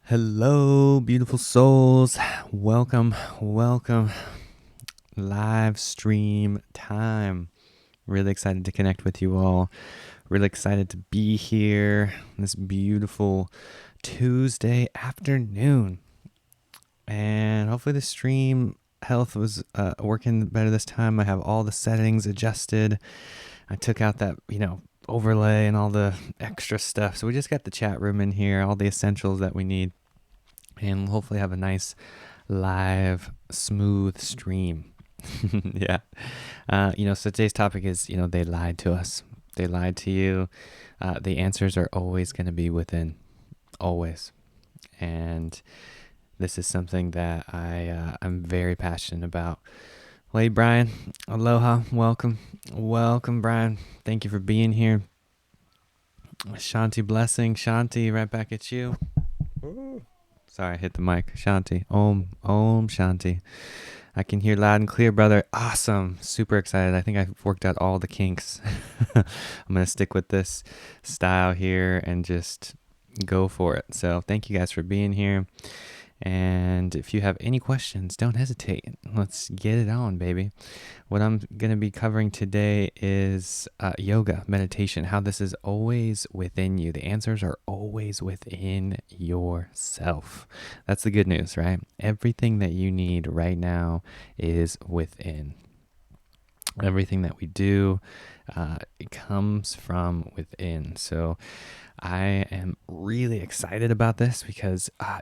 Hello, beautiful souls. Welcome. Live stream time. Really excited to connect with you all. Really excited to be here this beautiful Tuesday afternoon. And hopefully the stream health was working better this time. I have all the settings adjusted. I took out that, overlay and all the extra stuff. So we just got the chat room in here, all the essentials that we need. And we'll hopefully have a nice live smooth stream. Yeah. So today's topic is, they lied to us. They lied to you. The answers are always going to be within, always. And this is something that I'm very passionate about. Well, hey, Brian, aloha, welcome, Brian. Thank you for being here. Shanti, blessing, Shanti, right back at you. Ooh. Sorry, I hit the mic. Shanti. Om Shanti. I can hear loud and clear, brother. Awesome. Super excited. I think I've worked out all the kinks. I'm going to stick with this style here and just go for it. So thank you guys for being here. And if you have any questions, don't hesitate. Let's get it on, baby. What I'm going to be covering today is yoga, meditation, how this is always within you. The answers are always within yourself. That's the good news, right? Everything that you need right now is within. Everything that we do, it comes from within. So I am really excited about this because, I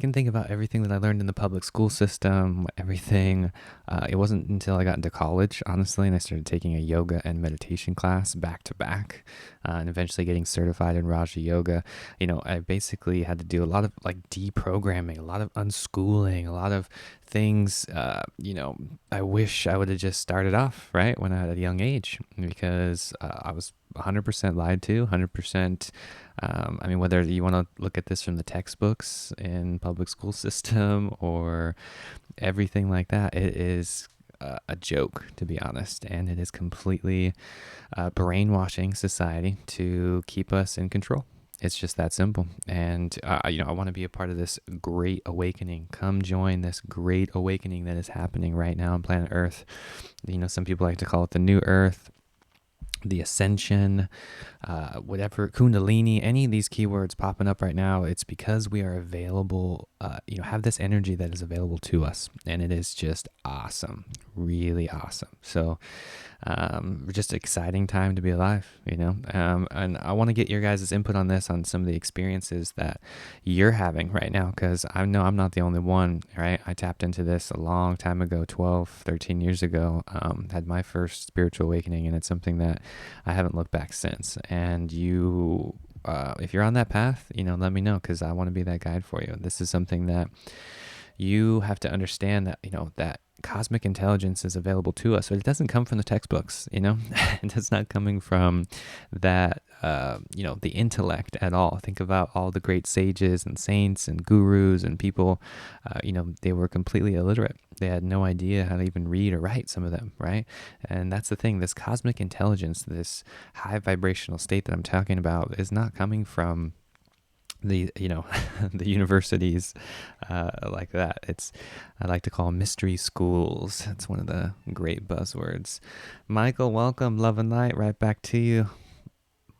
can think about everything that I learned in the public school system, everything. It wasn't until I got into college, honestly, and I started taking a yoga and meditation class back to back, and eventually getting certified in Raja Yoga. I basically had to do a lot of deprogramming, a lot of unschooling, a lot of things, I wish I would have just started off, right, when I had a young age, because I was 100% lied to, 100%. Whether you want to look at this from the textbooks in public school system or everything like that, it is a joke, to be honest, and it is completely brainwashing society to keep us in control. It's just that simple. And, I want to be a part of this great awakening. Come join this great awakening that is happening right now on planet Earth. Some people like to call it the new Earth, the ascension, whatever, kundalini, any of these keywords popping up right now. It's because we are available, have this energy that is available to us. And it is just awesome, really awesome. So just exciting time to be alive, and I want to get your guys' input on this, on some of the experiences that you're having right now, because I know I'm not the only one, right? I tapped into this a long time ago, 12, 13 years ago, had my first spiritual awakening, and it's something that I haven't looked back since. And you, if you're on that path, let me know, because I want to be that guide for you. This is something that you have to understand, that, that cosmic intelligence is available to us, but it doesn't come from the textbooks, It's not coming from that, the intellect at all. Think about all the great sages and saints and gurus and people, they were completely illiterate. They had no idea how to even read or write, some of them, right? And that's the thing, this cosmic intelligence, this high vibrational state that I'm talking about, is not coming from the the universities like that. I like to call mystery schools. It's one of the great buzzwords. Michael, welcome, love and light, right back to you.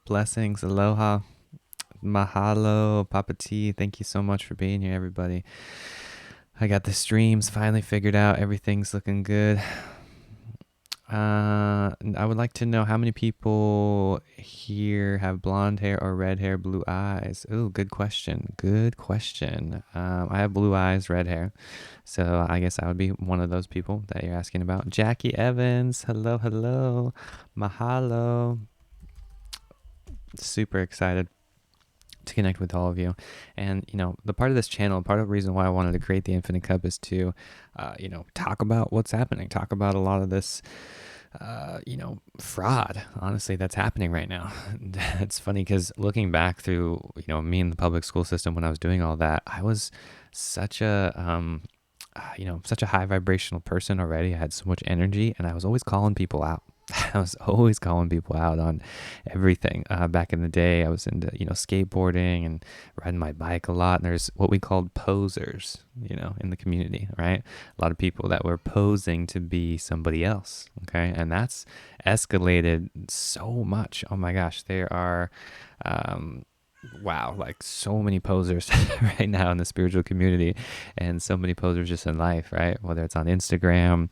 Blessings, aloha, mahalo, Papa T. Thank you so much for being here, everybody. I got the streams finally figured out. Everything's looking good. I would like to know how many people here have blonde hair or red hair, blue eyes. Oh, good question. I have blue eyes, red hair. So I guess I would be one of those people that you're asking about. Jackie Evans. Hello. Mahalo. Super excited to connect with all of you. And, the part of this channel, part of the reason why I wanted to create the Infinite Cup is to, talk about what's happening, talk about a lot of this, fraud, honestly, that's happening right now. It's funny because looking back through, me in the public school system, when I was doing all that, I was such a, such a high vibrational person already. I had so much energy, and I was always calling people out. I was always calling people out on everything. Back in the day, I was into, skateboarding and riding my bike a lot. And there's what we called posers, in the community, right? A lot of people that were posing to be somebody else. Okay. And that's escalated so much. Oh my gosh. There are, wow, like so many posers right now in the spiritual community, and so many posers just in life, right? Whether it's on Instagram,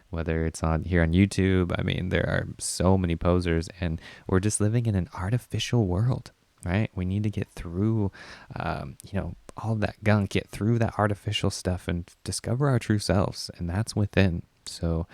whether it's on here on YouTube. I mean, there are so many posers, and we're just living in an artificial world, right? We need to get through, all that gunk, get through that artificial stuff and discover our true selves, and that's within. So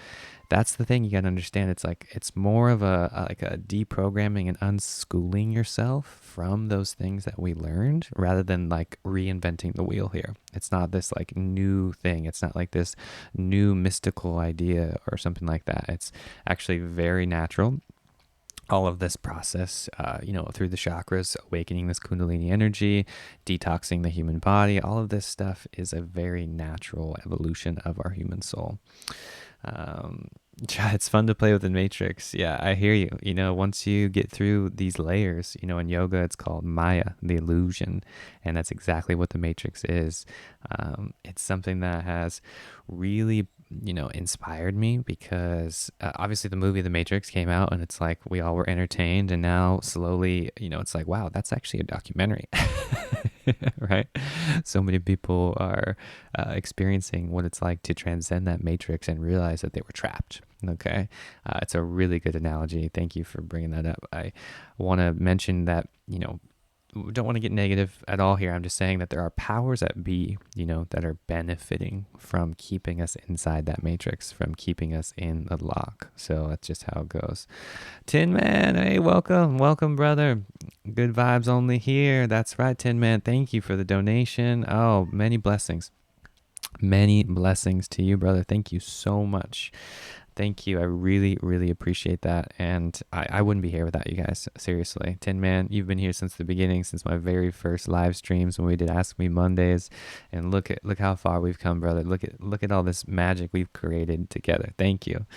that's the thing you got to understand. It's like, it's more of a deprogramming and unschooling yourself from those things that we learned, rather than like reinventing the wheel here. It's not this like new thing. It's not like this new mystical idea or something like that. It's actually very natural. All of this process, through the chakras, awakening this Kundalini energy, detoxing the human body, all of this stuff is a very natural evolution of our human soul. Um, it's fun to play with the matrix. Yeah, I hear you. Once you get through these layers, in yoga, it's called Maya, the illusion. And that's exactly what the matrix is. It's something that has really, inspired me, because obviously the movie The Matrix came out, and it's like we all were entertained. And now slowly, it's like, wow, that's actually a documentary. Right? So many people are experiencing what it's like to transcend that matrix and realize that they were trapped. Okay. It's a really good analogy. Thank you for bringing that up. I want to mention that, don't want to get negative at all here. I'm just saying that there are powers that be, that are benefiting from keeping us inside that matrix, from keeping us in the lock. So that's just how it goes. Tin Man, hey, welcome, brother. Good vibes only here. That's right, Tin Man. Thank you for the donation. Oh, many blessings. Many blessings to you, brother. Thank you so much. Thank you. I really, really appreciate that. And I wouldn't be here without you guys. Seriously. Tin Man, you've been here since the beginning, since my very first live streams when we did Ask Me Mondays. And look how far we've come, brother. Look at all this magic we've created together. Thank you.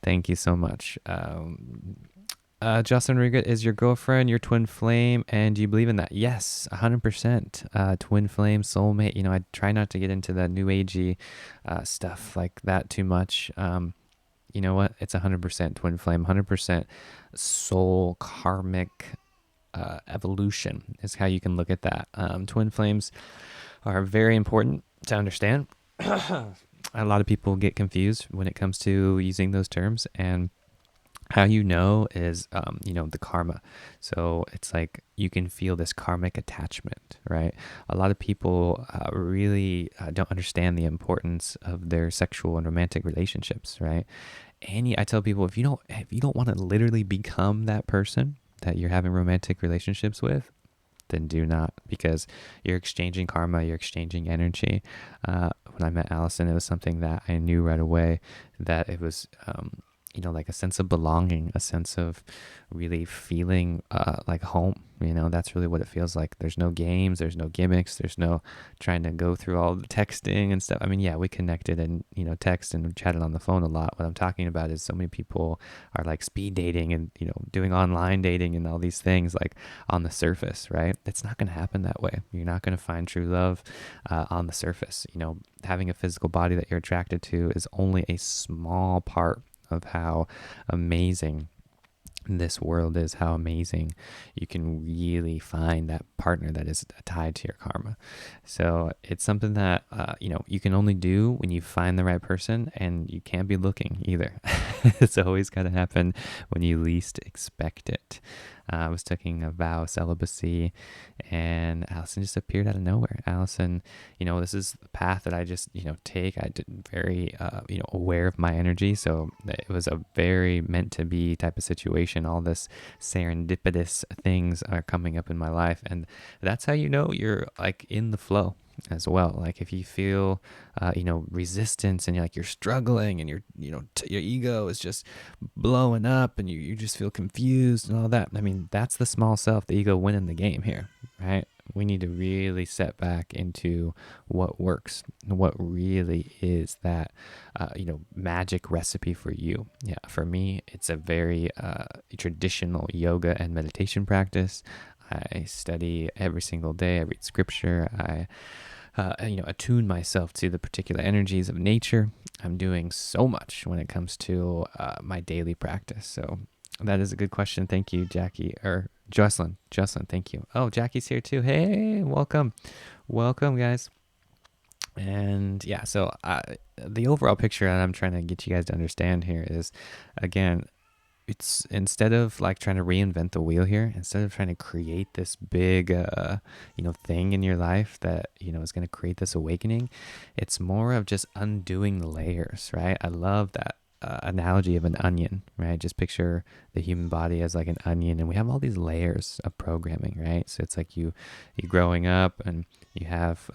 Thank you so much. Justin Riga, is your girlfriend your twin flame, and do you believe in that? Yes, 100%. Twin flame, soulmate. I try not to get into that new agey stuff like that too much. You know what? It's 100% twin flame, 100% soul karmic evolution is how you can look at that. Twin flames are very important to understand. A lot of people get confused when it comes to using those terms, and how is, the karma. So it's like you can feel this karmic attachment, right? A lot of people really don't understand the importance of their sexual and romantic relationships, right? And I tell people, if you don't want to literally become that person that you're having romantic relationships with, then do not, because you're exchanging karma, you're exchanging energy. When I met Alison, it was something that I knew right away, that it was, like a sense of belonging, a sense of really feeling like home. That's really what it feels like. There's no games, there's no gimmicks, there's no trying to go through all the texting and stuff. I mean, yeah, we connected and, text and chatted on the phone a lot. What I'm talking about is so many people are like speed dating and, doing online dating and all these things like on the surface, right? It's not going to happen that way. You're not going to find true love on the surface. Having a physical body that you're attracted to is only a small part of how amazing this world is, how amazing you can really find that partner that is tied to your karma. So it's something that, you can only do when you find the right person, and you can't be looking either. It's always got to happen when you least expect it. I was taking a vow of celibacy, and Alison just appeared out of nowhere. Alison, this is the path that I just, take. I did very, aware of my energy. So it was a very meant to be type of situation. All this serendipitous things are coming up in my life. And that's how you're like in the flow as well. Like if you feel, resistance, and you're struggling, and your ego is just blowing up, and you just feel confused and all that. I mean, that's the small self, the ego winning the game here, right? We need to really set back into what works, what really is that, magic recipe for you. Yeah, for me, it's a very traditional yoga and meditation practice. I study every single day. I read scripture. I attune myself to the particular energies of nature. I'm doing so much when it comes to my daily practice. So that is a good question. Thank you, Jackie, or Jocelyn. Jocelyn, thank you. Oh, Jackie's here too. Hey, welcome. Welcome, guys. And yeah, so the overall picture that I'm trying to get you guys to understand here is, again, it's instead of like trying to reinvent the wheel here, instead of trying to create this big thing in your life that is going to create this awakening, it's more of just undoing the layers, right? I love that analogy of an onion, right? Just picture the human body as like an onion, and we have all these layers of programming, right? So it's like you growing up, and you have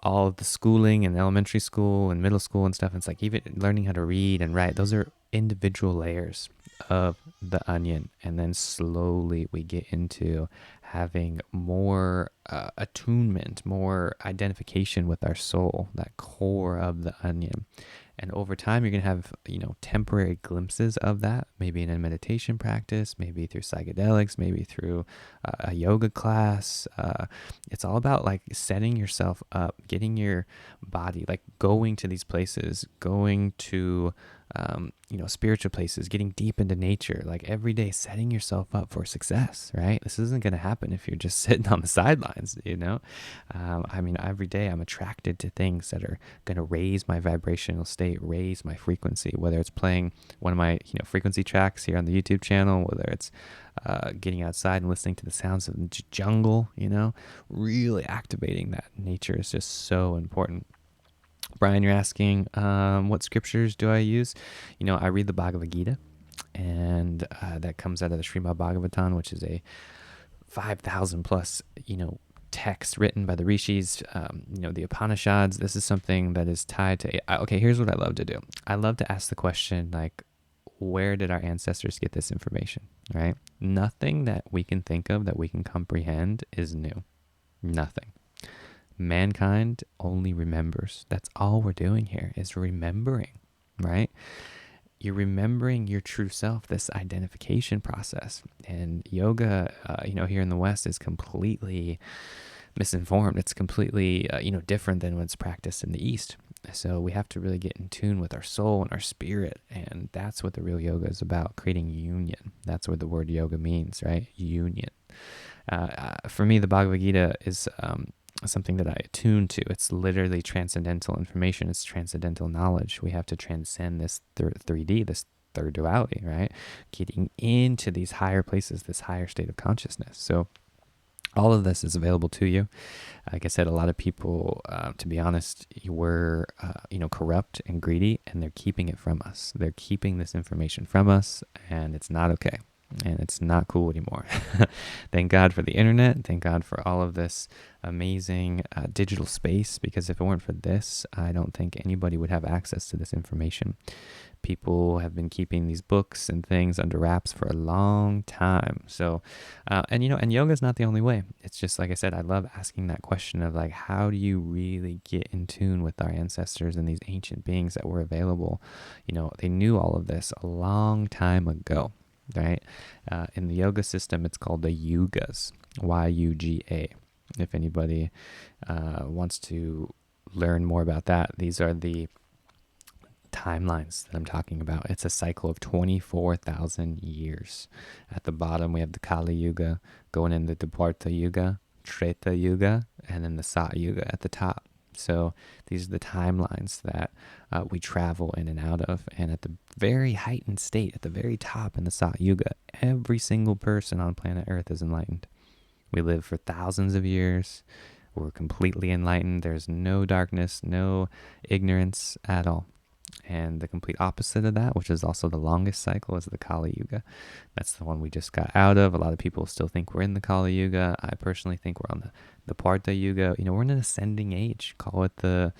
all of the schooling and elementary school and middle school and stuff. And it's like even learning how to read and write, those are individual layers of the onion. And then slowly we get into having more attunement, more identification with our soul, that core of the onion. And over time, you're going to have, temporary glimpses of that, maybe in a meditation practice, maybe through psychedelics, maybe through a yoga class. It's all about like setting yourself up, getting your body, like going to these places, going to, spiritual places, getting deep into nature, like every day, setting yourself up for success, right? This isn't going to happen if you're just sitting on the sidelines, every day I'm attracted to things that are going to raise my vibrational state, raise my frequency, whether it's playing one of my, frequency tracks here on the YouTube channel, whether it's getting outside and listening to the sounds of the jungle, really activating that. Nature is just so important. Brian, you're asking, what scriptures do I use? I read the Bhagavad Gita, and that comes out of the Srimad Bhagavatam, which is a 5,000 plus, text written by the rishis, the Upanishads. This is something that is tied to, okay, here's what I love to do. I love to ask the question, like, where did our ancestors get this information, right? Nothing that we can think of, that we can comprehend, is new. Nothing. Mankind only remembers. That's all we're doing here, is remembering, right? You're remembering your true self, this identification process. And yoga, here in the West is completely misinformed. It's completely, different than what's practiced in the East. So we have to really get in tune with our soul and our spirit. And that's what the real yoga is about, creating union. That's what the word yoga means, right? Union. For me, the Bhagavad Gita is something that I attune to. It's literally transcendental information. It's transcendental knowledge. We have to transcend this 3D, this third duality, right? Getting into these higher places, this higher state of consciousness. So all of this is available to you. Like I said, a lot of people, to be honest, were, corrupt and greedy, and they're keeping it from us. They're keeping this information from us, and it's not okay. And it's not cool anymore. Thank God for the internet. Thank God for all of this amazing digital space, because if it weren't for this, I don't think anybody would have access to this information. People have been keeping these books and things under wraps for a long time. So, and yoga is not the only way. It's just, like I said, I love asking that question of like, how do you really get in tune with our ancestors and these ancient beings that were available? They knew all of this a long time ago. Right? In the yoga system, it's called the yugas, Y-U-G-A. If anybody wants to learn more about that, these are the timelines that I'm talking about. It's a cycle of 24,000 years. At the bottom, we have the Kali Yuga, going into the Dwapara Yuga, Treta Yuga, and then the Sat Yuga at the top. So these are the timelines that we travel in and out of. And at the very heightened state, at the very top in the Sat Yuga, every single person on planet Earth is enlightened. We live for thousands of years. We're completely enlightened. There's no darkness, no ignorance at all. And the complete opposite of that, which is also the longest cycle, is the Kali Yuga. That's the one we just got out of. A lot of people still think we're in the Kali Yuga. I personally think we're on the Dwapara Yuga. We're in an ascending age. Call it the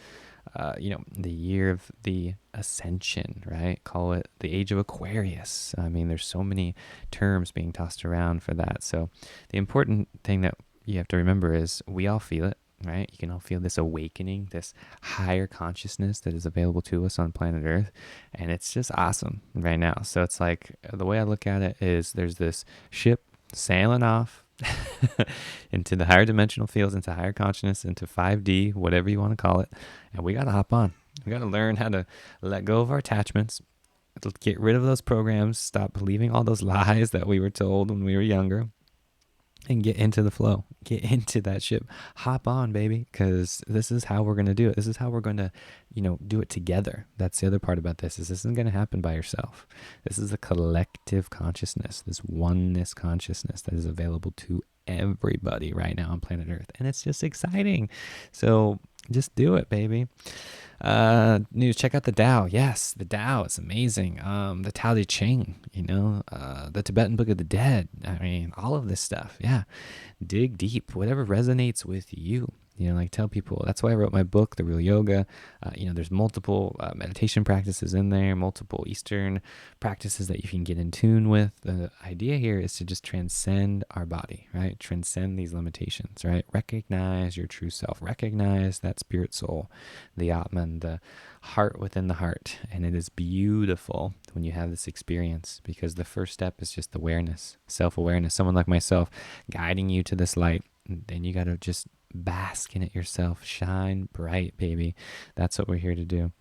year of the ascension, right? Call it the age of Aquarius. There's so many terms being tossed around for that. So the important thing that you have to remember is we all feel it, right? You can all feel this awakening, this higher consciousness that is available to us on planet Earth. And it's just awesome right now. So it's like the way I look at it is there's this ship sailing off into the higher dimensional fields, into higher consciousness, into 5D, whatever you want to call it. And we got to hop on. We got to learn how to let go of our attachments, get rid of those programs, stop believing all those lies that we were told when we were younger, and get into the flow, get into that ship, hop on, baby, because this is how we're going to do it. This is how we're going to, do it together. That's the other part about this isn't going to happen by yourself. This is a collective consciousness, this oneness consciousness that is available to everybody right now on planet Earth. And it's just exciting. So just do it, baby. News, check out the Tao. Yes, the Tao is amazing. The Tao Te Ching, the Tibetan Book of the Dead. I mean, all of this stuff. Yeah. Dig deep, whatever resonates with you. Tell people, that's why I wrote my book, The Real Yoga. There's multiple meditation practices in there, multiple Eastern practices that you can get in tune with. The idea here is to just transcend our body, right? Transcend these limitations, right? Recognize your true self. Recognize that spirit soul, the Atman, the heart within the heart. And it is beautiful when you have this experience, because the first step is just awareness, self-awareness. Someone like myself guiding you to this light. Then you got to just bask in it yourself. Shine bright, baby. That's what we're here to do.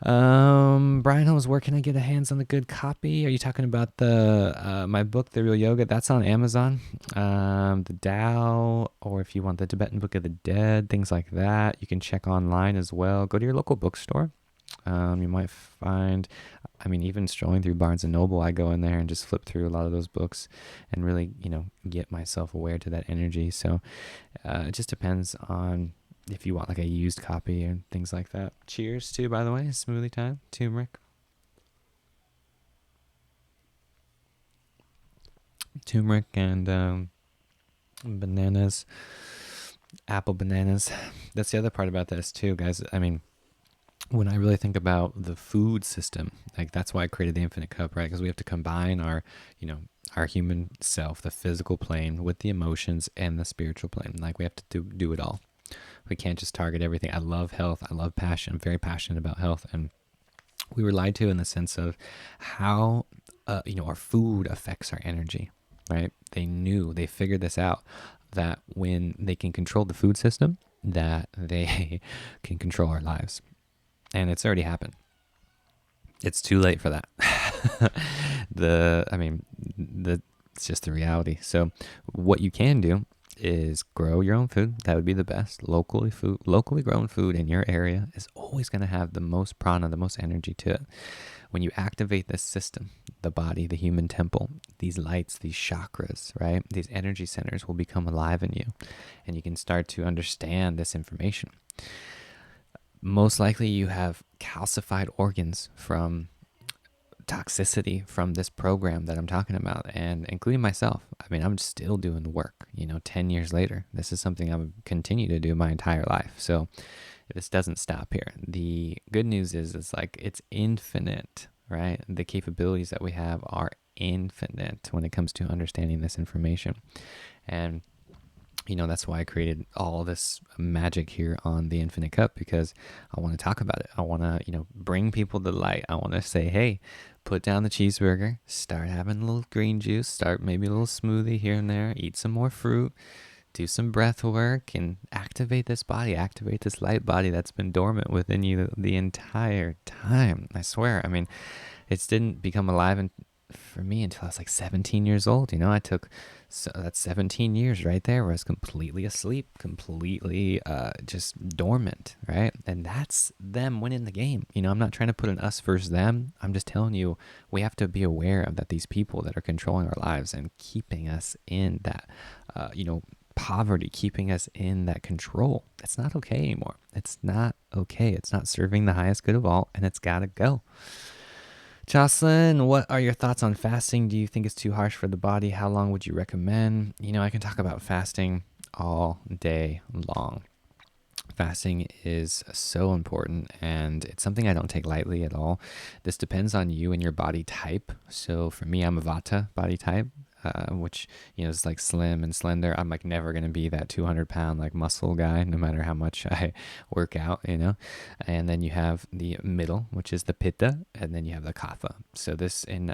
Brian Holmes, where can I get a hands on the good copy? Are you talking about the my book, The Real Yoga? That's on Amazon. The Tao, or if you want the Tibetan Book of the Dead, things like that, you can check online as well. Go to your local bookstore. You might find, even strolling through Barnes and Noble, I go in there and just flip through a lot of those books and really, get myself aware to that energy. So it just depends on if you want like a used copy and things like that. Cheers too, by the way. Smoothie time. Turmeric. Turmeric and bananas. Apple bananas. That's the other part about this too, guys. When I really think about the food system, like that's why I created the Infinite Cup, right? Because we have to combine our, our human self, the physical plane, with the emotions and the spiritual plane. Like we have to do it all. We can't just target everything. I love health. I love passion. I'm very passionate about health. And we were lied to in the sense of how, our food affects our energy, right? They figured this out, that when they can control the food system, that they can control our lives. And it's already happened. It's too late for that. It's just the reality. So what you can do is grow your own food. That would be the best. Locally grown food in your area is always going to have the most prana, the most energy to it. When you activate this system, the body, the human temple, these lights, these chakras, right? These energy centers will become alive in you, and you can start to understand this information. Most likely you have calcified organs from toxicity from this program that I'm talking about, and including myself. I'm still doing the work, 10 years later. This is something I would continue to do my entire life. So this doesn't stop here. The good news is it's infinite, right? The capabilities that we have are infinite when it comes to understanding this information. And that's why I created all this magic here on the Infinite Cup, because I want to talk about it. I want to, bring people to light. I want to say, hey, put down the cheeseburger, start having a little green juice, start maybe a little smoothie here and there, eat some more fruit, do some breath work, and activate this body, activate this light body that's been dormant within you the entire time. I swear. It didn't become alive for me until I was like 17 years old. That's 17 years right there where I was completely asleep, completely just dormant, right? And that's them winning the game. I'm not trying to put an us versus them. I'm just telling you, we have to be aware of that these people that are controlling our lives and keeping us in that, poverty, keeping us in that control. It's not okay anymore. It's not okay. It's not serving the highest good of all, and it's got to go. Jocelyn, what are your thoughts on fasting? Do you think it's too harsh for the body? How long would you recommend? I can talk about fasting all day long. Fasting is so important, and it's something I don't take lightly at all. This depends on you and your body type. So for me, I'm a Vata body type. which, is like slim and slender. I'm like never going to be that 200-pound like muscle guy, no matter how much I work out. And then you have the middle, which is the pitta, and then you have the kapha. So this in,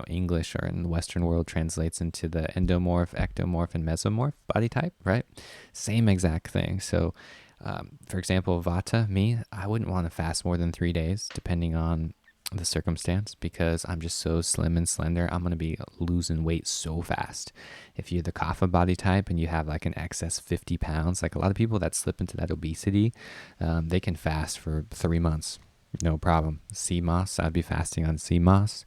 English or in the Western world translates into the endomorph, ectomorph, and mesomorph body type, right? Same exact thing. So, for example, vata, me, I wouldn't want to fast more than 3 days, depending on the circumstance, because I'm just so slim and slender. I'm going to be losing weight so fast. If you're the kapha body type and you have like an excess 50 pounds, like a lot of people that slip into that obesity, they can fast for 3 months. No problem. Sea moss, I'd be fasting on sea moss.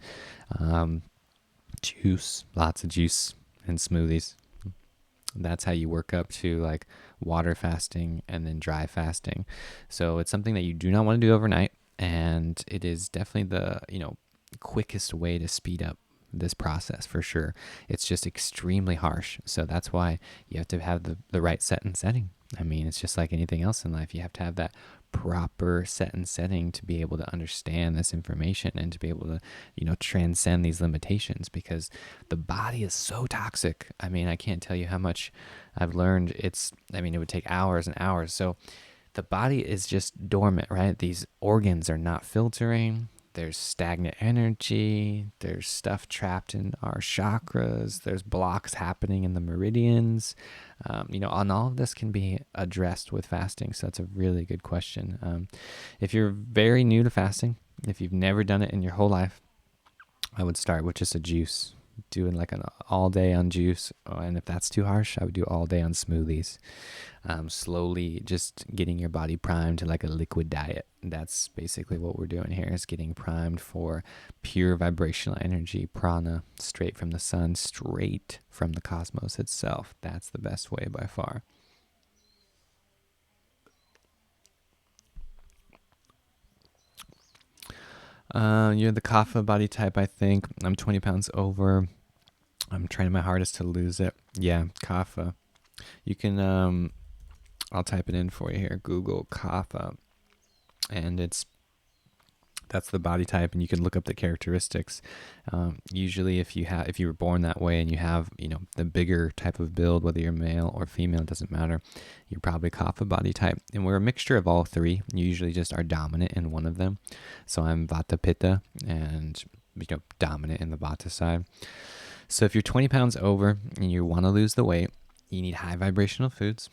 Juice, lots of juice and smoothies. That's how you work up to like water fasting and then dry fasting. So it's something that you do not want to do overnight. And it is definitely the, quickest way to speed up this process for sure. It's just extremely harsh. So that's why you have to have the right set and setting. I mean, it's just like anything else in life. You have to have that proper set and setting to be able to understand this information and to be able to, transcend these limitations, because the body is so toxic. I mean, I can't tell you how much I've learned. It would take hours and hours. So the body is just dormant, right? These organs are not filtering. There's stagnant energy. There's stuff trapped in our chakras. There's blocks happening in the meridians. And all of this can be addressed with fasting. So that's a really good question. If you're very new to fasting, if you've never done it in your whole life, I would start with just a juice, doing like an all day on juice. And if that's too harsh, I would do all day on smoothies. Slowly just getting your body primed to like a liquid diet. That's basically what we're doing here, is getting primed for pure vibrational energy, prana, straight from the sun, straight from the cosmos itself. That's the best way by far. You're the kapha body type, I think. I'm 20 pounds over. I'm trying my hardest to lose it. Yeah, kapha. You can, I'll type it in for you here. Google kapha, and that's the body type, and you can look up the characteristics. Usually, if you were born that way and you have the bigger type of build, whether you're male or female, it doesn't matter. You're probably kapha body type, and we're a mixture of all three. You usually just are dominant in one of them. So I'm vata pitta, and dominant in the vata side. So if you're 20 pounds over and you want to lose the weight, you need high vibrational foods.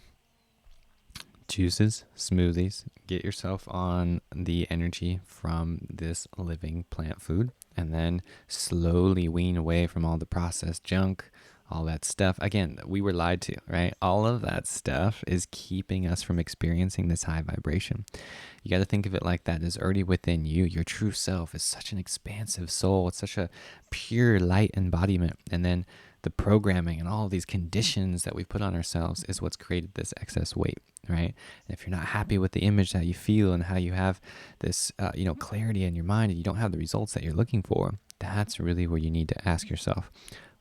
Juices, smoothies, get yourself on the energy from this living plant food, and then slowly wean away from all the processed junk, all that stuff. Again, we were lied to, right? All of that stuff is keeping us from experiencing this high vibration. You got to think of it like that is already within you. Your true self is such an expansive soul. It's such a pure light embodiment. And then the programming and all of these conditions that we put on ourselves is what's created this excess weight, right? And if you're not happy with the image that you feel and how you have this, clarity in your mind, and you don't have the results that you're looking for, that's really where you need to ask yourself,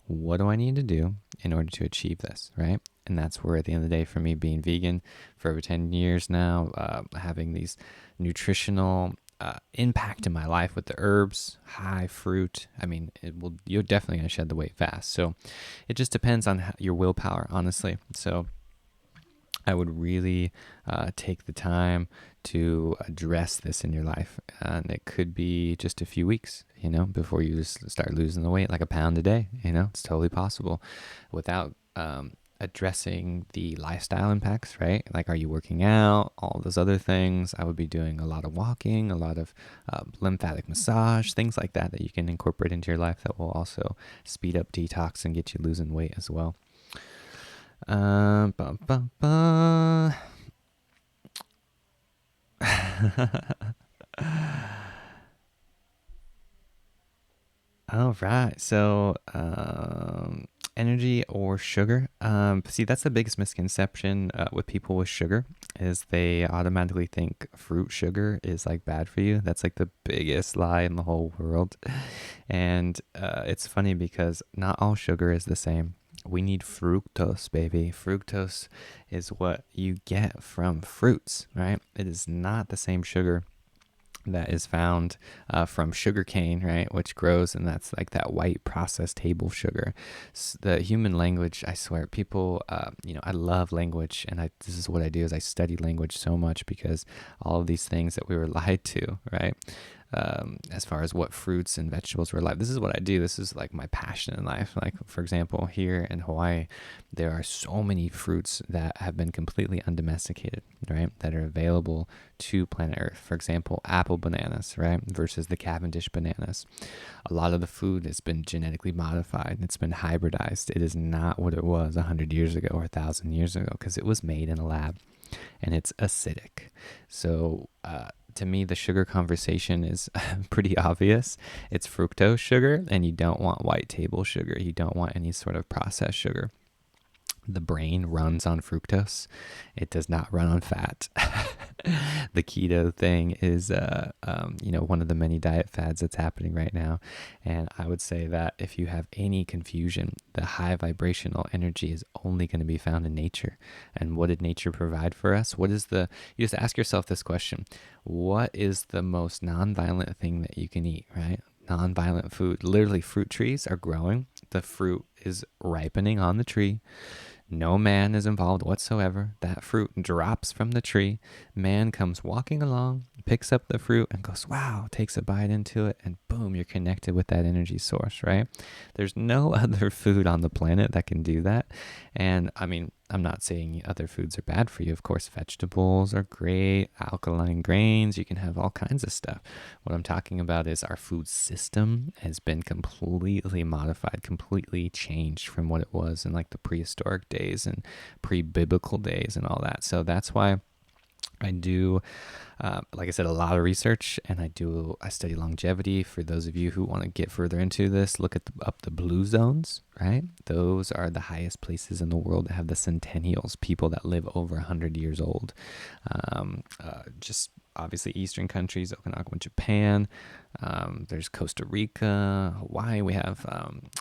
what do I need to do in order to achieve this, right? And that's where, at the end of the day, for me, being vegan for over 10 years now, having these nutritional impact in my life with the herbs, high fruit, you're definitely going to shed the weight fast. So it just depends on your willpower, honestly. So I would really take the time to address this in your life. And it could be just a few weeks, before you just start losing the weight, like a pound a day. It's totally possible without addressing the lifestyle impacts, right? Like, are you working out? All those other things. I would be doing a lot of walking, a lot of lymphatic massage, things like that you can incorporate into your life that will also speed up detox and get you losing weight as well. All right. So, energy or sugar. See, that's the biggest misconception with people with sugar, is they automatically think fruit sugar is like bad for you. That's like the biggest lie in the whole world. And it's funny because not all sugar is the same. We need fructose, baby. Fructose is what you get from fruits, right? It is not the same sugar that is found from sugarcane, right, which grows, and that's like that white processed table sugar. The human language, I swear, people, I love language, and this is what I do is I study language so much because all of these things that we were lied to, right? As far as what fruits and vegetables were alive. This is what I do. This is like my passion in life. Like, for example, here in Hawaii, there are so many fruits that have been completely undomesticated, right? That are available to planet Earth. For example, apple bananas, right? Versus the Cavendish bananas. A lot of the food has been genetically modified. It's been hybridized. It is not what it was 100 years ago or 1,000 years ago because it was made in a lab and it's acidic. So, to me, the sugar conversation is pretty obvious. It's fructose sugar, and you don't want white table sugar. You don't want any sort of processed sugar. The brain runs on fructose. It does not run on fat. The keto thing is, one of the many diet fads that's happening right now. And I would say that if you have any confusion, the high vibrational energy is only going to be found in nature. And what did nature provide for us? You just ask yourself this question. What is the most nonviolent thing that you can eat, right? Nonviolent food. Literally, fruit trees are growing. The fruit is ripening on the tree. No man is involved whatsoever. That fruit drops from the tree. Man comes walking along, picks up the fruit and goes, wow, takes a bite into it, and boom, you're connected with that energy source, right? There's no other food on the planet that can do that. And I mean, I'm not saying other foods are bad for you. Of course, vegetables are great, alkaline grains, you can have all kinds of stuff. What I'm talking about is our food system has been completely modified, completely changed from what it was in like the prehistoric days and pre-biblical days and all that. So that's why I do, like I said, a lot of research, and I study longevity. For those of you who want to get further into this, look up the blue zones, right? Those are the highest places in the world that have the centennials, people that live over 100 years old. Just obviously Eastern countries, Okinawa, Japan. There's Costa Rica, Hawaii. We have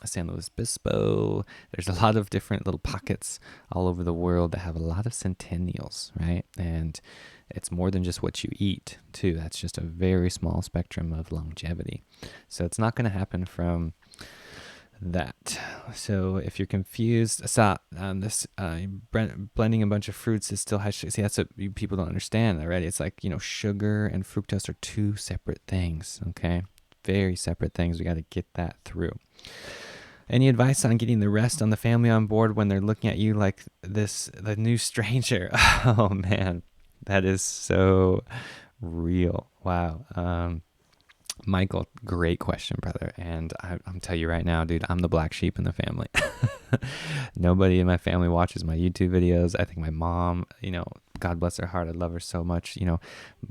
San Luis Obispo. There's a lot of different little pockets all over the world that have a lot of centennials, right? And it's more than just what you eat, too. That's just a very small spectrum of longevity. So it's not going to happen from that. So if you're confused, this blending a bunch of fruits is still high sugar. See, that's what people don't understand already. It's like, sugar and fructose are two separate things, okay? Very separate things. We got to get that through. Any advice on getting the rest on the family on board when they're looking at you like the new stranger? Oh, man, that is so real. Wow. Michael, great question, brother. And I'm telling you right now, dude, I'm the black sheep in the family. Nobody in my family watches my YouTube videos. I think my mom, God bless her heart, I love her so much,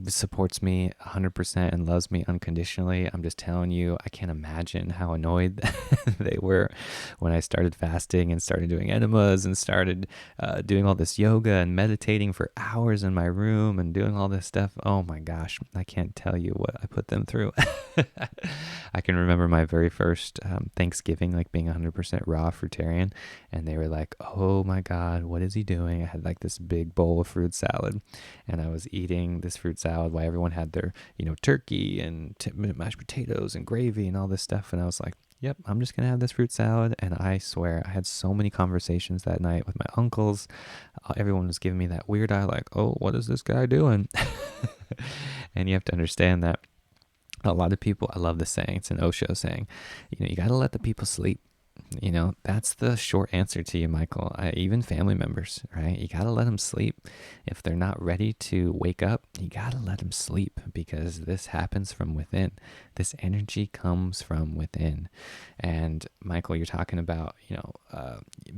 supports me 100% and loves me unconditionally. I'm just telling you, I can't imagine how annoyed they were when I started fasting and started doing enemas and started doing all this yoga and meditating for hours in my room and doing all this stuff. Oh my gosh, I can't tell you what I put them through. I can remember my very first Thanksgiving, like being 100% raw fruitarian, and they were like, oh my God, what is he doing? I had like this big bowl of fruit salad, and I was eating this fruit salad while everyone had their, turkey and mashed potatoes and gravy and all this stuff, and I was like, yep, I'm just going to have this fruit salad. And I swear, I had so many conversations that night with my uncles. Everyone was giving me that weird eye, like, oh, what is this guy doing? And you have to understand that a lot of people, I love this saying, it's an Osho saying, you got to let the people sleep. That's the short answer to you, Michael. Even family members, right? You got to let them sleep. If they're not ready to wake up, you got to let them sleep, because this happens from within. This energy comes from within. And Michael, you're talking about,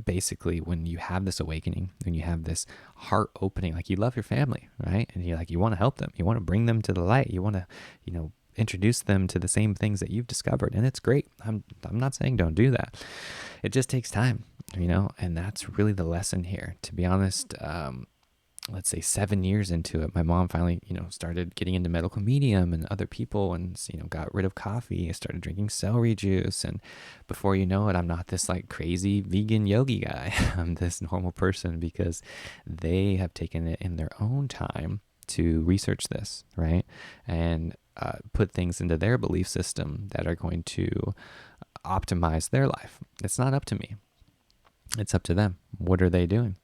basically when you have this awakening, when you have this heart opening, like you love your family, right? And you want to help them. You want to bring them to the light. You want to, introduce them to the same things that you've discovered, and it's great. I'm not saying don't do that. It just takes time, and that's really the lesson here. To be honest, let's say 7 years into it, my mom finally, started getting into medical medium and other people, and got rid of coffee. I started drinking celery juice, and before you know it, I'm not this like crazy vegan yogi guy. I'm this normal person because they have taken it in their own time to research this, right? And put things into their belief system that are going to optimize their life. It's not up to me. It's up to them. What are they doing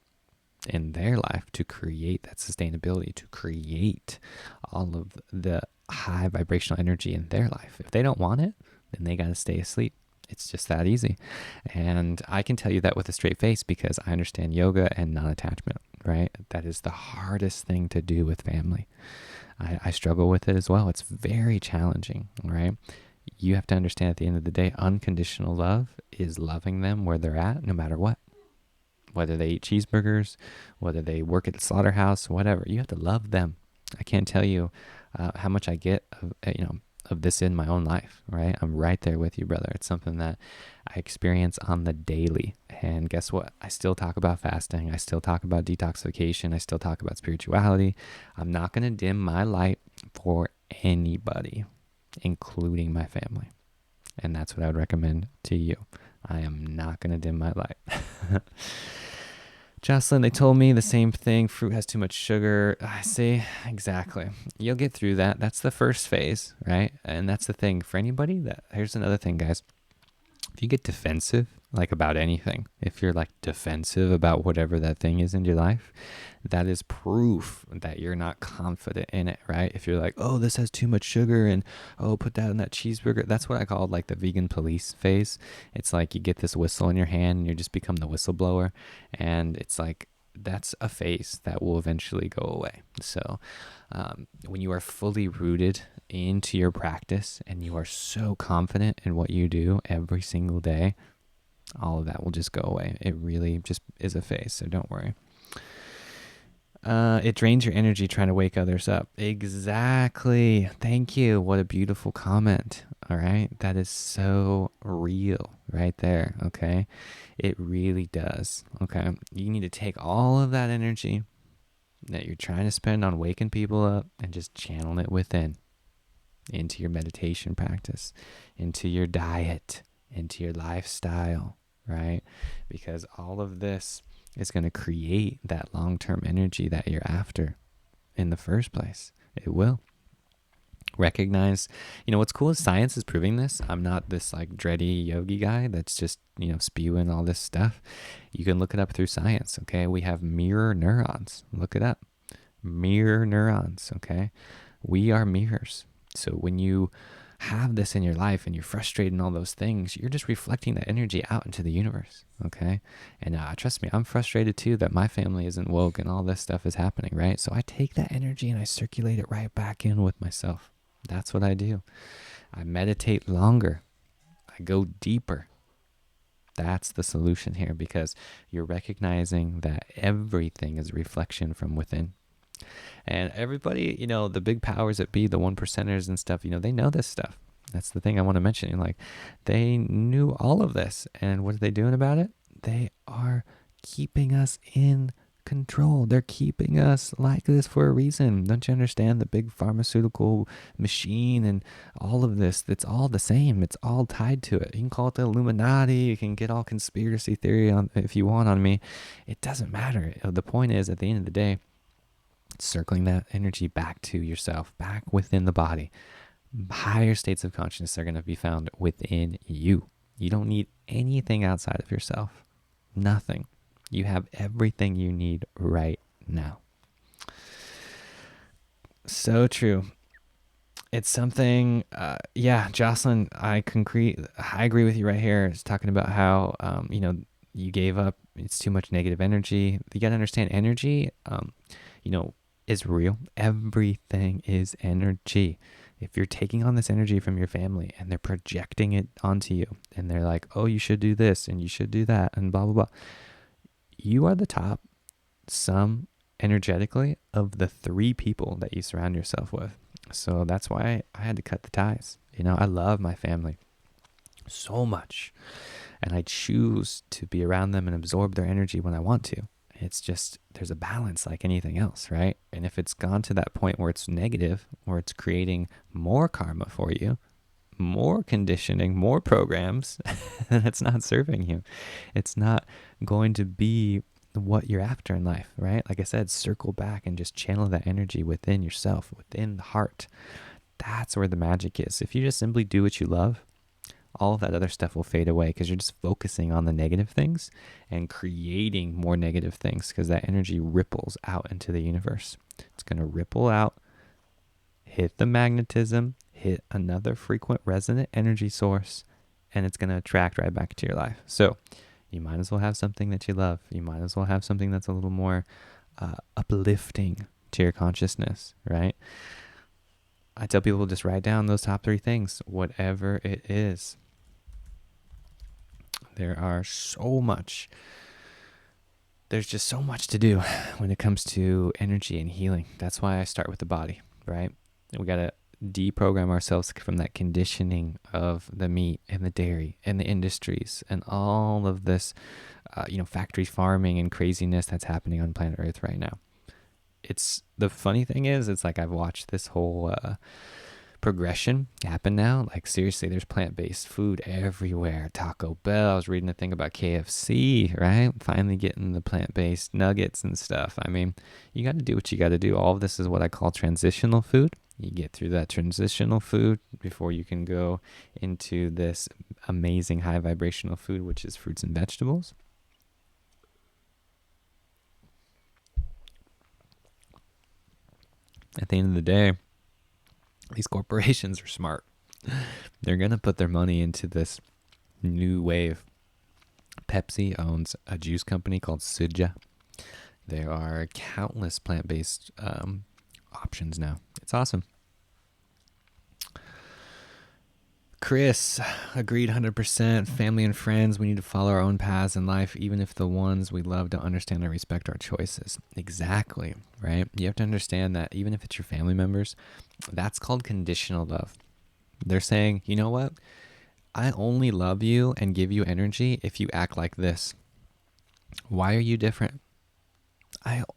in their life to create that sustainability, to create all of the high vibrational energy in their life? If they don't want it, then they got to stay asleep. It's just that easy. And I can tell you that with a straight face because I understand yoga and non-attachment, right? That is the hardest thing to do with family. I struggle with it as well. It's very challenging, right? You have to understand at the end of the day, unconditional love is loving them where they're at, no matter what. Whether they eat cheeseburgers, whether they work at the slaughterhouse, whatever, you have to love them. I can't tell you how much I get of this in my own life, right? I'm right there with you, brother. It's something that I experience on the daily. And guess what? I still talk about fasting. I still talk about detoxification. I still talk about spirituality. I'm not going to dim my light for anybody, including my family. And that's what I would recommend to you. I am not going to dim my light. Jocelyn, they told me the same thing. Fruit has too much sugar. I see. Exactly. You'll get through that. That's the first phase, right? And that's the thing for anybody. Here's another thing, guys. If you get defensive, like about anything, if you're like defensive about whatever that thing is in your life, that is proof that you're not confident in it, right? If you're like, oh, this has too much sugar and, oh, put that in that cheeseburger. That's what I call like the vegan police phase. It's like you get this whistle in your hand and you just become the whistleblower. And it's like, that's a phase that will eventually go away. So when you are fully rooted into your practice and you are so confident in what you do every single day, all of that will just go away. It really just is a phase, so don't worry. It drains your energy trying to wake others up. Exactly. Thank you. What a beautiful comment. All right. That is so real right there. Okay. It really does. Okay. You need to take all of that energy that you're trying to spend on waking people up and just channel it within, into your meditation practice, into your diet, into your lifestyle, right? Because all of this is going to create that long-term energy that you're after in the first place. It will. Recognize, what's cool is science is proving this. I'm not this like dready yogi guy that's just, spewing all this stuff. You can look it up through science, okay? We have mirror neurons. Look it up. Mirror neurons, okay? We are mirrors. So when you have this in your life and you're frustrated and all those things, you're just reflecting that energy out into the universe, okay? And trust me, I'm frustrated too that my family isn't woke and all this stuff is happening, right? So I take that energy and I circulate it right back in with myself. That's what I do. I meditate longer. I go deeper. That's the solution here, because you're recognizing that everything is a reflection from within. And everybody, the big powers that be, the 1%ers and stuff, they know this stuff. That's the thing I want to mention. Like, they knew all of this. And what are they doing about it? They are keeping us in control. They're keeping us like this for a reason. Don't you understand? The big pharmaceutical machine and all of this, it's all the same. It's all tied to it. You can call it the Illuminati. You can get all conspiracy theory on if you want on me. It doesn't matter. The point is, at the end of the day, circling that energy back to yourself, back within the body. Higher states of consciousness are going to be found within you. You don't need anything outside of yourself. Nothing. You have everything you need right now. So true. It's something, Jocelyn, I agree with you right here. It's talking about how, you gave up. It's too much negative energy. You got to understand energy, is real. Everything is energy. If you're taking on this energy from your family and they're projecting it onto you and they're like, oh, you should do this and you should do that and blah, blah, blah. You are the top sum energetically of the 3 people that you surround yourself with. So that's why I had to cut the ties. I love my family so much and I choose to be around them and absorb their energy when I want to. It's just, there's a balance like anything else, right? And if it's gone to that point where it's negative, where it's creating more karma for you, more conditioning, more programs, then it's not serving you. It's not going to be what you're after in life, right? Like I said, circle back and just channel that energy within yourself, within the heart. That's where the magic is. If you just simply do what you love, all of that other stuff will fade away because you're just focusing on the negative things and creating more negative things because that energy ripples out into the universe. It's going to ripple out, hit the magnetism, hit another frequent resonant energy source, and it's going to attract right back to your life. So you might as well have something that you love. You might as well have something that's a little more uplifting to your consciousness, right? I tell people just write down those top 3 things, whatever it is. There's just so much to do when it comes to energy and healing. That's why I start with the body, right? We got to deprogram ourselves from that conditioning of the meat and the dairy and the industries and all of this, factory farming and craziness that's happening on planet Earth right now. It's the funny thing is, it's like I've watched this whole progression happen now. Like seriously, there's plant-based food everywhere. Taco Bell, I was reading a thing about KFC, right? Finally getting the plant-based nuggets and stuff. I mean, you got to do what you got to do. All of this is what I call transitional food. You get through that transitional food before you can go into this amazing high vibrational food, which is fruits and vegetables. At the end of the day, these corporations are smart. They're going to put their money into this new wave. Pepsi owns a juice company called Suja. There are countless plant-based options now. It's awesome. Chris agreed 100%. Family and friends, we need to follow our own paths in life, even if the ones we love don't understand or respect our choices. Exactly, right? You have to understand that even if it's your family members, that's called conditional love. They're saying, you know what? I only love you and give you energy if you act like this. Why are you different?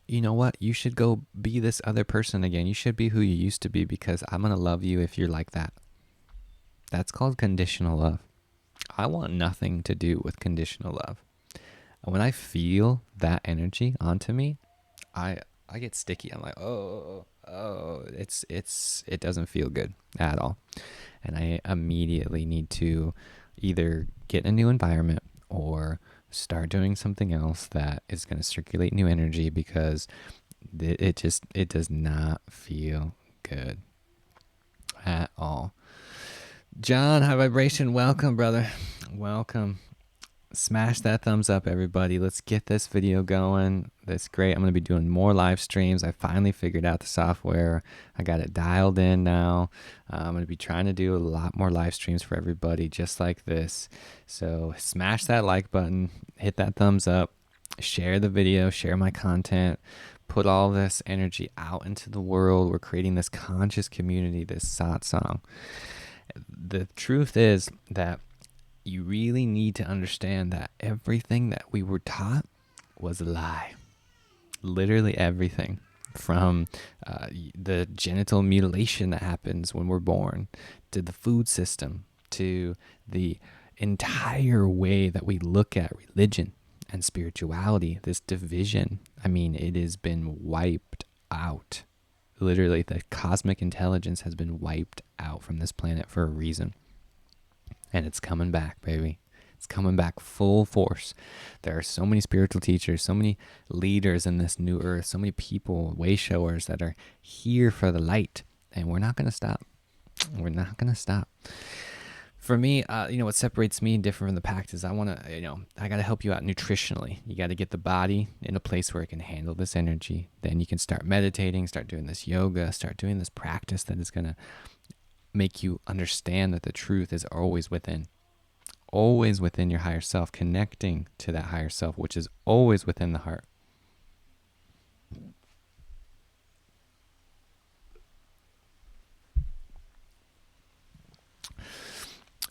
You know what? You should go be this other person again. You should be who you used to be because I'm going to love you if you're like that. That's called conditional love. I want nothing to do with conditional love. And when I feel that energy onto me, I get sticky. I'm like, it doesn't feel good at all. And I immediately need to either get in a new environment or start doing something else that is going to circulate new energy because it does not feel good at all. John, high vibration, welcome, brother. Welcome. Smash that thumbs up, everybody. Let's get this video going. That's great. I'm going to be doing more live streams. I finally figured out the software. I got it dialed in now. I'm going to be trying to do a lot more live streams for everybody just like this. So smash that like button, hit that thumbs up, share the video, share my content, put all this energy out into the world. We're creating this conscious community, this satsang. The truth is that you really need to understand that everything that we were taught was a lie. Literally everything from the genital mutilation that happens when we're born, to the food system, to the entire way that we look at religion and spirituality, this division. I mean, it has been wiped out. Literally, the cosmic intelligence has been wiped out from this planet for a reason. And it's coming back, baby. It's coming back full force. There are so many spiritual teachers, so many leaders in this new earth, so many people, way showers that are here for the light. And we're not going to stop. We're not going to stop. For me, what separates me different from the pack is I got to help you out nutritionally. You got to get the body in a place where it can handle this energy. Then you can start meditating, start doing this yoga, start doing this practice that is going to make you understand that the truth is always within your higher self, connecting to that higher self, which is always within the heart.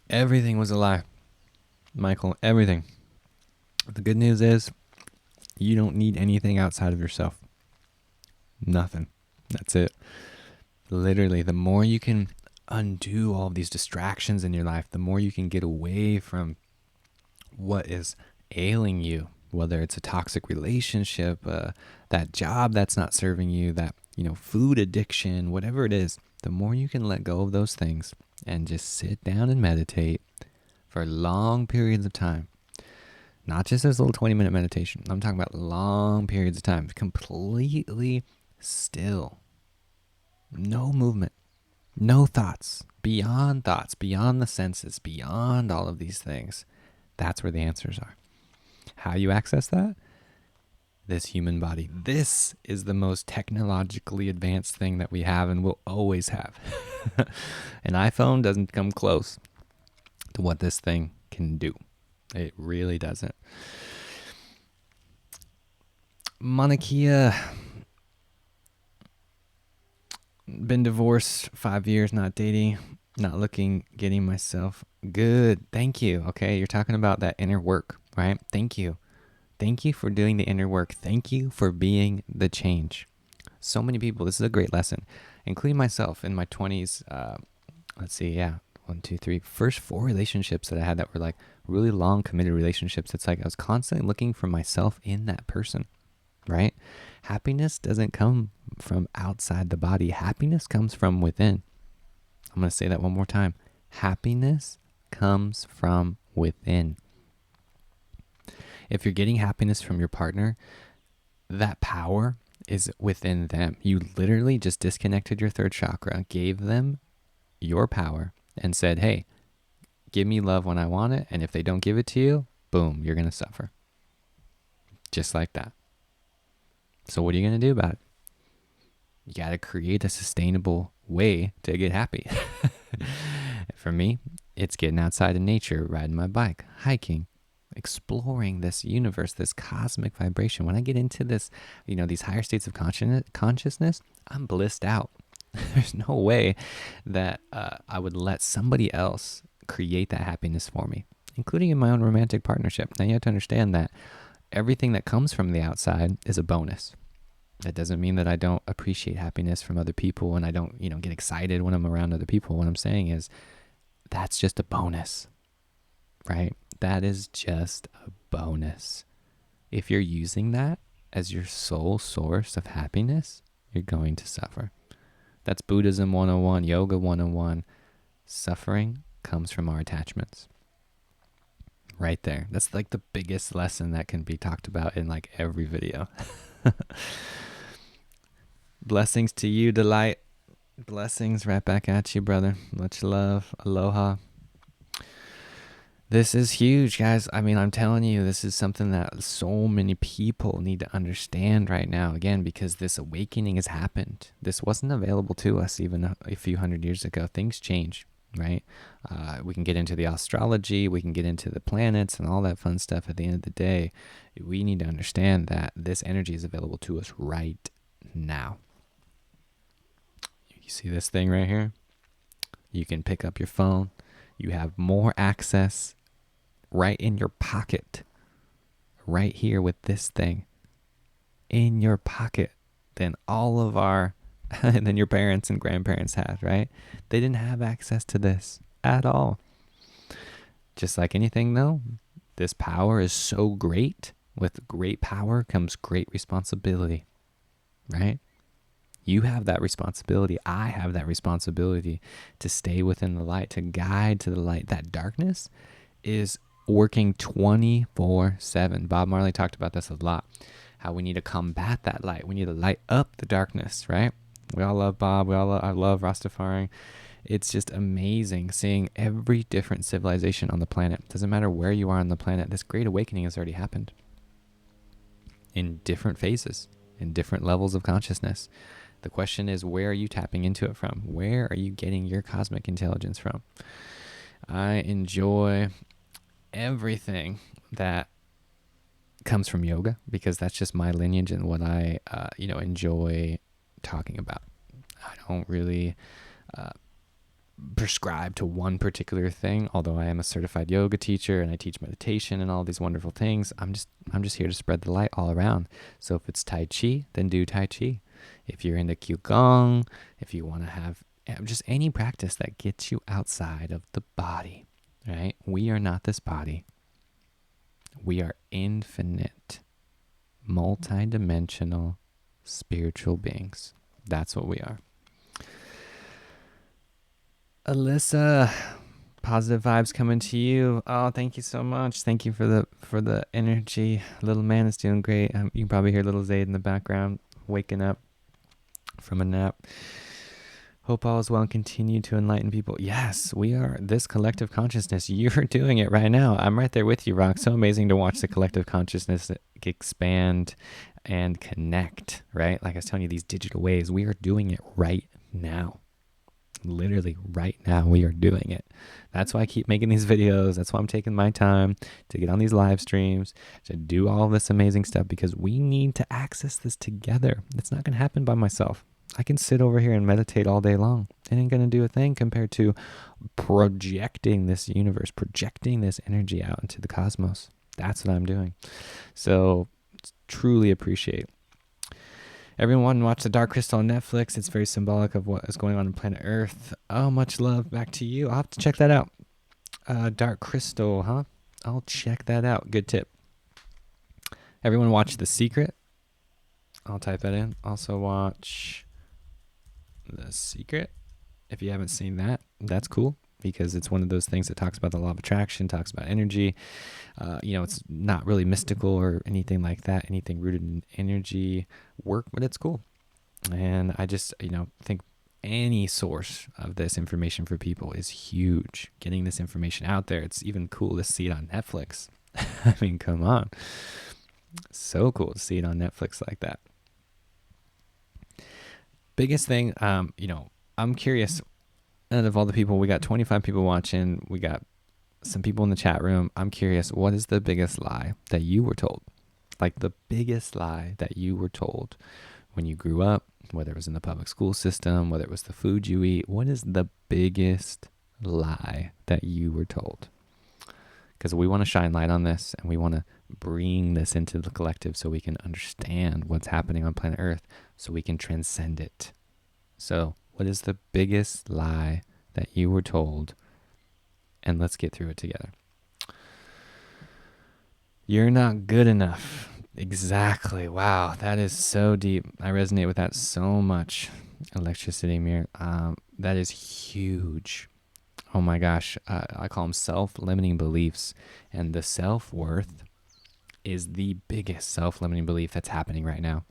Everything was a lie, Michael, everything. The good news is you don't need anything outside of yourself. Nothing. That's it. Literally, the more you can undo all of these distractions in your life, the more you can get away from what is ailing you, whether it's a toxic relationship, that job that's not serving you, that, food addiction, whatever it is, the more you can let go of those things and just sit down and meditate for long periods of time. Not just this little 20-minute meditation. I'm talking about long periods of time, completely still. No movement, no thoughts, beyond the senses, beyond all of these things. That's where the answers are. How you access that? This human body. This is the most technologically advanced thing that we have and will always have. An iPhone doesn't come close to what this thing can do. It really doesn't. Manakia. Been divorced 5 years, not dating, not looking, getting myself good. Thank you. Okay, you're talking about that inner work, right? Thank you. Thank you for doing the inner work. Thank you for being the change. So many people, this is a great lesson, including myself in my 20s. Let's see, yeah, 1, 2, 3. First 4 relationships that I had that were like really long committed relationships. It's like I was constantly looking for myself in that person, right? Happiness doesn't come from outside the body. Happiness comes from within. I'm going to say that one more time. Happiness comes from within. If you're getting happiness from your partner, that power is within them. You literally just disconnected your third chakra, gave them your power, and said, hey, give me love when I want it. And if they don't give it to you, boom, you're going to suffer. Just like that. So what are you going to do about it? You got to create a sustainable way to get happy. For me, it's getting outside in nature, riding my bike, hiking, exploring this universe, this cosmic vibration. When I get into this, these higher states of consciousness, I'm blissed out. There's no way that I would let somebody else create that happiness for me, including in my own romantic partnership. Now you have to understand that everything that comes from the outside is a bonus. That doesn't mean that I don't appreciate happiness from other people and I don't, get excited when I'm around other people. What I'm saying is that's just a bonus, right? That is just a bonus. If you're using that as your sole source of happiness, you're going to suffer. That's Buddhism 101, Yoga 101. Suffering comes from our attachments. Right there. That's like the biggest lesson that can be talked about in like every video. Blessings to you, Delight. Blessings right back at you, brother. Much love. Aloha. This is huge, guys. I mean, I'm telling you, this is something that so many people need to understand right now. Again, because this awakening has happened. This wasn't available to us even a few hundred years ago. Things change, right? We can get into the astrology. We can get into the planets and all that fun stuff. At the end of the day, we need to understand that this energy is available to us right now. You see this thing right here? You can pick up your phone. You have more access right in your pocket, right here with this thing in your pocket than all of than your parents and grandparents had, right? They didn't have access to this at all. Just like anything though, this power is so great. With great power comes great responsibility, right? You have that responsibility. I have that responsibility to stay within the light, to guide to the light. That darkness is working 24/7. Bob Marley talked about this a lot, how we need to combat that light. We need to light up the darkness, right? We all love Bob. I love Rastafari. It's just amazing seeing every different civilization on the planet. Doesn't matter where you are on the planet. This great awakening has already happened in different phases, in different levels of consciousness. The question is, where are you tapping into it from? Where are you getting your cosmic intelligence from? I enjoy everything that comes from yoga because that's just my lineage and what I, enjoy talking about. I don't really prescribe to one particular thing, although I am a certified yoga teacher and I teach meditation and all these wonderful things. I'm just here to spread the light all around. So if it's Tai Chi, then do Tai Chi. If you're into Qigong, if you want to have just any practice that gets you outside of the body, right? We are not this body. We are infinite, multidimensional spiritual beings. That's what we are. Alyssa, positive vibes coming to you. Oh, thank you so much. Thank you for the energy. Little man is doing great. You can probably hear little Zayd in the background waking up from a nap. Hope all is well and continue to enlighten people. Yes, we are this collective consciousness. You're doing it right now. I'm right there with you, Rock. So amazing to watch the collective consciousness expand and connect, right? Like I was telling you, these digital waves, we are doing it right now. Literally right now, we are doing it. That's why I keep making these videos. That's why I'm taking my time to get on these live streams, to do all this amazing stuff, because we need to access this together. It's not going to happen by myself. I can sit over here and meditate all day long. It ain't going to do a thing compared to projecting this universe, projecting this energy out into the cosmos. That's what I'm doing. So truly appreciate everyone. Watch The Dark Crystal on Netflix. It's very symbolic of what is going on planet Earth. Oh, much love back to you. I'll have to check that out. Dark Crystal, huh? I'll check that out. Good tip. Everyone watch The Secret. I'll type that in. Also watch The Secret. If you haven't seen that, that's cool, because it's one of those things that talks about the law of attraction, talks about energy. It's not really mystical or anything like that, anything rooted in energy work, but it's cool. And I just, think any source of this information for people is huge. Getting this information out there, it's even cool to see it on Netflix. I mean, come on. So cool to see it on Netflix like that. Biggest thing, I'm curious, out of all the people, we got 25 people watching, we got some people in the chat room. I'm curious, what is the biggest lie that you were told? Like the biggest lie that you were told when you grew up, whether it was in the public school system, whether it was the food you eat. What is the biggest lie that you were told? Because we want to shine light on this, and we want to bring this into the collective so we can understand what's happening on planet Earth, so we can transcend it. So what is the biggest lie that you were told? And let's get through it together. You're not good enough. Exactly. Wow, that is so deep. I resonate with that so much. Electricity mirror. That is huge. Oh my gosh. I call them self-limiting beliefs. And the self-worth is the biggest self-limiting belief that's happening right now.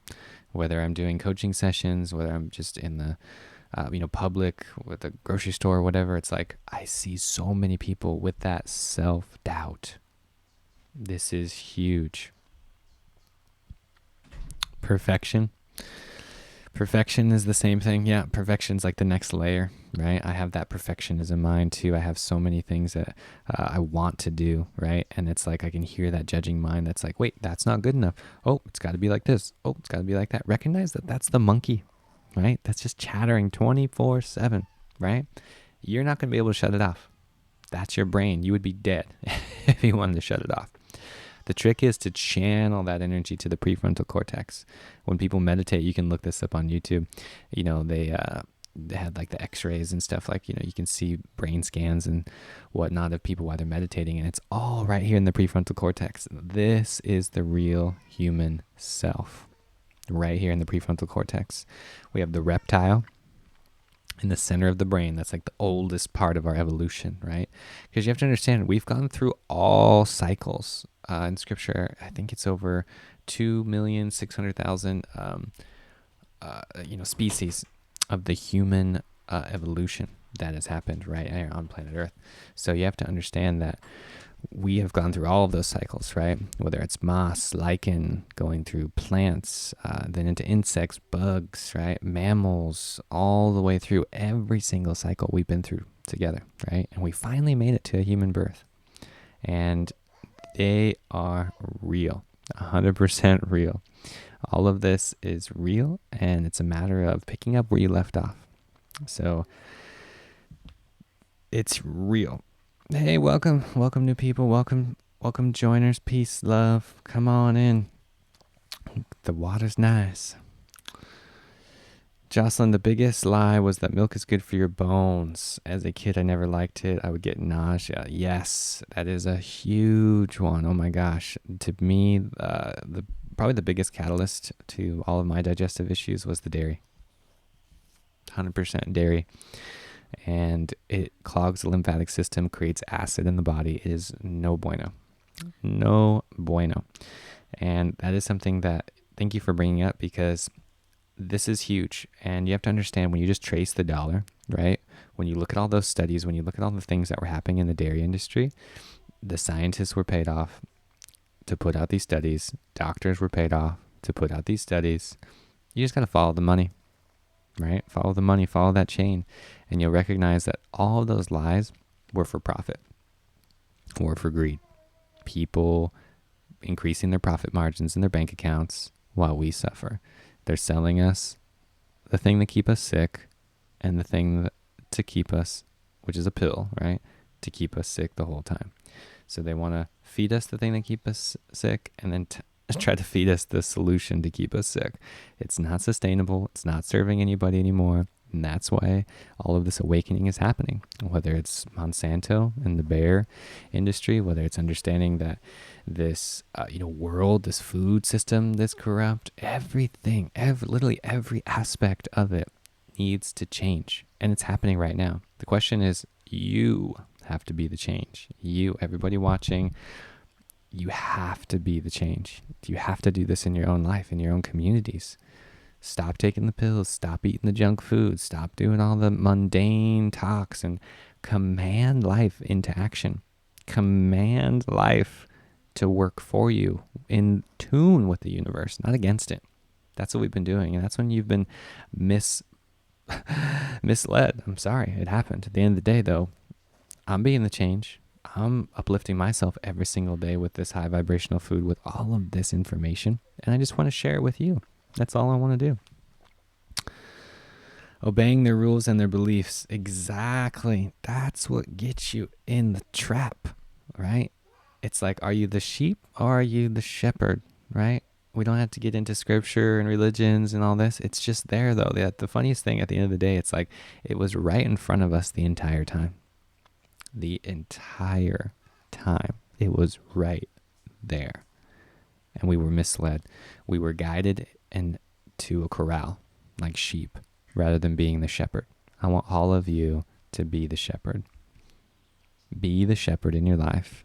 Whether I'm doing coaching sessions, whether I'm just in the public, with the grocery store or whatever, it's like I see so many people with that self-doubt. This is huge. Perfection. Perfection is the same thing. Yeah, perfection's like the next layer, right? I have that perfectionism mind too. I have so many things that I want to do, right? And it's like I can hear that judging mind that's like, wait, that's not good enough. Oh, it's got to be like this. Oh, it's got to be like that. Recognize that that's the monkey, right? That's just chattering 24/7, right? You're not going to be able to shut it off. That's your brain. You would be dead if you wanted to shut it off. The trick is to channel that energy to the prefrontal cortex. When people meditate, you can look this up on YouTube. They had like the x-rays and stuff, like, you can see brain scans and whatnot of people while they're meditating, and it's all right here in the prefrontal cortex. This is the real human self, right here in the prefrontal cortex. We have the reptile in the center of the brain. That's like the oldest part of our evolution, right? Because you have to understand, we've gone through all cycles. In scripture, I think it's over 2,600,000 species of the human evolution that has happened right here on planet Earth. So you have to understand that we have gone through all of those cycles, right? Whether it's moss, lichen, going through plants, then into insects, bugs, right? Mammals, all the way through every single cycle we've been through together, right? And we finally made it to a human birth. And they are real, 100% real. All of this is real, and it's a matter of picking up where you left off. So it's real. Hey, welcome new people. Welcome joiners. Peace, love. Come on in. The water's nice. Jocelyn, the biggest lie was that milk is good for your bones. As a kid, I never liked it. I would get nausea. Yes, that is a huge one. Oh my gosh. To me, the probably the biggest catalyst to all of my digestive issues was the dairy. 100% dairy. And it clogs the lymphatic system, creates acid in the body. It is no bueno. No bueno. And that is something that, thank you for bringing up, because this is huge. And you have to understand, when you just trace the dollar, right? When you look at all those studies, when you look at all the things that were happening in the dairy industry, the scientists were paid off to put out these studies. Doctors were paid off to put out these studies. You just got to follow the money, right? Follow the money, follow that chain. And you'll recognize that all of those lies were for profit, were for greed. People increasing their profit margins in their bank accounts while we suffer. They're selling us the thing that keep us sick and the thing to keep us, which is a pill, right? To keep us sick the whole time. So they want to feed us the thing that keep us sick and then try to feed us the solution to keep us sick. It's not sustainable. It's not serving anybody anymore. And that's why all of this awakening is happening, whether it's Monsanto and the bear industry, whether it's understanding that this world, this food system that's corrupt, everything, literally every aspect of it needs to change. And it's happening right now. The question is, you have to be the change. You, everybody watching, you have to be the change. You have to do this in your own life, in your own communities. Stop taking the pills, stop eating the junk food, stop doing all the mundane talks, and command life into action. Command life to work for you, in tune with the universe, not against it. That's what we've been doing, and that's when you've been misled. I'm sorry, it happened. At the end of the day, though, I'm being the change. I'm uplifting myself every single day with this high vibrational food, with all of this information, and I just want to share it with you. That's all I want to do. Obeying their rules and their beliefs. Exactly. That's what gets you in the trap, right? It's like, are you the sheep or are you the shepherd, right? We don't have to get into scripture and religions and all this. It's just there, though. The funniest thing at the end of the day, it's like it was right in front of us the entire time. The entire time. It was right there. And we were misled. We were guided into a corral like sheep rather than being the shepherd. I want all of you to be the shepherd. Be the shepherd in your life.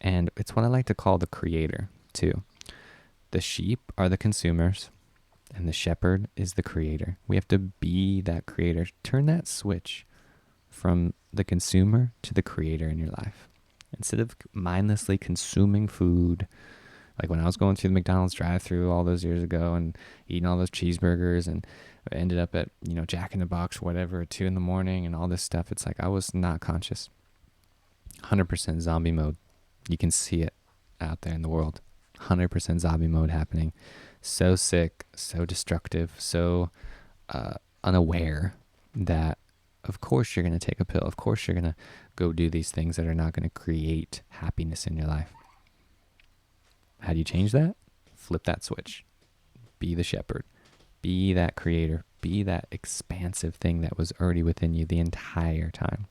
And it's what I like to call the creator too. The sheep are the consumers and the shepherd is the creator. We have to be that creator. Turn that switch from the consumer to the creator in your life. Instead of mindlessly consuming food, like when I was going through the McDonald's drive-thru all those years ago and eating all those cheeseburgers, and I ended up at, Jack in the Box, whatever, at 2 a.m. and all this stuff. It's like I was not conscious. 100% zombie mode. You can see it out there in the world. 100% zombie mode happening. So sick, so destructive, so unaware that of course you're going to take a pill. Of course you're going to go do these things that are not going to create happiness in your life. How do you change that? Flip that switch. Be the shepherd. Be that creator. Be that expansive thing that was already within you the entire time.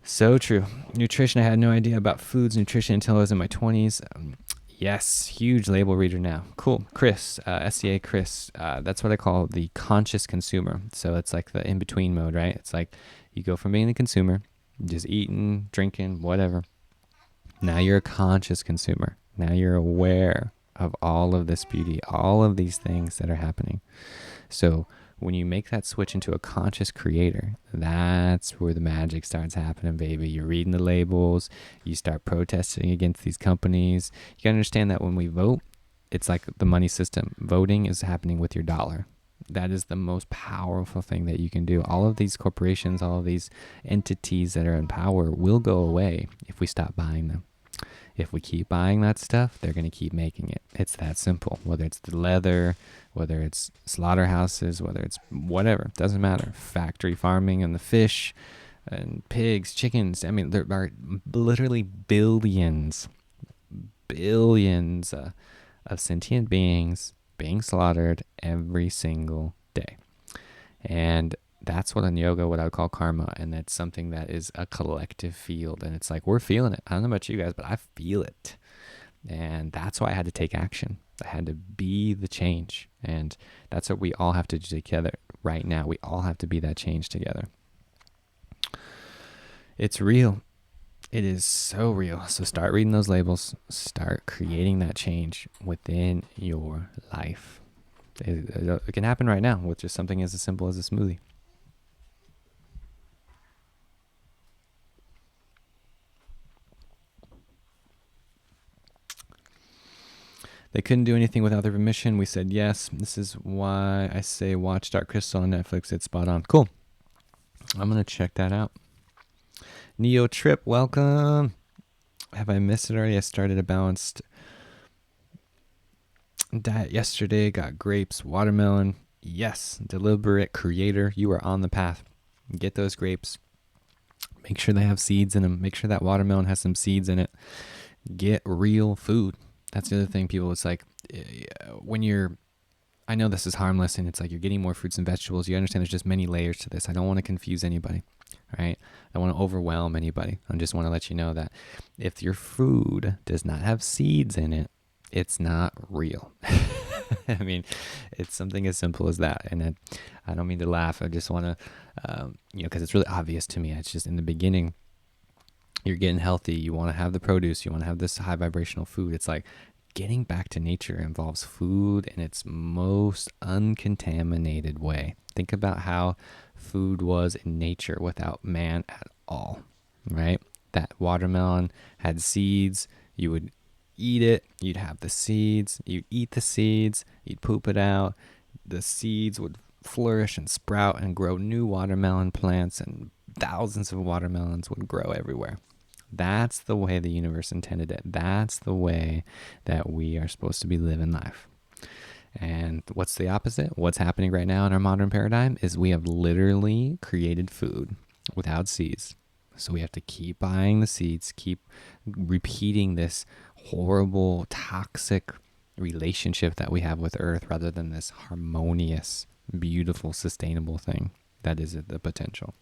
So true. Nutrition. I had no idea about foods, nutrition until I was in my 20s. Yes, huge label reader now. Cool. Chris, SCA Chris. That's what I call the conscious consumer. So it's like the in-between mode, right? It's like you go from being a consumer, just eating, drinking, whatever. Now you're a conscious consumer. Now you're aware of all of this beauty, all of these things that are happening. So when you make that switch into a conscious creator, that's where the magic starts happening, baby. You're reading the labels. You start protesting against these companies. You gotta understand that when we vote, it's like the money system. Voting is happening with your dollar. That is the most powerful thing that you can do. All of these corporations, all of these entities that are in power will go away if we stop buying them. If we keep buying that stuff, they're going to keep making it. It's that simple. Whether it's the leather, whether it's slaughterhouses, whether it's whatever, it doesn't matter. Factory farming and the fish and pigs, chickens. I mean, there are literally billions of sentient beings being slaughtered every single day. And that's what in yoga, what I would call karma. And that's something that is a collective field. And it's like, we're feeling it. I don't know about you guys, but I feel it. And that's why I had to take action. I had to be the change. And that's what we all have to do together right now. We all have to be that change together. It's real. It is so real. So start reading those labels. Start creating that change within your life. It can happen right now with just something as simple as a smoothie. They couldn't do anything without their permission. We said yes. This is why I say watch Dark Crystal on Netflix. It's spot on. Cool. I'm going to check that out. Neo Trip, welcome. Have I missed it already? I started a balanced diet yesterday. Got grapes, watermelon. Yes, deliberate creator. You are on the path. Get those grapes. Make sure they have seeds in them. Make sure that watermelon has some seeds in it. Get real food. That's the other thing, people. It's like when you're, I know this is harmless and it's like you're getting more fruits and vegetables. You understand there's just many layers to this. I don't want to confuse anybody, right? I don't want to overwhelm anybody. I just want to let you know that if your food does not have seeds in it, it's not real. I mean, it's something as simple as that. And I don't mean to laugh. I just want to, because it's really obvious to me. It's just in the beginning, you're getting healthy. You want to have the produce. You want to have this high vibrational food. It's like getting back to nature involves food in its most uncontaminated way. Think about how food was in nature without man at all, right? That watermelon had seeds. You would eat it. You'd have the seeds. You'd eat the seeds. You'd poop it out. The seeds would flourish and sprout and grow new watermelon plants, and thousands of watermelons would grow everywhere. That's the way the universe intended it. That's the way that we are supposed to be living life. And what's the opposite? What's happening right now in our modern paradigm is we have literally created food without seeds. So we have to keep buying the seeds, keep repeating this horrible, toxic relationship that we have with Earth rather than this harmonious, beautiful, sustainable thing that is the potential.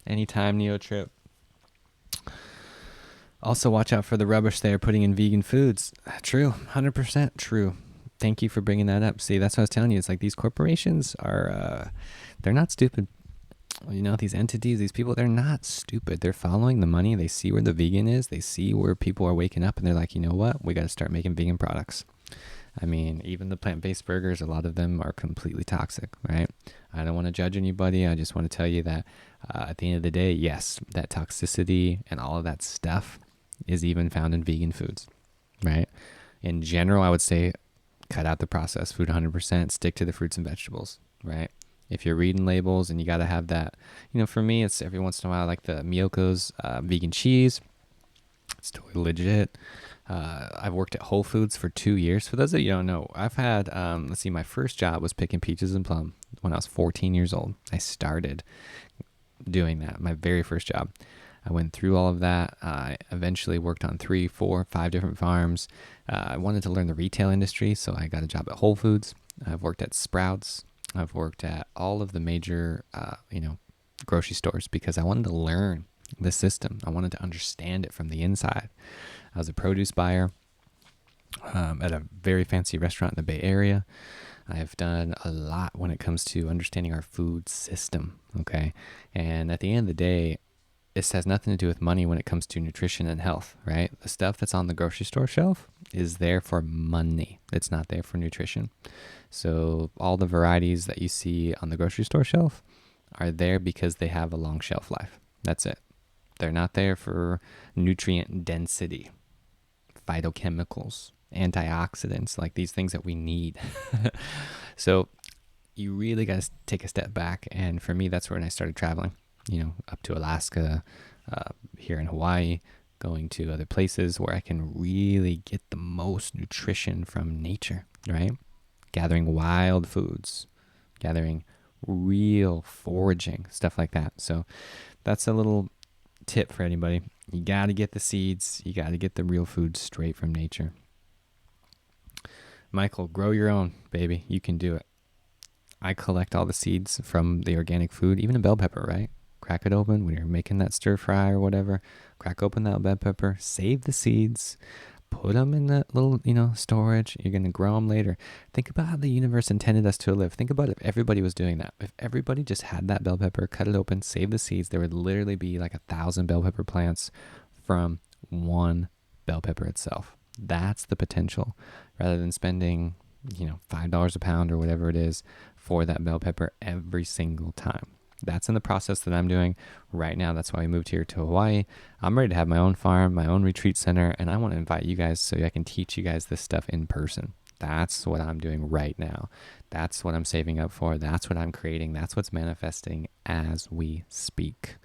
Anytime, Neo Trip. Also, watch out for the rubbish they are putting in vegan foods. True, 100% true. Thank you for bringing that up. See, that's what I was telling you. It's like these corporations are, they're not stupid. You know, these entities, these people, they're not stupid. They're following the money. They see where the vegan is. They see where people are waking up, and they're like, you know what? We got to start making vegan products. I mean, even the plant-based burgers, a lot of them are completely toxic, right? I don't want to judge anybody. I just want to tell you that at the end of the day, yes, that toxicity and all of that stuff is even found in vegan foods, right? In general, I would say cut out the processed food 100%, stick to the fruits and vegetables, right? If you're reading labels and you got to have that, you know, for me, it's every once in a while, like the Miyoko's vegan cheese. It's totally legit. I've worked at Whole Foods for 2 years. For those of you who don't know, I've had, my first job was picking peaches and plum when I was 14 years old. I started doing that, my very first job. I went through all of that. I eventually worked on 3, 4, 5 different farms. I wanted to learn the retail industry, so I got a job at Whole Foods. I've worked at Sprouts. I've worked at all of the major, grocery stores because I wanted to learn the system. I wanted to understand it from the inside. I was a produce buyer at a very fancy restaurant in the Bay Area. I've done a lot when it comes to understanding our food system, okay? And at the end of the day, this has nothing to do with money when it comes to nutrition and health, right? The stuff that's on the grocery store shelf is there for money. It's not there for nutrition. So all the varieties that you see on the grocery store shelf are there because they have a long shelf life. That's it. They're not there for nutrient density, phytochemicals, antioxidants, like these things that we need. So you really got to take a step back. And for me, that's when I started traveling, up to Alaska, here in Hawaii, going to other places where I can really get the most nutrition from nature, right? Gathering wild foods, gathering real foraging, stuff like that. So that's a little tip for anybody. You got to get the seeds. You got to get the real food straight from nature. Michael, grow your own, baby. You can do it. I collect all the seeds from the organic food, even a bell pepper, right? Crack it open when you're making that stir fry or whatever. Crack open that bell pepper, save the seeds, put them in that little, storage. You're going to grow them later. Think about how the universe intended us to live. Think about if everybody was doing that. If everybody just had that bell pepper, cut it open, save the seeds, there would literally be like 1,000 bell pepper plants from one bell pepper itself. That's the potential. Rather than spending, $5 a pound or whatever it is for that bell pepper every single time. That's in the process that I'm doing right now. That's why I moved here to Hawaii. I'm ready to have my own farm, my own retreat center, and I want to invite you guys so I can teach you guys this stuff in person. That's what I'm doing right now. That's what I'm saving up for. That's what I'm creating. That's what's manifesting as we speak.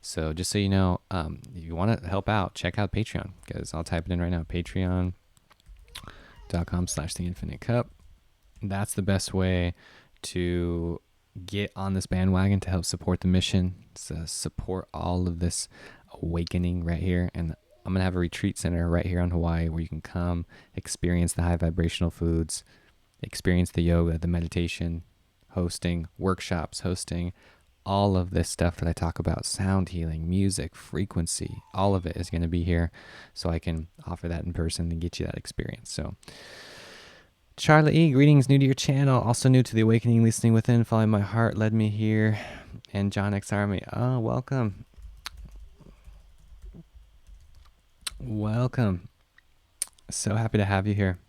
So just so you know, if you want to help out, check out Patreon, because I'll type it in right now, patreon.com/theinfinitecup. That's the best way to get on this bandwagon to help support the mission, to support all of this awakening right here. And I'm going to have a retreat center right here on Hawaii where you can come experience the high vibrational foods, experience the yoga, the meditation, hosting workshops, hosting all of this stuff that I talk about, sound healing, music, frequency, all of it is going to be here so I can offer that in person and get you that experience. So Charlotte E, greetings, new to your channel, also new to the awakening, listening within, following my heart led me here. And John X Army, oh, welcome. Welcome. So happy to have you here.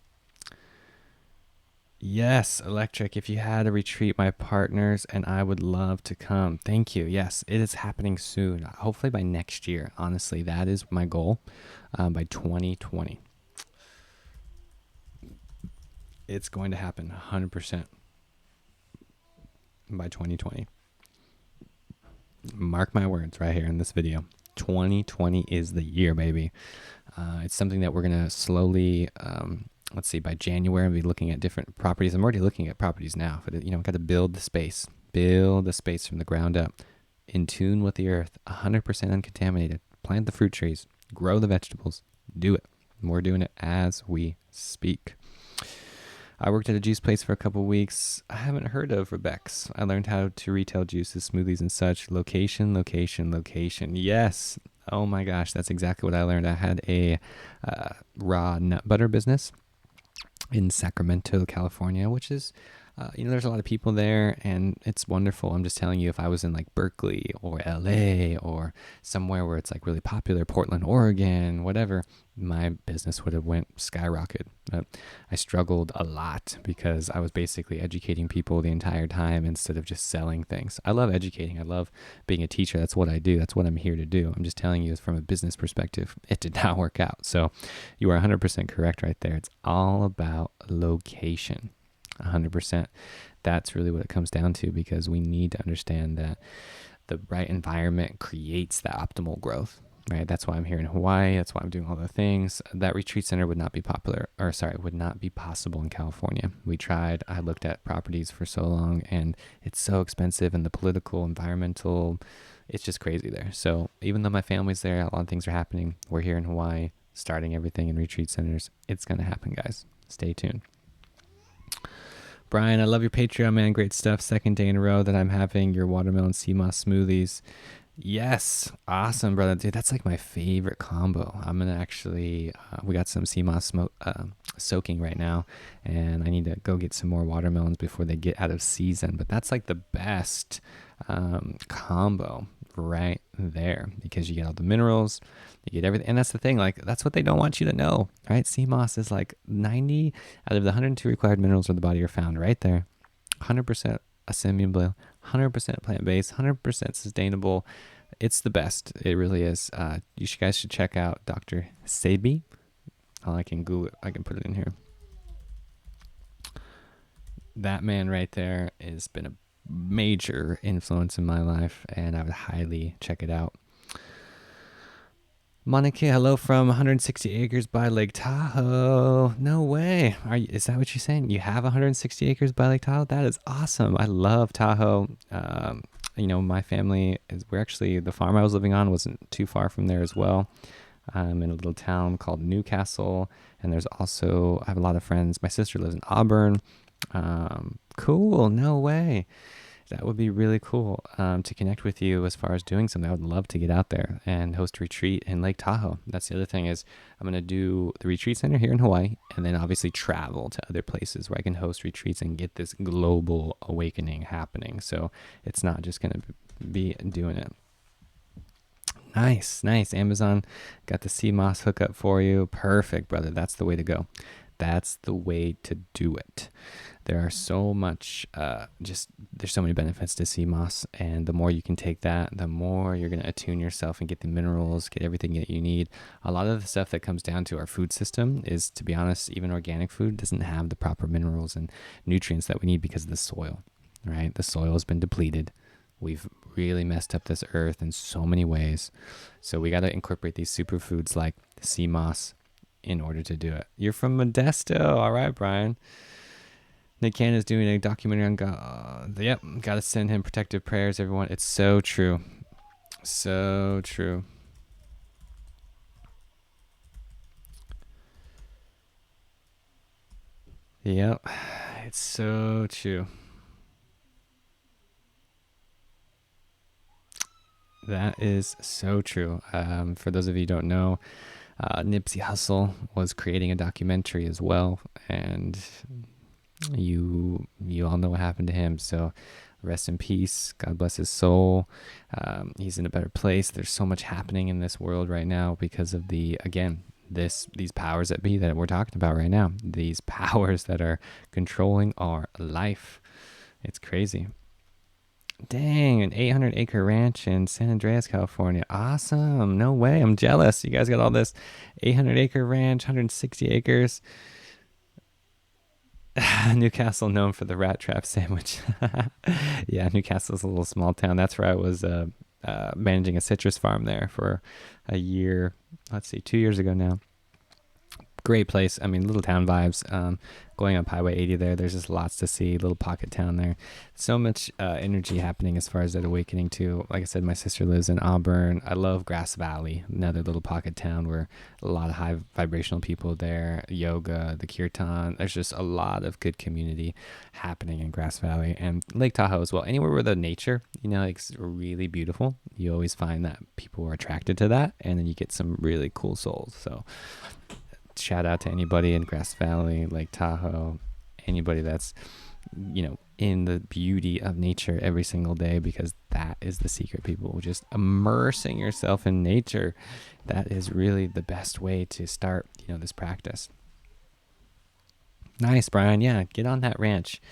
Yes, Electric, if you had a retreat, my partners and I would love to come. Thank you. Yes, it is happening soon. Hopefully by next year. Honestly, that is my goal, by 2020. It's going to happen 100% by 2020. Mark my words right here in this video. 2020 is the year, baby. It's something that we're going to slowly, by January, we'll be looking at different properties. I'm already looking at properties now. But, got to build the space from the ground up, in tune with the earth, 100% uncontaminated. Plant the fruit trees, grow the vegetables, do it. And we're doing it as we speak. I worked at a juice place for a couple weeks. I haven't heard of Rebecca's. I learned how to retail juices, smoothies, and such. Location. Yes. Oh my gosh, that's exactly what I learned. I had a raw nut butter business in Sacramento, California, which is, there's a lot of people there and it's wonderful. I'm just telling you, if I was in like Berkeley or LA or somewhere where it's like really popular, Portland, Oregon, whatever, my business would have went skyrocket. But I struggled a lot because I was basically educating people the entire time instead of just selling things. I love educating. I love being a teacher. That's what I do. That's what I'm here to do. I'm just telling you from a business perspective, it did not work out. So you are 100% correct right there. It's all about location. 100%. That's really what it comes down to, because we need to understand that the right environment creates the optimal growth, right? That's why I'm here in Hawaii. That's why I'm doing all the things. That retreat center would not be would not be possible in California. We tried. I looked at properties for so long and it's so expensive, and the political, environmental, it's just crazy there. So even though my family's there, a lot of things are happening. We're here in Hawaii, starting everything in retreat centers. It's going to happen, guys. Stay tuned. Brian, I love your Patreon, man. Great stuff. Second day in a row that I'm having your watermelon sea moss smoothies. Yes. Awesome, brother. Dude, that's like my favorite combo. I'm going to actually, we got some sea moss soaking right now, and I need to go get some more watermelons before they get out of season. But that's like the best combo right there, because you get all the minerals, you get everything. And that's the thing, like, that's what they don't want you to know, right? Sea moss is like 90 out of the 102 required minerals of the body are found right there. 100% assimilable, 100% plant-based, 100% sustainable. It's the best. It really is. You guys should check out Dr. Sebi. I can Google it. I can put it in here. That man right there has been a major influence in my life, and I would highly check it out. Monica, hello from 160 acres by Lake Tahoe. No way. Is that what you're saying? You have 160 acres by Lake Tahoe? That is awesome. I love Tahoe. My family we're actually, the farm I was living on wasn't too far from there as well. I'm in a little town called Newcastle, and there's also, I have a lot of friends. My sister lives in Auburn. Cool, no way. That would be really cool to connect with you as far as doing something. I would love to get out there and host a retreat in Lake Tahoe. That's the other thing is I'm going to do the retreat center here in Hawaii and then obviously travel to other places where I can host retreats and get this global awakening happening. So it's not just going to be doing it. Nice. Amazon got the sea moss hookup for you. Perfect, brother. That's the way to go. That's the way to do it. There are so much, there's so many benefits to sea moss, and the more you can take that, the more you're going to attune yourself and get the minerals, get everything that you need. A lot of the stuff that comes down to our food system is, to be honest, even organic food doesn't have the proper minerals and nutrients that we need because of the soil, right? The soil has been depleted. We've really messed up this earth in so many ways. So we got to incorporate these superfoods like the sea moss in order to do it. You're from Modesto. All right, Brian. Nick Cannon is doing a documentary on God. Yep, gotta send him protective prayers, everyone. It's so true. So true. Yep, it's so true. That is so true. For those of you who don't know, Nipsey Hussle was creating a documentary as well, and you all know what happened to him. So rest in peace. God bless his soul. He's in a better place. There's so much happening in this world right now because of these powers that be that we're talking about right now. These powers that are controlling our life. It's crazy. Dang, an 800-acre ranch in San Andreas, California. Awesome. No way. I'm jealous. You guys got all this 800-acre ranch, 160 acres. Newcastle known for the rat trap sandwich. Yeah, Newcastle's a little small town. That's where I was managing a citrus farm there for a year. Let's see, 2 years ago now. Great place. I mean, little town vibes. Going up Highway 80 there, there's just lots to see. Little pocket town there. So much energy happening as far as that awakening too. Like I said, my sister lives in Auburn. I love Grass Valley, another little pocket town where a lot of high vibrational people there. Yoga, the kirtan. There's just a lot of good community happening in Grass Valley and Lake Tahoe as well. Anywhere where the nature, it's really beautiful. You always find that people are attracted to that, and then you get some really cool souls. So shout out to anybody in Grass Valley, Lake Tahoe, anybody that's, in the beauty of nature every single day, because that is the secret, people. Just immersing yourself in nature. That is really the best way to start, this practice. Nice, Brian. Yeah, get on that ranch.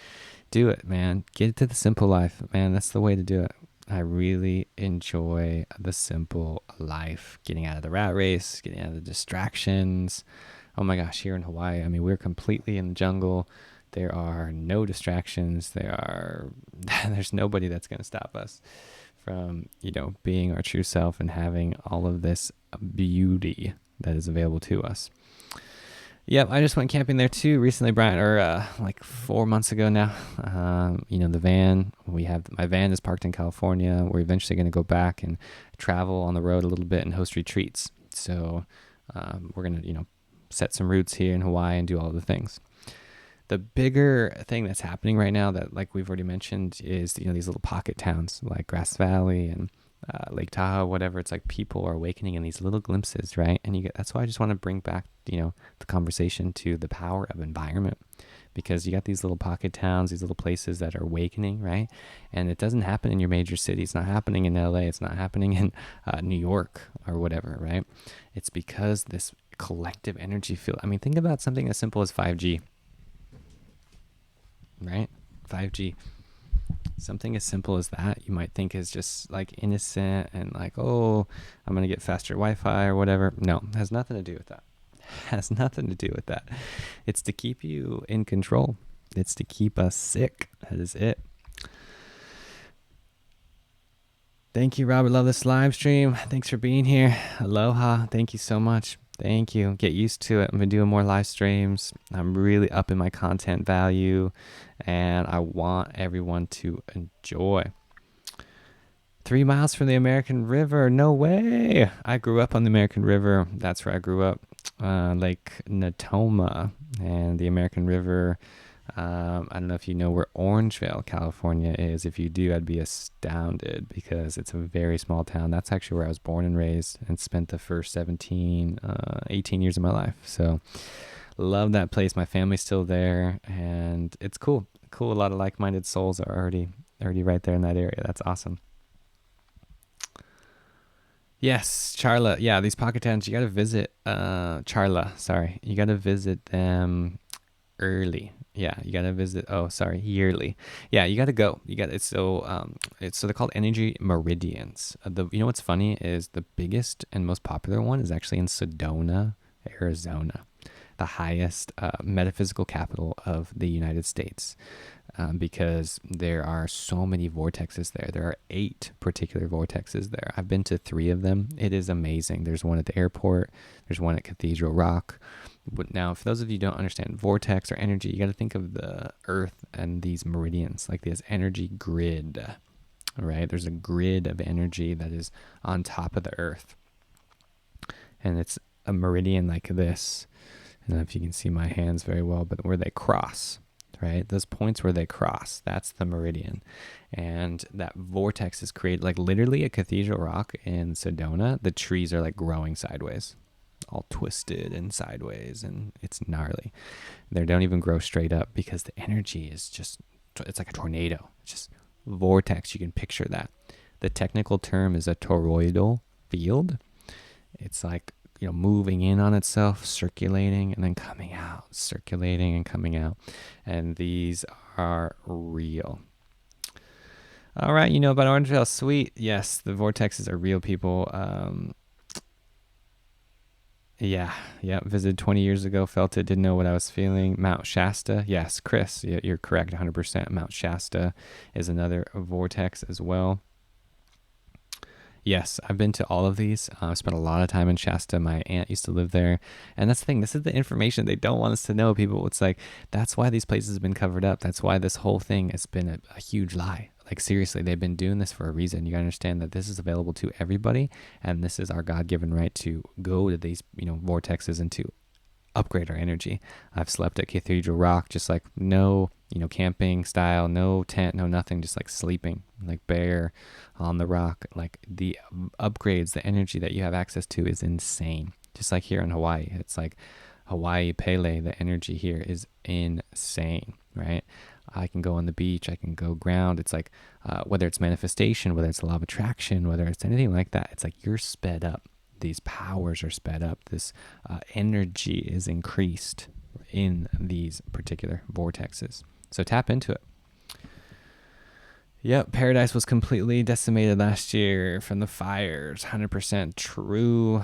Do it, man. Get it to the simple life, man. That's the way to do it. I really enjoy the simple life, getting out of the rat race, getting out of the distractions. Oh my gosh, here in Hawaii, I mean, we're completely in the jungle. There are no distractions. There's nobody that's going to stop us from, being our true self and having all of this beauty that is available to us. Yep, I just went camping there too recently, Brian, or like 4 months ago now. The van, my van is parked in California. We're eventually going to go back and travel on the road a little bit and host retreats. So we're going to, set some roots here in Hawaii and do all the things. The bigger thing that's happening right now that, like we've already mentioned, is, these little pocket towns like Grass Valley and Lake Tahoe, whatever. It's like people are awakening in these little glimpses, right? And that's why I just want to bring back, the conversation to the power of environment, because you got these little pocket towns, these little places that are awakening, right? And it doesn't happen in your major city. It's not happening in LA. It's not happening in New York or whatever, right? It's because this collective energy field. I mean, think about something as simple as 5G, right? 5G. Something as simple as that you might think is just like innocent and like, oh, I'm going to get faster Wi-Fi or whatever. No, it has nothing to do with that. Has nothing to do with that. It's to keep you in control. It's to keep us sick. That is it. Thank you, Robert. Love this live stream. Thanks for being here. Aloha. Thank you so much. Thank you. Get used to it. I'm going to do more live streams. I'm really upping my content value, and I want everyone to enjoy. 3 miles from the American River. No way. I grew up on the American River. That's where I grew up. Lake Natoma and the American River. I don't know if you know where Orangevale, California is. If you do, I'd be astounded because it's a very small town. That's actually where I was born and raised and spent the first 18 years of my life. So love that place. My family's still there and it's cool. A lot of like-minded souls are already right there in that area. That's awesome. Yes, Charla. Yeah, these pocket towns, you got to visit Charla. Sorry. You got to visit them early. Yeah, you got to visit. Oh, sorry, yearly. Yeah, you got to go. It's so they're called energy meridians. You know what's funny is the biggest and most popular one is actually in Sedona, Arizona, the highest metaphysical capital of the United States. Because there are so many vortexes there. There are 8 particular vortexes there. I've been to 3 of them. It is amazing. There's one at the airport. There's one at Cathedral Rock. But now, for those of you who don't understand vortex or energy, you got to think of the Earth and these meridians, like this energy grid, right? There's a grid of energy that is on top of the Earth. And it's a meridian like this. I don't know if you can see my hands very well, but where they cross. Right, those points where they cross, that's the meridian. And that vortex is created, like literally at Cathedral Rock in Sedona, the trees are like growing sideways, all twisted and sideways, and it's gnarly. They don't even grow straight up because the energy is just, it's like a tornado. It's just vortex. You can picture that. The technical term is a toroidal field. It's like, moving in on itself, circulating, and then coming out, circulating and coming out. And these are real. All right, you know about Orangevale. Sweet. Yes, the vortexes are real, people. Visited 20 years ago, felt it, didn't know what I was feeling. Mount Shasta. Yes, Chris, you're correct, 100%. Mount Shasta is another vortex as well. Yes, I've been to all of these. I've spent a lot of time in Shasta. My aunt used to live there. And that's the thing. This is the information they don't want us to know, people. It's like, that's why these places have been covered up. That's why this whole thing has been a huge lie. Like, seriously, they've been doing this for a reason. You got to understand that this is available to everybody. And this is our God-given right to go to these, vortexes and to upgrade our energy. I've slept at Cathedral Rock, just like no, camping style, no tent, no nothing, just like sleeping, like bare on the rock. Like the upgrades, the energy that you have access to is insane. Just like here in Hawaii, it's like Hawaii Pele, the energy here is insane, right? I can go on the beach, I can go ground. It's like, whether it's manifestation, whether it's law of attraction, whether it's anything like that, it's like you're sped up. These powers are sped up. This energy is increased in these particular vortexes. So tap into it. Yep, Paradise was completely decimated last year from the fires. 100% true.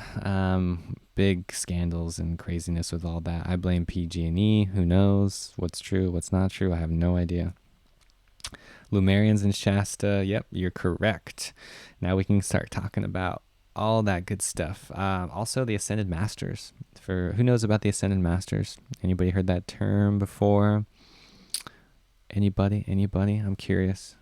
Big scandals and craziness with all that. I blame PG&E. Who knows what's true, what's not true? I have no idea. Lumerians in Shasta. Yep, you're correct. Now we can start talking about all that good stuff. Also, the Ascended Masters. For who knows about the Ascended Masters? Anybody heard that term before? Anybody? I'm curious.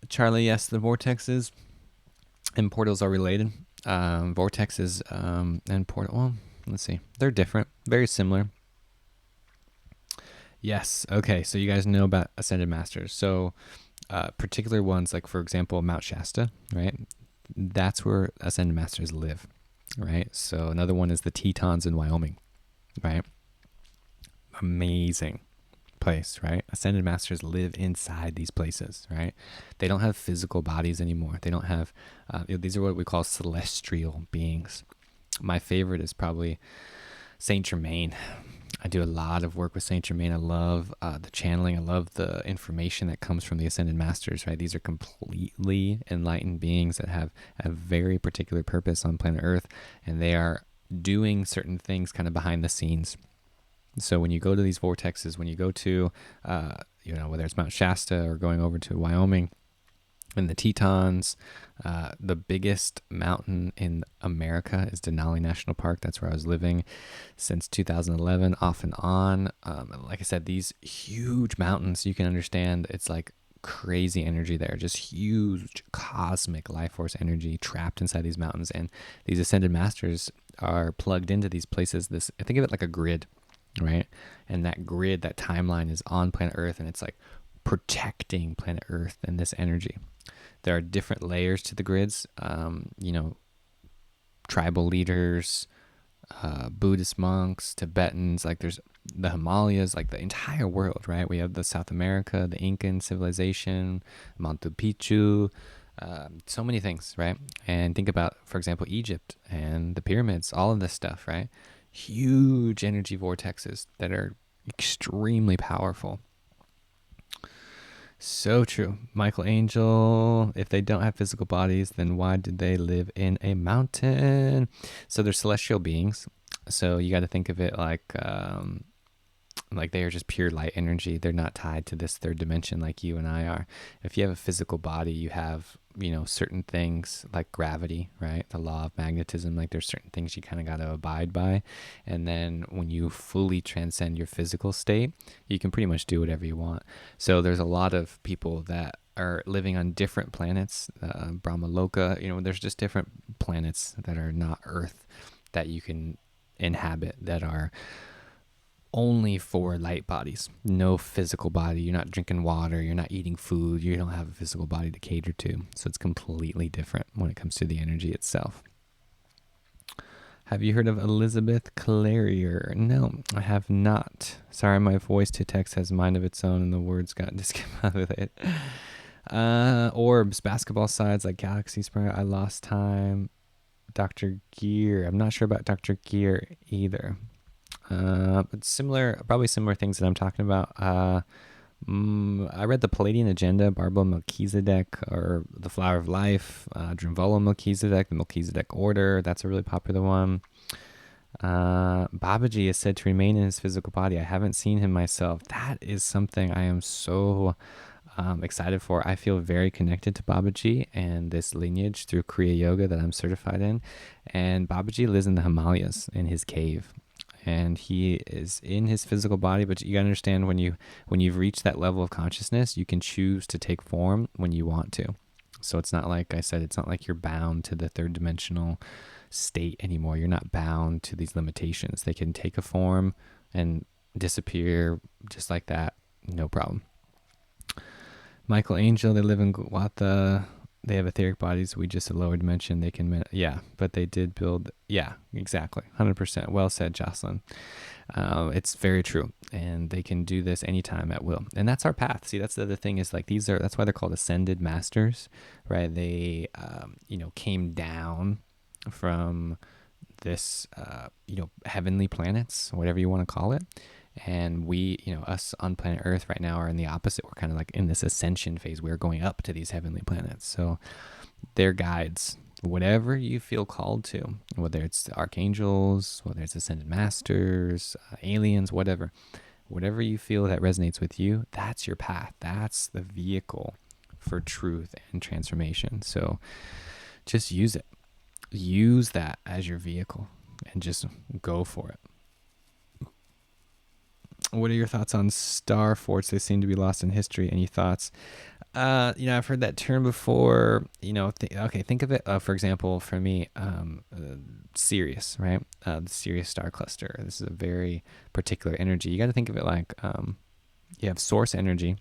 Charlie, yes, the vortexes and portals are related. Vortexes and portal. Well, let's see. They're different. Very similar. Yes. Okay. So you guys know about Ascended Masters. So particular ones, like for example, Mount Shasta, right? That's where Ascended Masters live, right? So another one is the Tetons in Wyoming, right? Amazing place, right? Ascended Masters live inside these places, right? They don't have physical bodies anymore. They don't have, these are what we call celestial beings. My favorite is probably Saint Germain. I do a lot of work with Saint Germain. I love the channeling. I love the information that comes from the Ascended Masters, right? These are completely enlightened beings that have a very particular purpose on planet Earth, and they are doing certain things kind of behind the scenes. So when you go to these vortexes, when you go to, whether it's Mount Shasta or going over to Wyoming, and the Tetons. The biggest mountain in America is Denali National Park. That's where I was living since 2011, off and on. Like I said, these huge mountains, you can understand it's like crazy energy there, just huge cosmic life force energy trapped inside these mountains. And these ascended masters are plugged into these places. Think of it like a grid, right? And that grid, that timeline is on planet Earth, and it's like protecting planet Earth and this energy. There are different layers to the grids, tribal leaders, Buddhist monks, Tibetans, like there's the Himalayas, like the entire world, right? We have the South America, the Incan civilization, Machu Picchu, so many things, right? And think about, for example, Egypt and the pyramids, all of this stuff, right? Huge energy vortexes that are extremely powerful. So true. Michelangelo, if they don't have physical bodies, then why did they live in a mountain? So they're celestial beings. So you got to think of it like they are just pure light energy. They're not tied to this third dimension like you and I are. If you have a physical body, you have, certain things like gravity, right? The law of magnetism, like there's certain things you kind of got to abide by. And then when you fully transcend your physical state, you can pretty much do whatever you want. So there's a lot of people that are living on different planets, Brahmaloka, there's just different planets that are not Earth that you can inhabit that are only for light bodies, no physical body. You're not drinking water, you're not eating food, you don't have a physical body to cater to. So it's completely different when it comes to the energy itself. Have you heard of Elizabeth Clarier? No, I have not. Sorry, my voice to text has mind of its own and the words got discombobulated. Orbs, basketball sides like Galaxy Spread, I Lost Time, Dr. Gear. I'm not sure about Dr. Gear either. But probably similar things that I'm talking about. I read the Palladian Agenda, Barbara Melchizedek, or the Flower of Life, Drunvalo Melchizedek, the Melchizedek Order. That's a really popular one. Babaji is said to remain in his physical body. I haven't seen him myself. That is something I am so excited for. I feel very connected to Babaji and this lineage through Kriya Yoga that I'm certified in. And Babaji lives in the Himalayas in his cave. And he is in his physical body, but you gotta understand when you've reached that level of consciousness, you can choose to take form when you want to. So it's not like I said, it's not like you're bound to the third dimensional state anymore. You're not bound to these limitations. They can take a form and disappear just like that, no problem. Michelangelo, they live in Guata. They have etheric bodies. We just a lower dimension. They can, but they did build. Yeah, exactly. 100%. Well said, Jocelyn. It's very true. And they can do this anytime at will. And that's our path. See, that's the other thing is like that's why they're called ascended masters, right? They, came down from this, heavenly planets, whatever you want to call it. And we, us on planet Earth right now are in the opposite. We're kind of like in this ascension phase. We're going up to these heavenly planets. So they're guides, whatever you feel called to, whether it's archangels, whether it's ascended masters, aliens, whatever you feel that resonates with you, that's your path. That's the vehicle for truth and transformation. So just use it. Use that as your vehicle and just go for it. What are your thoughts on star forts? They seem to be lost in history. Any thoughts? I've heard that term before. Think of it, for example, for me, Sirius, right? The Sirius star cluster. This is a very particular energy. You got to think of it like you have source energy,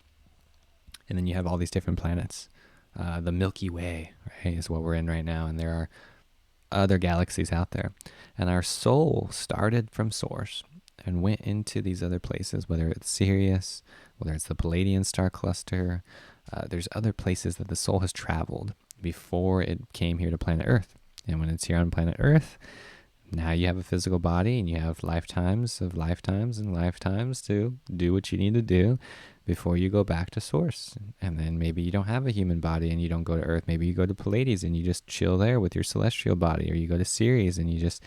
and then you have all these different planets. The Milky Way, right, is what we're in right now, and there are other galaxies out there. And our soul started from source and went into these other places, whether it's Sirius, whether it's the Palladian star cluster. There's other places that the soul has traveled before it came here to planet Earth. And when it's here on planet Earth, now you have a physical body and you have lifetimes of lifetimes and lifetimes to do what you need to do before you go back to source. And then maybe you don't have a human body and you don't go to Earth. Maybe you go to Pallades and you just chill there with your celestial body, or you go to Sirius and you just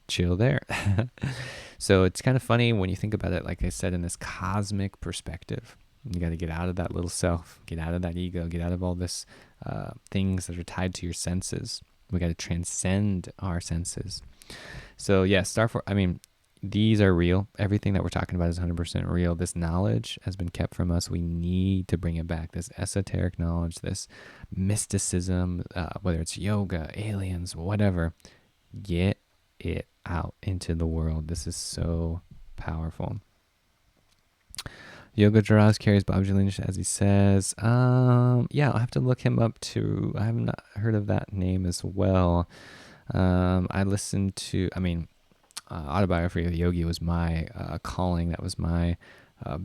chill there. So it's kind of funny when you think about it, like I said, in this cosmic perspective. You got to get out of that little self, get out of that ego, get out of all this things that are tied to your senses. We got to transcend our senses. So yeah, these are real. Everything that we're talking about is 100% real. This knowledge has been kept from us. We need to bring it back. This esoteric knowledge, this mysticism, whether it's yoga, aliens, whatever, get it out into the world. This is so powerful. Yoga Jaraz carries Babaji lineage, as he says. Yeah, I'll have to look him up too. I have not heard of that name as well. I listened to, Autobiography of a Yogi was my calling. That was my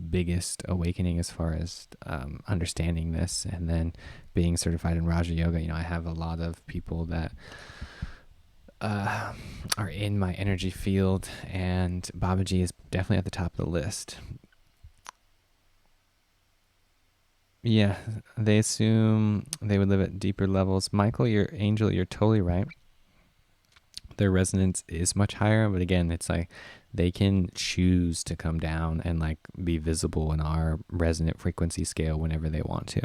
biggest awakening as far as understanding this. And then being certified in Raja Yoga, I have a lot of people that are in my energy field, and Babaji is definitely at the top of the list. Yeah, they assume they would live at deeper levels. Michael, you're totally right. Their resonance is much higher, but again, it's like they can choose to come down and like be visible in our resonant frequency scale whenever they want to.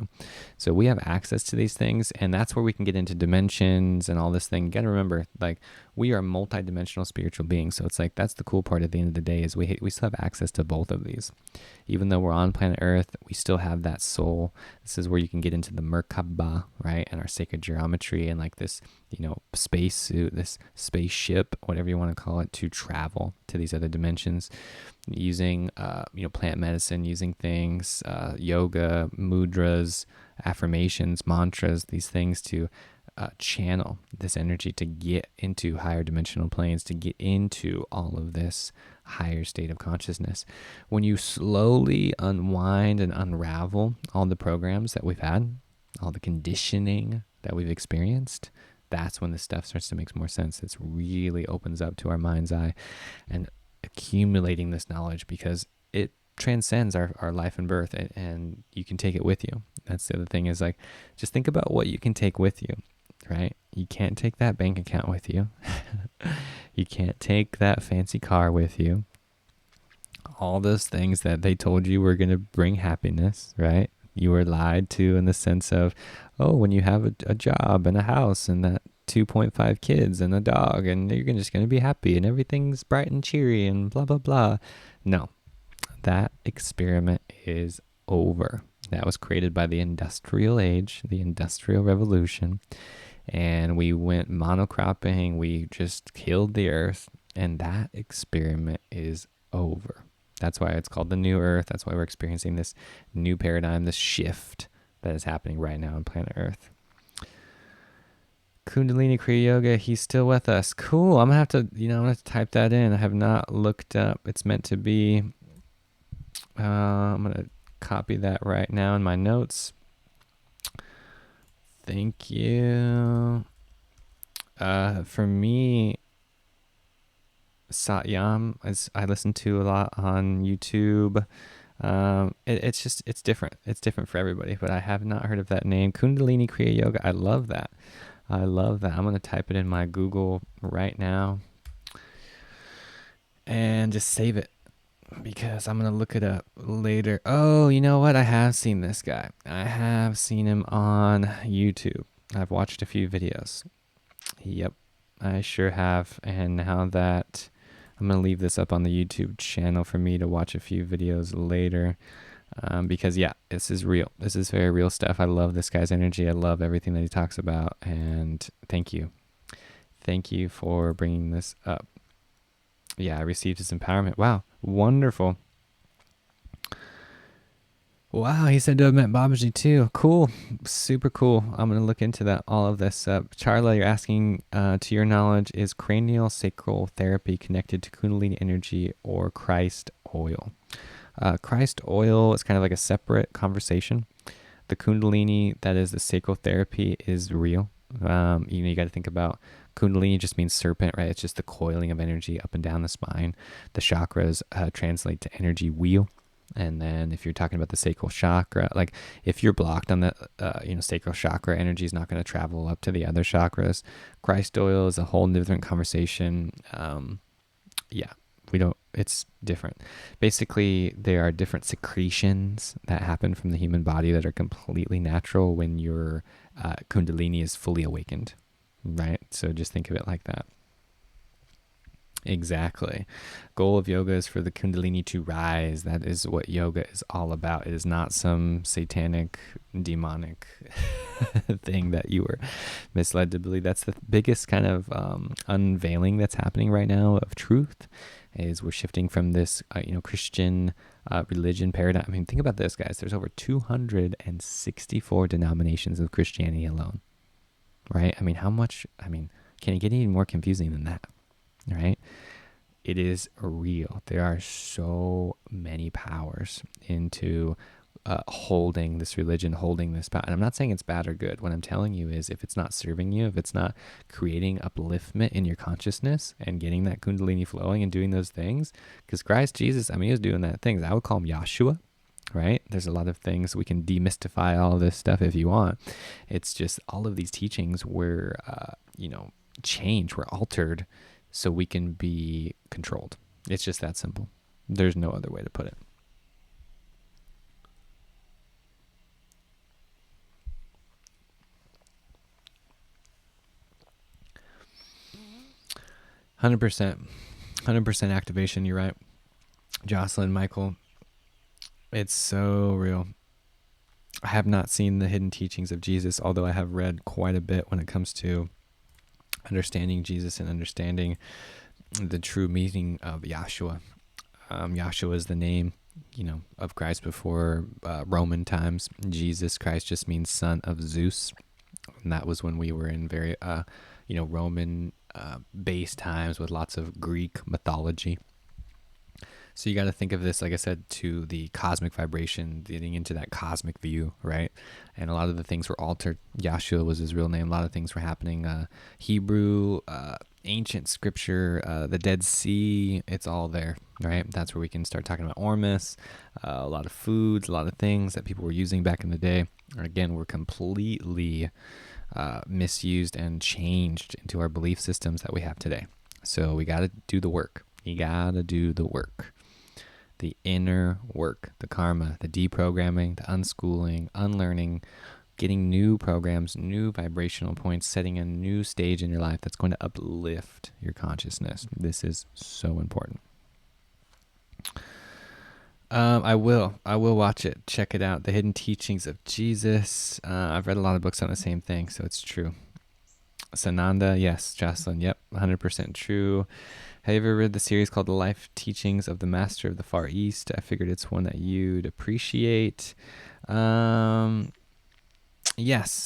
So we have access to these things, and that's where we can get into dimensions and all this thing. You got to remember, like, we are multidimensional spiritual beings. So it's like, that's the cool part at the end of the day, is we still have access to both of these. Even though we're on planet Earth, we still have that soul. This is where you can get into the Merkaba, right? And our sacred geometry and like this, spacesuit, this spaceship, whatever you want to call it, to travel to these other dimensions using, plant medicine, using things, yoga, mudras, affirmations, mantras, these things to channel this energy to get into higher dimensional planes, to get into all of this higher state of consciousness. When you slowly unwind and unravel all the programs that we've had, all the conditioning that we've experienced, that's when this stuff starts to make more sense. It really opens up to our mind's eye, and accumulating this knowledge, because it transcends our life and birth, and you can take it with you. That's the other thing, is like, just think about what you can take with you, right? You can't take that bank account with you. You can't take that fancy car with you. All those things that they told you were going to bring happiness, right? You were lied to in the sense of, when you have a job and a house and that 2.5 kids and a dog, and you're just going to be happy and everything's bright and cheery and blah, blah, blah. No, that experiment is over. That was created by the industrial age, the industrial revolution. And we went monocropping. We just killed the earth. And that experiment is over. That's why it's called the new earth. That's why we're experiencing this new paradigm, this shift that is happening right now on planet Earth. Kundalini Kriya Yoga, he's still with us. Cool. I'm going to have to type that in. I have not looked up. It's meant to be. I'm going to copy that right now in my notes. Thank you. For me, Satyam, I listen to a lot on YouTube. It's different. It's different for everybody, but I have not heard of that name. Kundalini Kriya Yoga. I love that. I'm going to type it in my Google right now and just save it, because I'm going to look it up later. Oh, you know what? I have seen this guy. I have seen him on YouTube. I've watched a few videos. Yep, I sure have. And now that I'm going to leave this up on the YouTube channel for me to watch a few videos later, because this is real. This is very real stuff. I love this guy's energy. I love everything that he talks about. And thank you. Thank you for bringing this up. Yeah, I received his empowerment. Wow, wonderful. Wow, he said to have met Babaji too. Cool, super cool. I'm going to look into that, all of this. Charla, you're asking, to your knowledge, is cranial sacral therapy connected to Kundalini energy or Christ oil? Christ oil is kind of like a separate conversation. The Kundalini, that is the sacral therapy, is real. You got to think about Kundalini just means serpent, right? It's just the coiling of energy up and down the spine. The chakras translate to energy wheel. And then if you're talking about the sacral chakra, like if you're blocked on the sacral chakra, energy is not going to travel up to the other chakras. Christ oil is a whole different conversation. it's different. Basically, there are different secretions that happen from the human body that are completely natural when your kundalini is fully awakened, right? So just think of it like that. Exactly. Goal of yoga is for the kundalini to rise. That is what yoga is all about. It is not some satanic, demonic thing that you were misled to believe. That's the biggest kind of unveiling that's happening right now of truth, is we're shifting from this Christian religion paradigm. I mean, think about this, guys. There's over 264 denominations of Christianity alone, right? I mean, can it get any more confusing than that? Right? It is real. There are so many powers into holding this religion, holding this power. And I'm not saying it's bad or good. What I'm telling you is, if it's not serving you, if it's not creating upliftment in your consciousness and getting that kundalini flowing and doing those things, because Christ Jesus, he was doing that things. I would call him Yahshua, right? There's a lot of things. We can demystify all this stuff if you want. It's just all of these teachings were, changed, were altered, so we can be controlled. It's just that simple. There's no other way to put it. Mm-hmm. 100% activation. You're right, Jocelyn, Michael. It's so real. I have not seen the hidden teachings of Jesus, although I have read quite a bit when it comes to understanding Jesus and understanding the true meaning of Yahshua. Yahshua is the name, of Christ before Roman times. Jesus Christ just means son of Zeus, and that was when we were in very, Roman based times with lots of Greek mythology. So you got to think of this, like I said, to the cosmic vibration, getting into that cosmic view, right? And a lot of the things were altered. Yahshua was his real name. A lot of things were happening. Hebrew, ancient scripture, the Dead Sea, it's all there, right? That's where we can start talking about Ormus, a lot of foods, a lot of things that people were using back in the day. Again, were completely misused and changed into our belief systems that we have today. So we got to do the work. You got to do the work. The inner work, the karma, the deprogramming, the unschooling, unlearning, getting new programs, new vibrational points, setting a new stage in your life that's going to uplift your consciousness. This is so important. I will watch it. Check it out. The Hidden Teachings of Jesus. I've read a lot of books on the same thing, so it's true. Sananda, yes. Jocelyn, yep. 100% true. Have you ever read the series called The Life Teachings of the Master of the Far East? I figured it's one that you'd appreciate. Yes,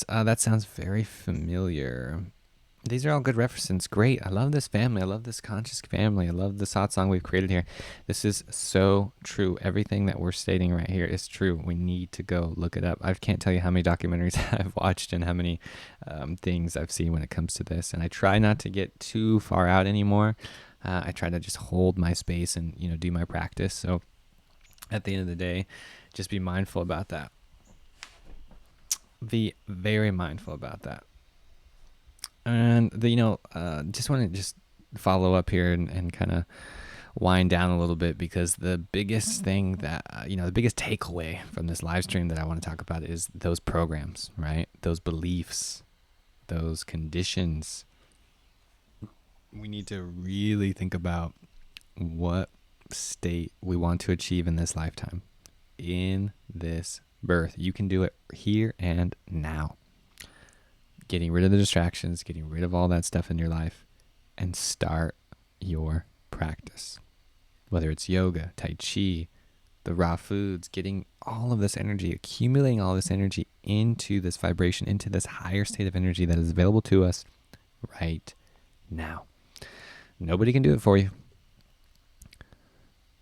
that sounds very familiar. These are all good references. Great. I love this family. I love this conscious family. I love the satsang we've created here. This is so true. Everything that we're stating right here is true. We need to go look it up. I can't tell you how many documentaries I've watched and how many things I've seen when it comes to this. And I try not to get too far out anymore. I try to just hold my space and, do my practice. So at the end of the day, just be mindful about that. Be very mindful about that. And just want to follow up here and kind of wind down a little bit, because the biggest thing that, the biggest takeaway from this live stream that I want to talk about is those programs, right? Those beliefs, those conditions. We need to really think about what state we want to achieve in this lifetime, in this birth. You can do it here and now. Getting rid of the distractions, getting rid of all that stuff in your life, and start your practice. Whether it's yoga, tai chi, the raw foods, getting all of this energy, accumulating all this energy into this vibration, into this higher state of energy that is available to us right now. Nobody can do it for you.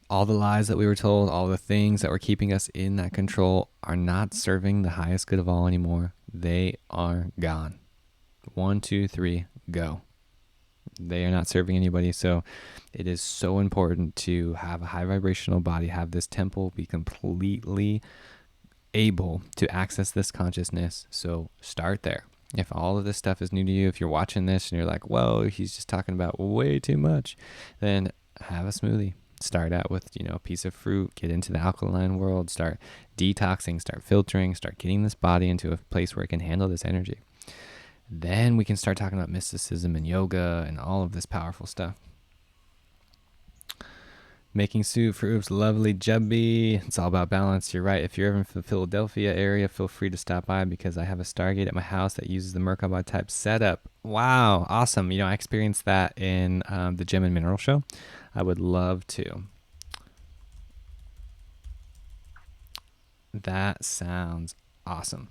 All the lies that we were told, all the things that were keeping us in that control are not serving the highest good of all anymore. They are gone. 1, 2, 3, go. They are not serving anybody. So it is so important to have a high vibrational body, have this temple be completely able to access this consciousness. So start there. If all of this stuff is new to you, if you're watching this and you're like, whoa, he's just talking about way too much, then have a smoothie. Start out with, a piece of fruit, get into the alkaline world, start detoxing, start filtering, start getting this body into a place where it can handle this energy. Then we can start talking about mysticism and yoga and all of this powerful stuff. Making soup for Oops, lovely Jubby. It's all about balance. You're right. If you're ever in the Philadelphia area, feel free to stop by because I have a Stargate at my house that uses the Merkaba type setup. Wow, awesome. I experienced that in the Gem and Mineral show. I would love to. That sounds awesome.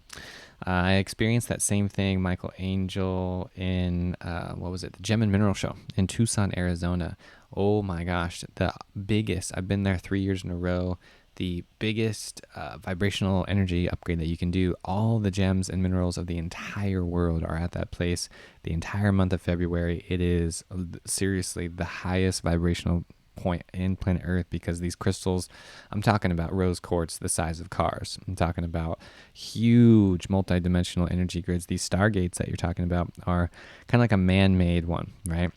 I experienced that same thing, Michael Angel, in, the Gem and Mineral show in Tucson, Arizona. Oh my gosh, the biggest, I've been there 3 years in a row, the biggest vibrational energy upgrade that you can do. All the gems and minerals of the entire world are at that place. The entire month of February, it is seriously the highest vibrational point in planet Earth because these crystals, I'm talking about rose quartz the size of cars. I'm talking about huge multidimensional energy grids. These stargates that you're talking about are kind of like a man-made one, right?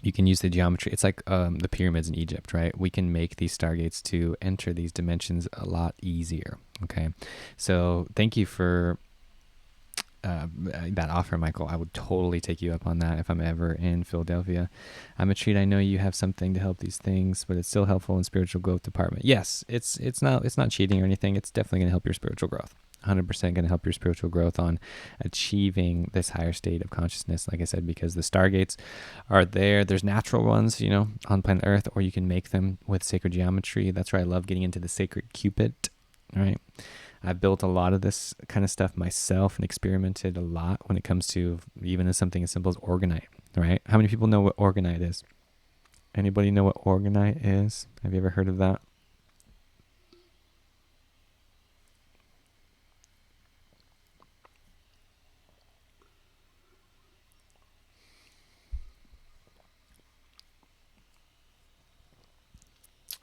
You can use the geometry. It's like the pyramids in Egypt, right? We can make these stargates to enter these dimensions a lot easier, okay? So thank you for that offer, Michael. I would totally take you up on that if I'm ever in Philadelphia. I'm a treat. I know you have something to help these things, but it's still helpful in spiritual growth department. Yes, it's not cheating or anything. It's definitely going to help your spiritual growth. 100% going to help your spiritual growth on achieving this higher state of consciousness, like I said, because the stargates are there. There's natural ones, on planet Earth, or you can make them with sacred geometry. That's where I love getting into the sacred Cupid, right? I've built a lot of this kind of stuff myself and experimented a lot when it comes to even something as simple as orgonite, right? How many people know what orgonite is? Anybody know what orgonite is? Have you ever heard of that?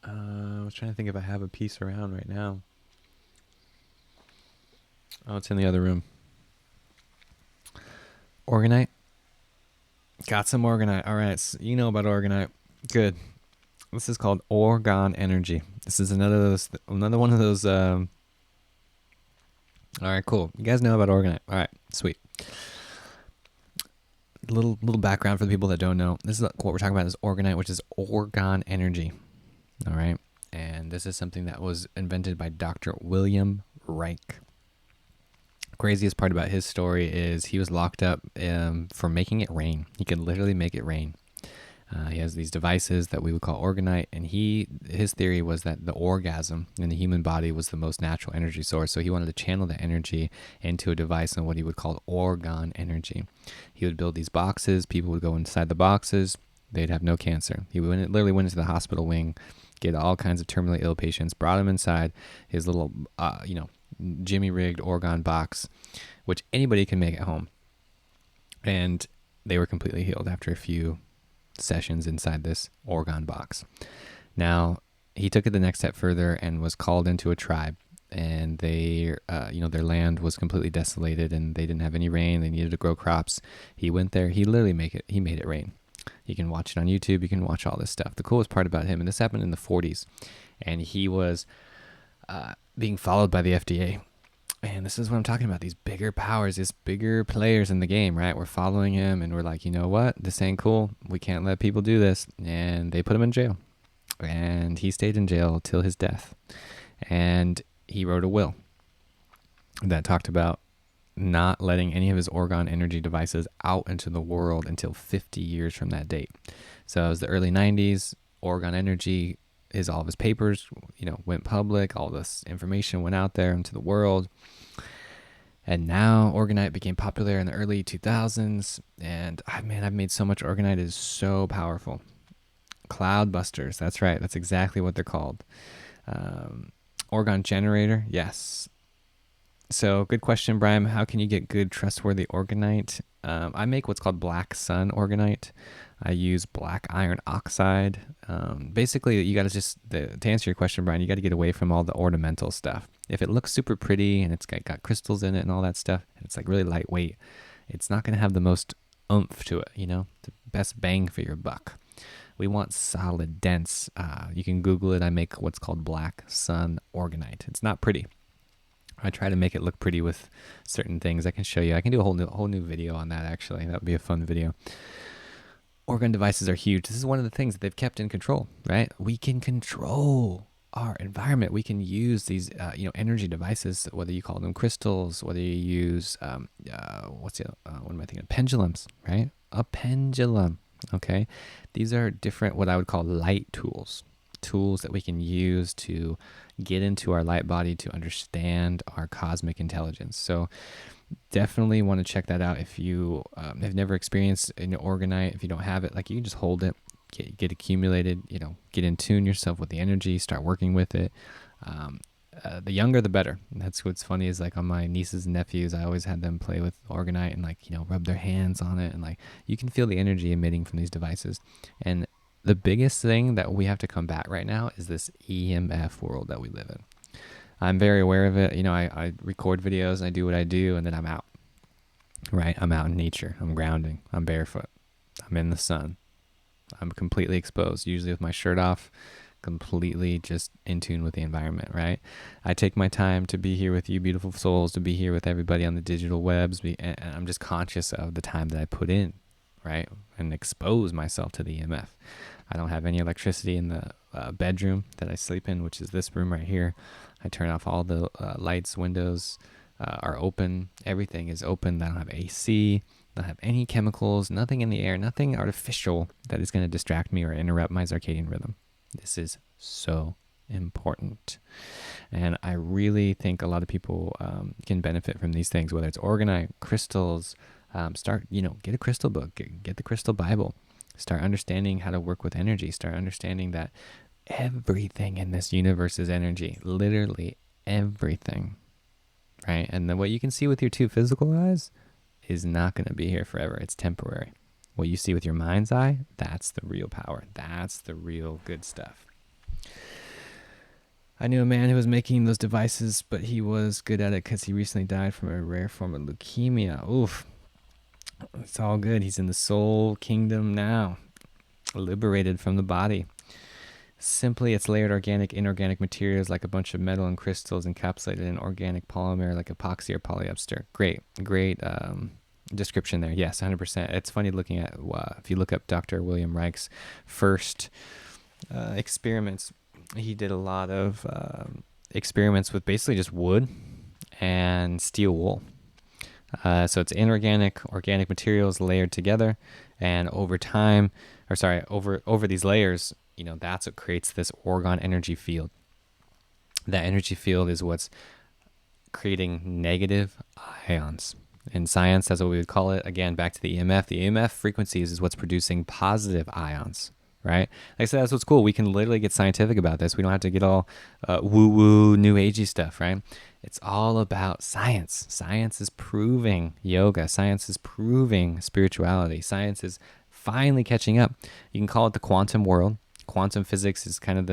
I was trying to think if I have a piece around right now. Oh, it's in the other room. Orgonite? Got some orgonite. All right, so you know about orgonite. Good. This is called orgone energy. This is another one of those. All right, cool. You guys know about orgonite. All right, sweet. Little background for the people that don't know. This is what we're talking about is orgonite, which is orgone energy. All right, and this is something that was invented by Dr. William Reich. Craziest part about his story is he was locked up for making it rain. He could literally make it rain. He has these devices that we would call orgonite, and his theory was that the orgasm in the human body was the most natural energy source, so he wanted to channel that energy into a device in what he would call orgone energy. He would build these boxes, people would go inside the boxes, they'd have no cancer. He literally went into the hospital wing, get all kinds of terminally ill patients, brought them inside his little, Jimmy-rigged orgone box, which anybody can make at home. And they were completely healed after a few sessions inside this orgone box. Now, he took it the next step further and was called into a tribe. And their land was completely desolated and they didn't have any rain. They needed to grow crops. He went there. He literally made it rain. You can watch it on YouTube. You can watch all this stuff. The coolest part about him, and this happened in the 40s, and he was being followed by the FDA. And this is what I'm talking about. These bigger powers, these bigger players in the game, right? We're following him and we're like, you know what? This ain't cool. We can't let people do this. And they put him in jail. And he stayed in jail till his death. And he wrote a will that talked about not letting any of his orgone energy devices out into the world until 50 years from that date. So it was the early 90s. Orgone energy, all of his papers, went public. All this information went out there into the world. And now orgonite became popular in the early 2000s. And I've made so much orgonite. It is so powerful. Cloud busters. That's right. That's exactly what they're called. Orgone generator. Yes. So good question, Brian. How can you get good, trustworthy orgonite? I make what's called black sun orgonite. I use black iron oxide. Basically, you got to answer your question, Brian, you got to get away from all the ornamental stuff. If it looks super pretty and it's got crystals in it and all that stuff, and it's like really lightweight, it's not going to have the most oomph to it, the best bang for your buck. We want solid, dense. You can Google it. I make what's called black sun organite. It's not pretty. I try to make it look pretty with certain things. I can show you. I can do a whole new video on that, actually. That would be a fun video. Organ devices are huge. This is one of the things that they've kept in control, right? We can control our environment. We can use these, energy devices, whether you call them crystals, whether you use, what am I thinking? Pendulums, right? A pendulum, okay? These are different, what I would call light tools that we can use to get into our light body to understand our cosmic intelligence. So definitely want to check that out. If you have never experienced an organite, if you don't have it, like, you can just hold it, get accumulated, get in tune yourself with the energy, start working with it. The younger, the better. That's what's funny is, like, on my nieces and nephews, I always had them play with organite and, like, rub their hands on it. And, like, you can feel the energy emitting from these devices. And the biggest thing that we have to combat right now is this EMF world that we live in. I'm very aware of it. I record videos, and I do what I do, and then I'm out, right? I'm out in nature. I'm grounding. I'm barefoot. I'm in the sun. I'm completely exposed, usually with my shirt off, completely just in tune with the environment, right? I take my time to be here with you, beautiful souls, to be here with everybody on the digital webs, and I'm just conscious of the time that I put in, right? And expose myself to the EMF. I don't have any electricity in the bedroom that I sleep in, which is this room right here. I turn off all the lights, windows are open. Everything is open. I don't have AC. I don't have any chemicals, nothing in the air, nothing artificial that is going to distract me or interrupt my circadian rhythm. This is so important. And I really think a lot of people can benefit from these things, whether it's organite, crystals. Start, get a crystal book, get the crystal Bible. Start understanding how to work with energy. Start understanding that everything in this universe is energy. Literally everything, right? And then what you can see with your two physical eyes is not going to be here forever. It's temporary. What you see with your mind's eye, that's the real power. That's the real good stuff. I knew a man who was making those devices, but he was good at it because he recently died from a rare form of leukemia. Oof. It's all good. He's in the soul kingdom now, liberated from the body. Simply, it's layered organic, inorganic materials like a bunch of metal and crystals encapsulated in organic polymer like epoxy or polyester. Great description there. Yes, 100%. It's funny looking at, if you look up Dr. William Reich's first experiments, he did a lot of experiments with basically just wood and steel wool. So it's inorganic, organic materials layered together, and over these layers, that's what creates this orgone energy field. That energy field is what's creating negative ions. In science, that's what we would call it. Again, back to the EMF. The EMF frequencies is what's producing positive ions, right? Like I said, that's what's cool. We can literally get scientific about this. We don't have to get all woo-woo, new agey stuff, right? It's all about science. Science is proving yoga. Science is proving spirituality. Science is finally catching up. You can call it the quantum world. Quantum physics is kind of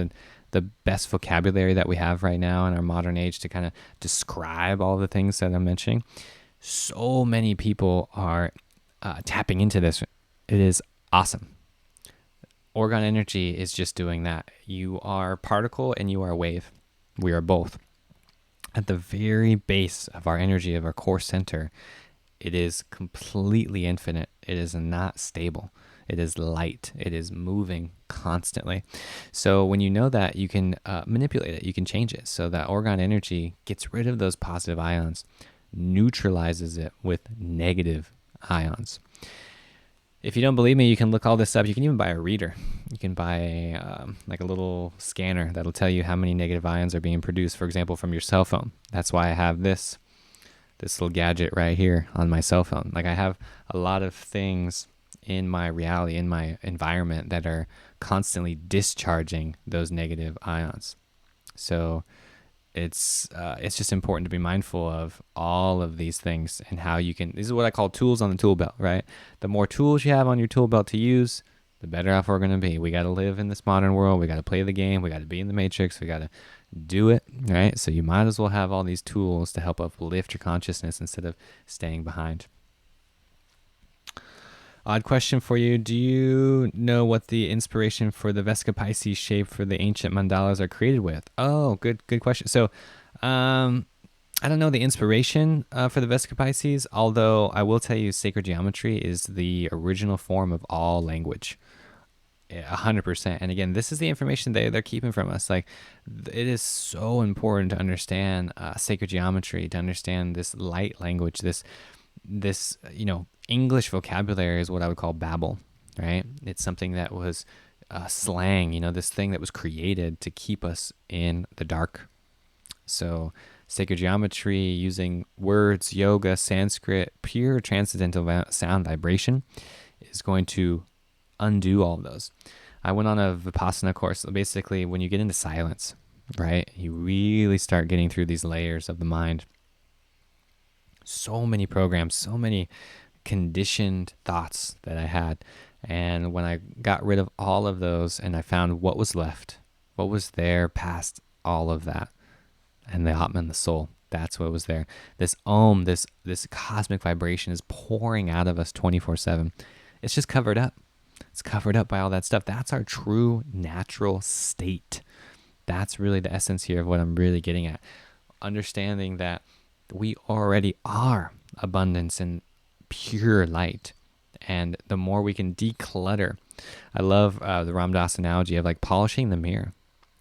the best vocabulary that we have right now in our modern age to kind of describe all the things that I'm mentioning. So many people are tapping into this. It is awesome. Orgone energy is just doing that. You are particle and you are wave. We are both. At the very base of our energy, of our core center, it is completely infinite. It is not stable. It is light. It is moving constantly. So when you know that, you can manipulate it. You can change it. So that orgone energy gets rid of those positive ions, neutralizes it with negative ions. If you don't believe me, you can look all this up. You can even buy a reader. You can buy like a little scanner that'll tell you how many negative ions are being produced, for example, from your cell phone. That's why I have this little gadget right here on my cell phone. Like, I have a lot of things in my reality, in my environment, that are constantly discharging those negative ions. So it's just important to be mindful of all of these things and how you can. This is what I call tools on the tool belt, right? The more tools you have on your tool belt to use, the better off we're going to be. We got to live in this modern world. We got to play the game. We got to be in the matrix. We got to do it, right? So you might as well have all these tools to help uplift your consciousness instead of staying behind. Odd question for you. Do you know what the inspiration for the Vesica Pisces shape for the ancient mandalas are created with? Oh, good question. So, I don't know the inspiration for the Vesica Pisces, although I will tell you sacred geometry is the original form of all language. 100%. And again, this is the information they're keeping from us. Like, it is so important to understand sacred geometry, to understand this light language, this English vocabulary is what I would call babble, right? It's something that was slang, this thing that was created to keep us in the dark. So sacred geometry, using words, yoga, Sanskrit, pure transcendental sound vibration is going to undo all of those. I went on a Vipassana course. Basically, when you get into silence, right, you really start getting through these layers of the mind. So many programs, so many conditioned thoughts that I had. And when I got rid of all of those and I found what was left, what was there past all of that, and the Atman, the soul, that's what was there. This Om, this cosmic vibration is pouring out of us 24/7. It's just covered up. It's covered up by all that stuff. That's our true natural state. That's really the essence here of what I'm really getting at. Understanding that we already are abundance and pure light. And the more we can declutter, I love the Ram Dass analogy of like polishing the mirror,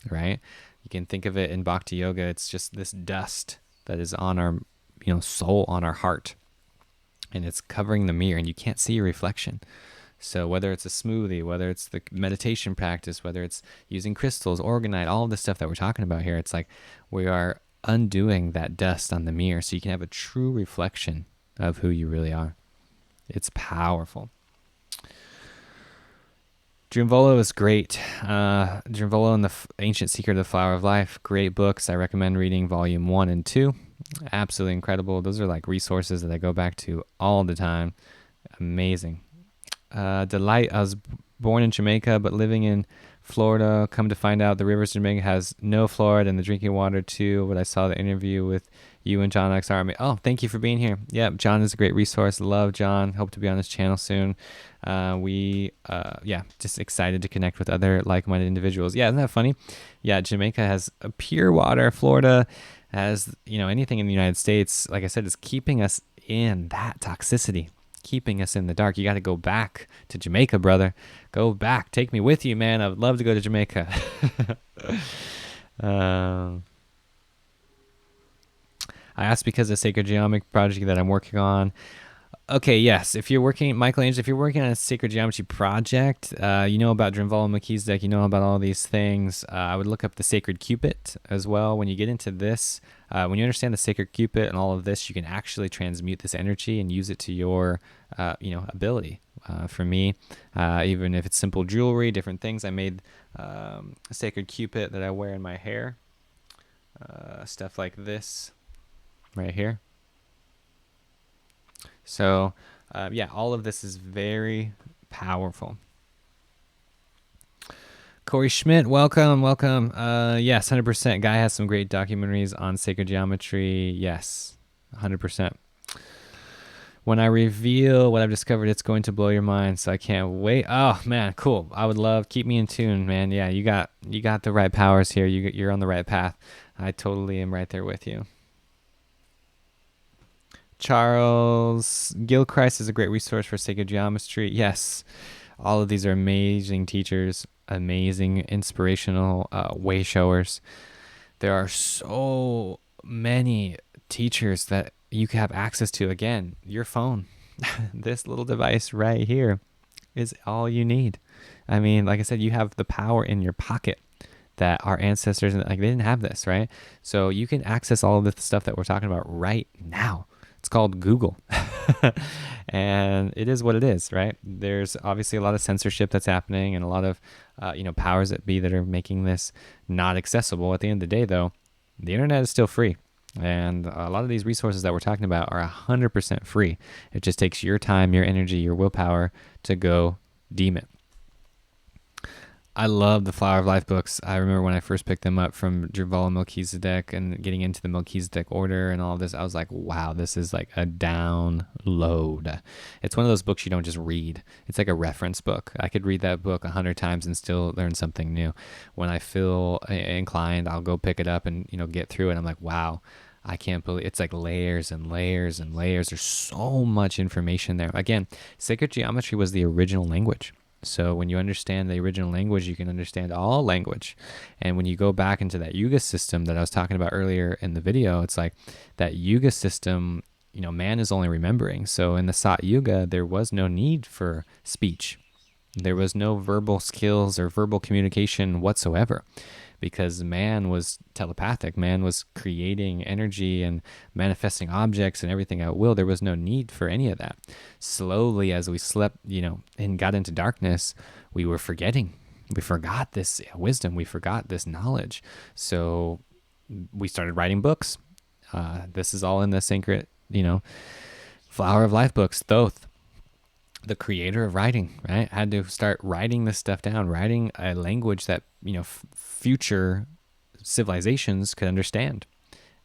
right? You can think of it in Bhakti Yoga. It's just this dust that is on our, soul, on our heart. And it's covering the mirror and you can't see your reflection. So whether it's a smoothie, whether it's the meditation practice, whether it's using crystals, orgonite, all of the stuff that we're talking about here, it's like we are undoing that dust on the mirror so you can have a true reflection of who you really are. It's powerful. Drunvalo is great. Drunvalo and the Ancient Secret of the Flower of Life, great books. I recommend reading volume 1 and 2. Absolutely incredible. Those are like resources that I go back to all the time. Amazing. Delight, I was born in Jamaica, but living in Florida. Come to find out the rivers of Jamaica has no fluoride and the drinking water too. But I saw the interview with you and John XR. Oh, thank you for being here. Yeah, John is a great resource. Love John. Hope to be on his channel soon. Just excited to connect with other like-minded individuals. Yeah, isn't that funny? Yeah, Jamaica has a pure water. Florida has, anything in the United States, like I said, is keeping us in that toxicity, keeping us in the dark. You got to go back to Jamaica, brother. Go back. Take me with you, man. I would love to go to Jamaica. I asked because of the Sacred Geometry project that I'm working on. Okay, yes. If you're working, Michelangelo, if you're working on a Sacred Geometry project, you know about Drunvalo Melchizedek, you know about all these things. I would look up the Sacred Cupid as well. When you get into this, when you understand the Sacred Cupid and all of this, you can actually transmute this energy and use it to your, ability. For me, even if it's simple jewelry, different things, I made a Sacred Cupid that I wear in my hair. Stuff like this right here. So, all of this is very powerful. Corey Schmidt, welcome. Yes, 100%. Guy has some great documentaries on sacred geometry. Yes, 100%. When I reveal what I've discovered, it's going to blow your mind, so I can't wait. Oh, man, cool. I would love, keep me in tune, man. Yeah, you got the right powers here. You're on the right path. I totally am right there with you. Charles Gilchrist is a great resource for sacred geometry. Yes, all of these are amazing teachers, amazing inspirational way showers. There are so many teachers that you can have access to. Again, your phone, this little device right here is all you need. I mean, like I said, you have the power in your pocket that our ancestors, they didn't have this, right? So you can access all of the stuff that we're talking about right now. It's called Google. And it is what it is, right? There's obviously a lot of censorship that's happening and a lot of, powers that be that are making this not accessible. At the end of the day, though, the internet is still free. And a lot of these resources that we're talking about are 100% free. It just takes your time, your energy, your willpower to go deem it. I love the Flower of Life books. I remember when I first picked them up from Jerval Melchizedek and getting into the Melchizedek order and all of this, I was like, wow, this is like a download. It's one of those books you don't just read. It's like a reference book. I could read that book 100 times and still learn something new. When I feel inclined, I'll go pick it up and, get through it. I'm like, wow, I can't believe it's like layers and layers and layers. There's so much information there. Again, sacred geometry was the original language. So when you understand the original language, you can understand all language. And when you go back into that Yuga system that I was talking about earlier in the video, it's like that Yuga system, man is only remembering. So in the Sat Yuga, there was no need for speech. There was no verbal skills or verbal communication whatsoever, because man was telepathic. Man was creating energy and manifesting objects and everything at will. There was no need for any of that. Slowly, as we slept, and got into darkness, we were forgetting. We forgot this wisdom. We forgot this knowledge. So we started writing books. This is all in the sacred, Flower of Life books. Thoth, the creator of writing, right, had to start writing this stuff down, writing a language that future civilizations could understand.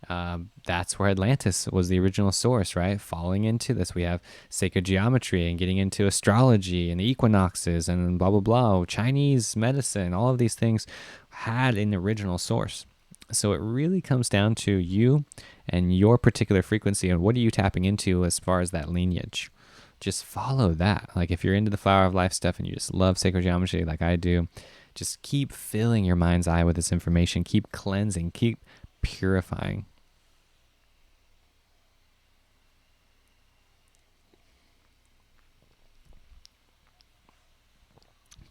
That's where Atlantis was the original source, right? Falling into this, we have sacred geometry and getting into astrology and equinoxes and blah blah blah. Chinese medicine, all of these things had an original source. So it really comes down to you and your particular frequency and what are you tapping into as far as that lineage. Just follow that. Like if you're into the Flower of Life stuff and you just love sacred geometry like I do, just keep filling your mind's eye with this information. Keep cleansing. Keep purifying.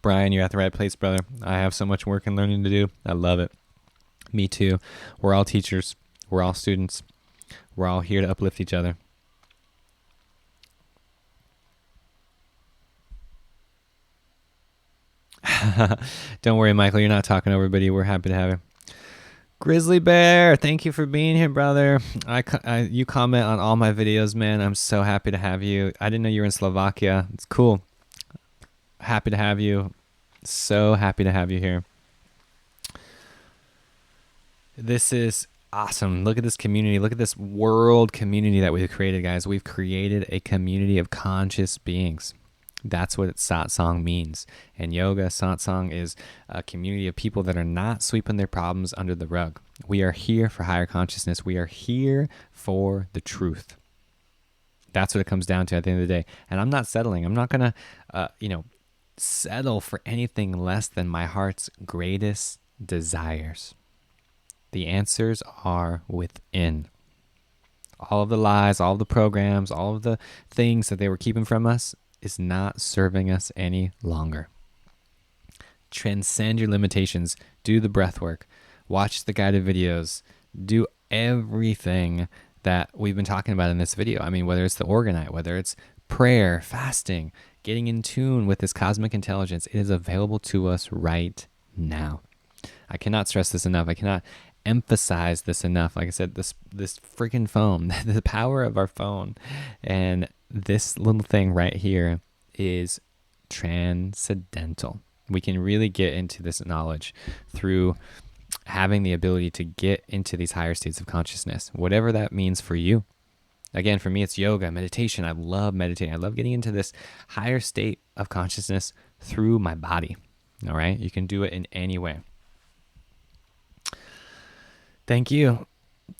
Brian, you're at the right place, brother. I have so much work and learning to do. I love it. Me too. We're all teachers. We're all students. We're all here to uplift each other. Don't worry, Michael. You're not talking over everybody. We're happy to have you. Grizzly Bear, thank you for being here, brother. You comment on all my videos, man. I'm so happy to have you. I didn't know you were in Slovakia. It's cool. Happy to have you. So happy to have you here. This is awesome. Look at this community. Look at this world community that we've created, guys. We've created a community of conscious beings. That's what satsang means. And yoga, satsang, is a community of people that are not sweeping their problems under the rug. We are here for higher consciousness. We are here for the truth. That's what it comes down to at the end of the day. And I'm not settling. I'm not going to, settle for anything less than my heart's greatest desires. The answers are within. All of the lies, all of the programs, all of the things that they were keeping from us is not serving us any longer. Transcend your limitations. Do the breath work. Watch the guided videos. Do everything that we've been talking about in this video. I mean, whether it's the Organite, whether it's prayer, fasting, getting in tune with this cosmic intelligence, it is available to us right now. I cannot stress this enough. I cannot emphasize this enough. Like I said, this freaking phone, the power of our phone, and this little thing right here is transcendental. We can really get into this knowledge through having the ability to get into these higher states of consciousness, whatever that means for you. Again, for me, it's yoga, meditation. I love meditating. I love getting into this higher state of consciousness through my body. All right? You can do it in any way. Thank you.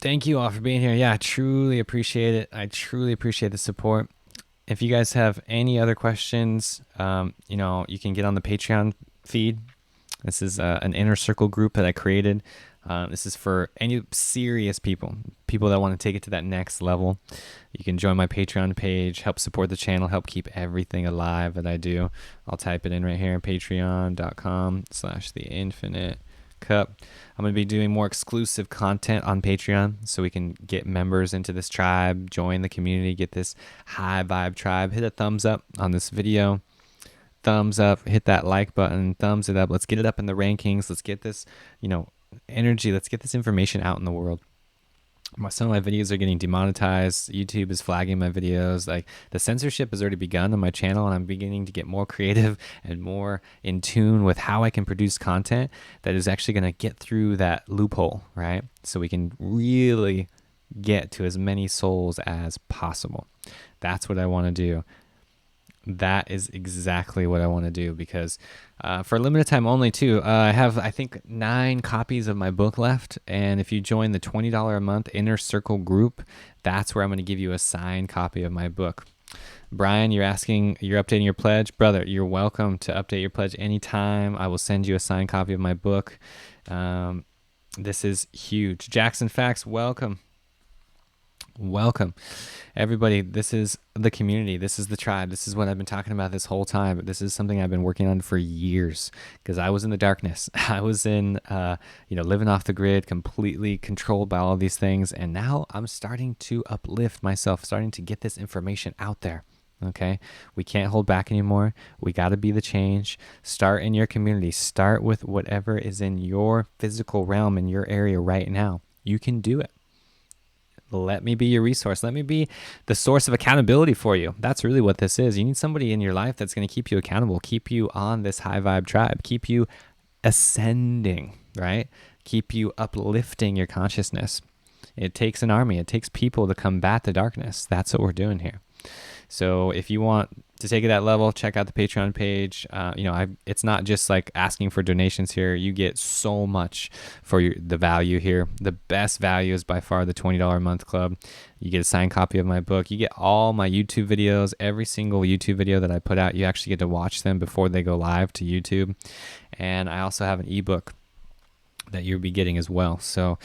Thank you all for being here. Yeah, I truly appreciate it. I truly appreciate the support. If you guys have any other questions, you can get on the Patreon feed. This is an inner circle group that I created. This is for any serious people that want to take it to that next level. You can join my Patreon page, help support the channel, help keep everything alive that I do. I'll type it in right here, patreon.com/theinfinitecup. I'm going to be doing more exclusive content on Patreon so we can get members into this tribe, join the community, get this high vibe tribe. Hit a thumbs up on this video. Thumbs up, hit that like button, thumbs it up. Let's get it up in the rankings. Let's get this, energy. Let's get this information out in the world. Some of my videos are getting demonetized. YouTube is flagging my videos. Like, the censorship has already begun on my channel, and I'm beginning to get more creative and more in tune with how I can produce content that is actually going to get through that loophole, right? So we can really get to as many souls as possible. That's what I want to do. That is exactly what I want to do, because for a limited time only too, I have, I think, 9 copies of my book left. And if you join the $20 a month Inner Circle group, that's where I'm going to give you a signed copy of my book. Brian, you're updating your pledge. Brother, you're welcome to update your pledge anytime. I will send you a signed copy of my book. This is huge. Jackson Facts, welcome. Welcome, everybody. This is the community. This is the tribe. This is what I've been talking about this whole time. But this is something I've been working on for years, because I was in the darkness. I was in, living off the grid, completely controlled by all these things. And now I'm starting to uplift myself, starting to get this information out there. Okay. We can't hold back anymore. We got to be the change. Start in your community. Start with whatever is in your physical realm, in your area right now. You can do it. Let me be your resource. Let me be the source of accountability for you. That's really what this is. You need somebody in your life that's going to keep you accountable, keep you on this high vibe tribe, keep you ascending, right? Keep you uplifting your consciousness. It takes an army. It takes people to combat the darkness. That's what we're doing here. So if you want to take it that level, check out the Patreon page. It's not just like asking for donations here. You get so much for the value here. The best value is by far the $20 a month club. You get a signed copy of my book. You get all my YouTube videos. Every single YouTube video that I put out, you actually get to watch them before they go live to YouTube. And I also have an ebook that you'll be getting as well. So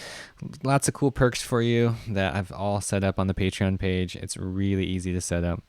lots of cool perks for you that I've all set up on the Patreon page. It's really easy to set up.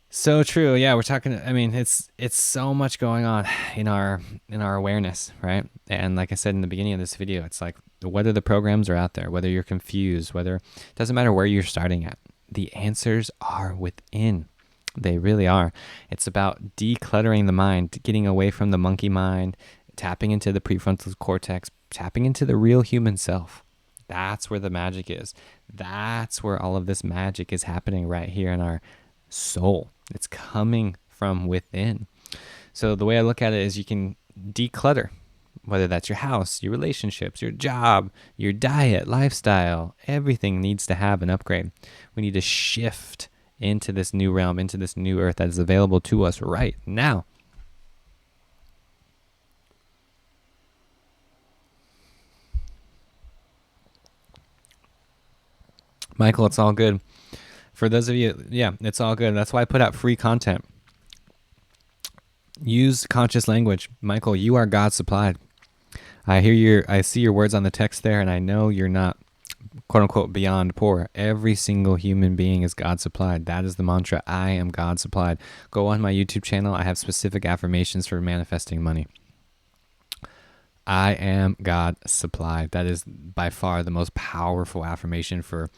So true. Yeah, we're talking, I mean, it's so much going on in our awareness, right? And like I said in the beginning of this video, it's like, whether the programs are out there, whether you're confused, it doesn't matter where you're starting at. The answers are within. They really are. It's about decluttering the mind, getting away from the monkey mind, tapping into the prefrontal cortex, tapping into the real human self. That's where the magic is. That's where all of this magic is happening, right here in our soul. It's coming from within. So the way I look at it is, you can declutter, whether that's your house, your relationships, your job, your diet, lifestyle. Everything needs to have an upgrade. We need to shift into this new realm, into this new earth that is available to us right now. Michael, it's all good. For those of you, yeah, it's all good. That's why I put out free content. Use conscious language. Michael, you are God supplied. I see your words on the text there, and I know you're not, quote unquote, beyond poor. Every single human being is God supplied. That is the mantra. I am God supplied. Go on my YouTube channel. I have specific affirmations for manifesting money. I am God supplied. That is by far the most powerful affirmation for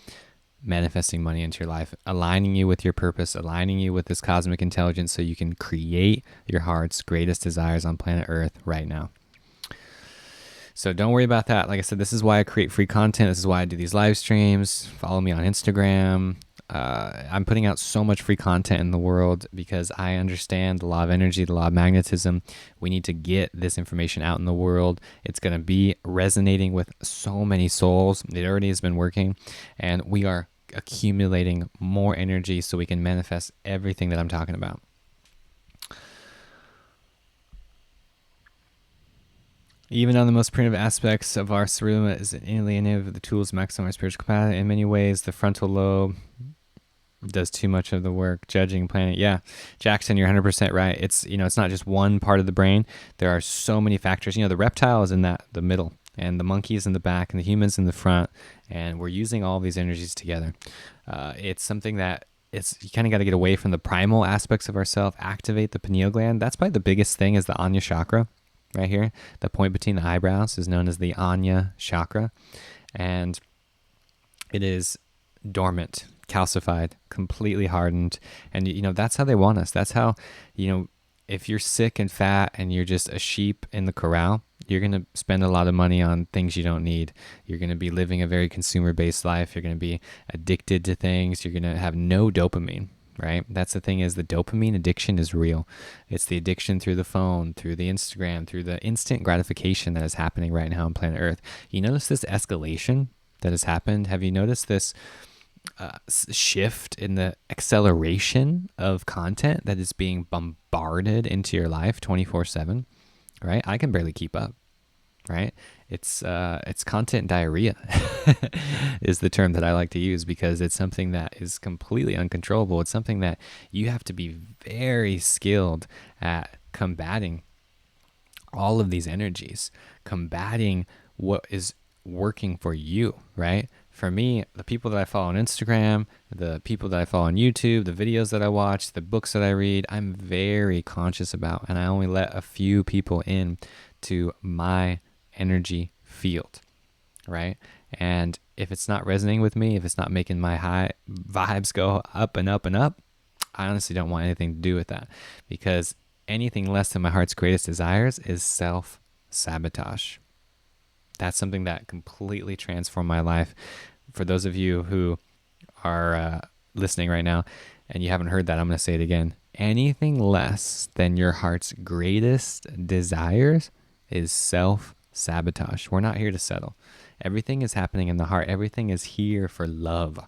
manifesting money into your life, aligning you with your purpose, aligning you with this cosmic intelligence so you can create your heart's greatest desires on planet Earth right now. So don't worry about that. Like I said, this is why I create free content. This is why I do these live streams. Follow me on Instagram. I'm putting out so much free content in the world because I understand the law of energy, the law of magnetism. We need to get this information out in the world. It's going to be resonating with so many souls. It already has been working, and we are accumulating more energy so we can manifest everything that I'm talking about. Even on the most primitive aspects of our cerebellum is alienated of the tools to maximize spiritual capacity. In many ways, the frontal lobe does too much of the work, judging, planning. Yeah, Jackson, you're 100% right. It's not just one part of the brain. There are so many factors. The reptile is in the middle, and the monkey is in the back, and the human's in the front, and we're using all of these energies together. It's something that you kind of got to get away from the primal aspects of ourself, activate the pineal gland. That's probably the biggest thing, is the Anya chakra. Right here, the point between the eyebrows is known as the Anya chakra, and it is dormant, calcified, completely hardened, and that's how they want us. That's how, if you're sick and fat and you're just a sheep in the corral, You're going to spend a lot of money on things you don't need. You're going to be living a very consumer-based life. You're going to be addicted to things. You're going to have no dopamine, right? That's the thing, is the dopamine addiction is real. It's the addiction through the phone, through the Instagram, through the instant gratification that is happening right now on planet Earth. You notice this escalation that has happened? Have you noticed this shift in the acceleration of content that is being bombarded into your life 24/7, right? I can barely keep up, right? It's content diarrhea is the term that I like to use, because it's something that is completely uncontrollable. It's something that you have to be very skilled at combating all of these energies, combating what is working for you, right? For me, the people that I follow on Instagram, the people that I follow on YouTube, the videos that I watch, the books that I read, I'm very conscious about, and I only let a few people in to my energy field, right? And if it's not resonating with me, if it's not making my high vibes go up and up and up, I honestly don't want anything to do with that, because anything less than my heart's greatest desires is self-sabotage. That's something that completely transformed my life. For those of you who are listening right now and you haven't heard that, I'm going to say it again. Anything less than your heart's greatest desires is self-sabotage. We're not here to settle. Everything is happening in the heart. Everything is here for love.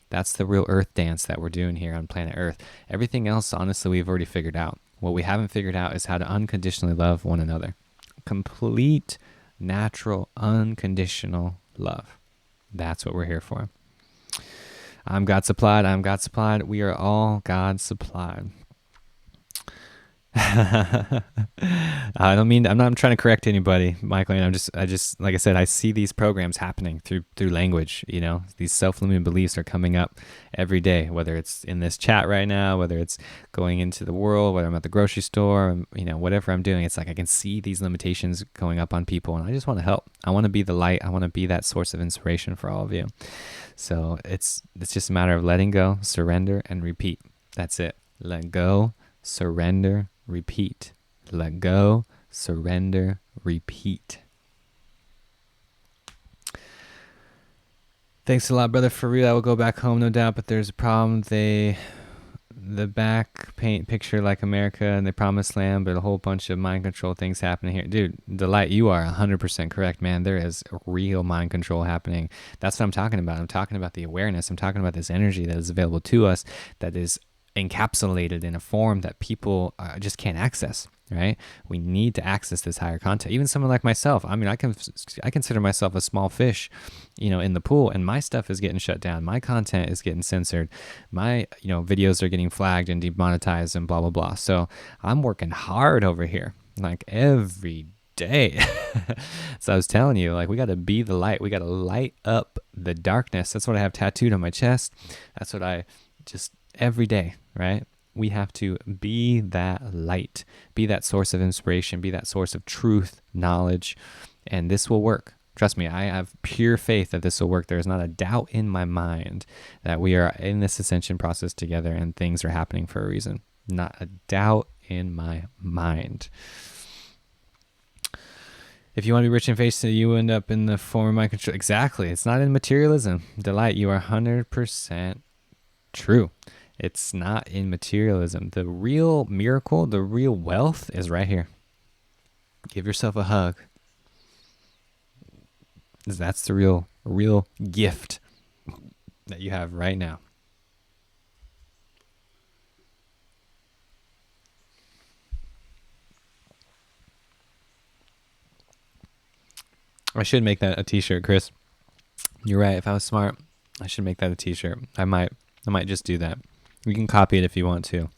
That's the real earth dance that we're doing here on planet Earth. Everything else, honestly, we've already figured out. What we haven't figured out is how to unconditionally love one another. Complete, natural, unconditional love. That's what we're here for. I'm God supplied. I'm God supplied. We are all God supplied. I'm not trying to correct anybody, Michael. I just, like I said, I see these programs happening through language. These self-limiting beliefs are coming up every day, whether it's in this chat right now, whether it's going into the world, whether I'm at the grocery store, whatever I'm doing. It's like I can see these limitations going up on people, and I just want to help. I want to be the light. I want to be that source of inspiration for all of you. So it's just a matter of letting go, surrender, and repeat. That's it. Let go, surrender, repeat. Let go, surrender, repeat. Thanks a lot, brother. For real, I will go back home, no doubt, but there's a problem. The back paint picture like America and the promised land, but a whole bunch of mind control things happening here. Dude, Delight, you are 100% correct, man. There is real mind control happening. That's what I'm talking about. I'm talking about the awareness. I'm talking about this energy that is available to us, that is encapsulated in a form that people just can't access, right? We need to access this higher content. Even someone like myself, I consider myself a small fish, in the pool, and my stuff is getting shut down. My content is getting censored. My, videos are getting flagged and demonetized and blah, blah, blah. So I'm working hard over here, like every day. So I was telling you, like, we got to be the light. We got to light up the darkness. That's what I have tattooed on my chest. That's what I just every day, right? We have to be that light, be that source of inspiration, be that source of truth, knowledge, and this will work. Trust me, I have pure faith that this will work. There is not a doubt in my mind that we are in this ascension process together and things are happening for a reason. Not a doubt in my mind. If you want to be rich in faith, so you end up in the form of mind control. Exactly. It's not in materialism. Delight, you are 100% true. It's not in materialism. The real miracle, the real wealth is right here. Give yourself a hug. That's the real gift that you have right now. I should make that a t-shirt, Chris. You're right. If I was smart, I should make that a t-shirt. I might just do that. You can copy it if you want to.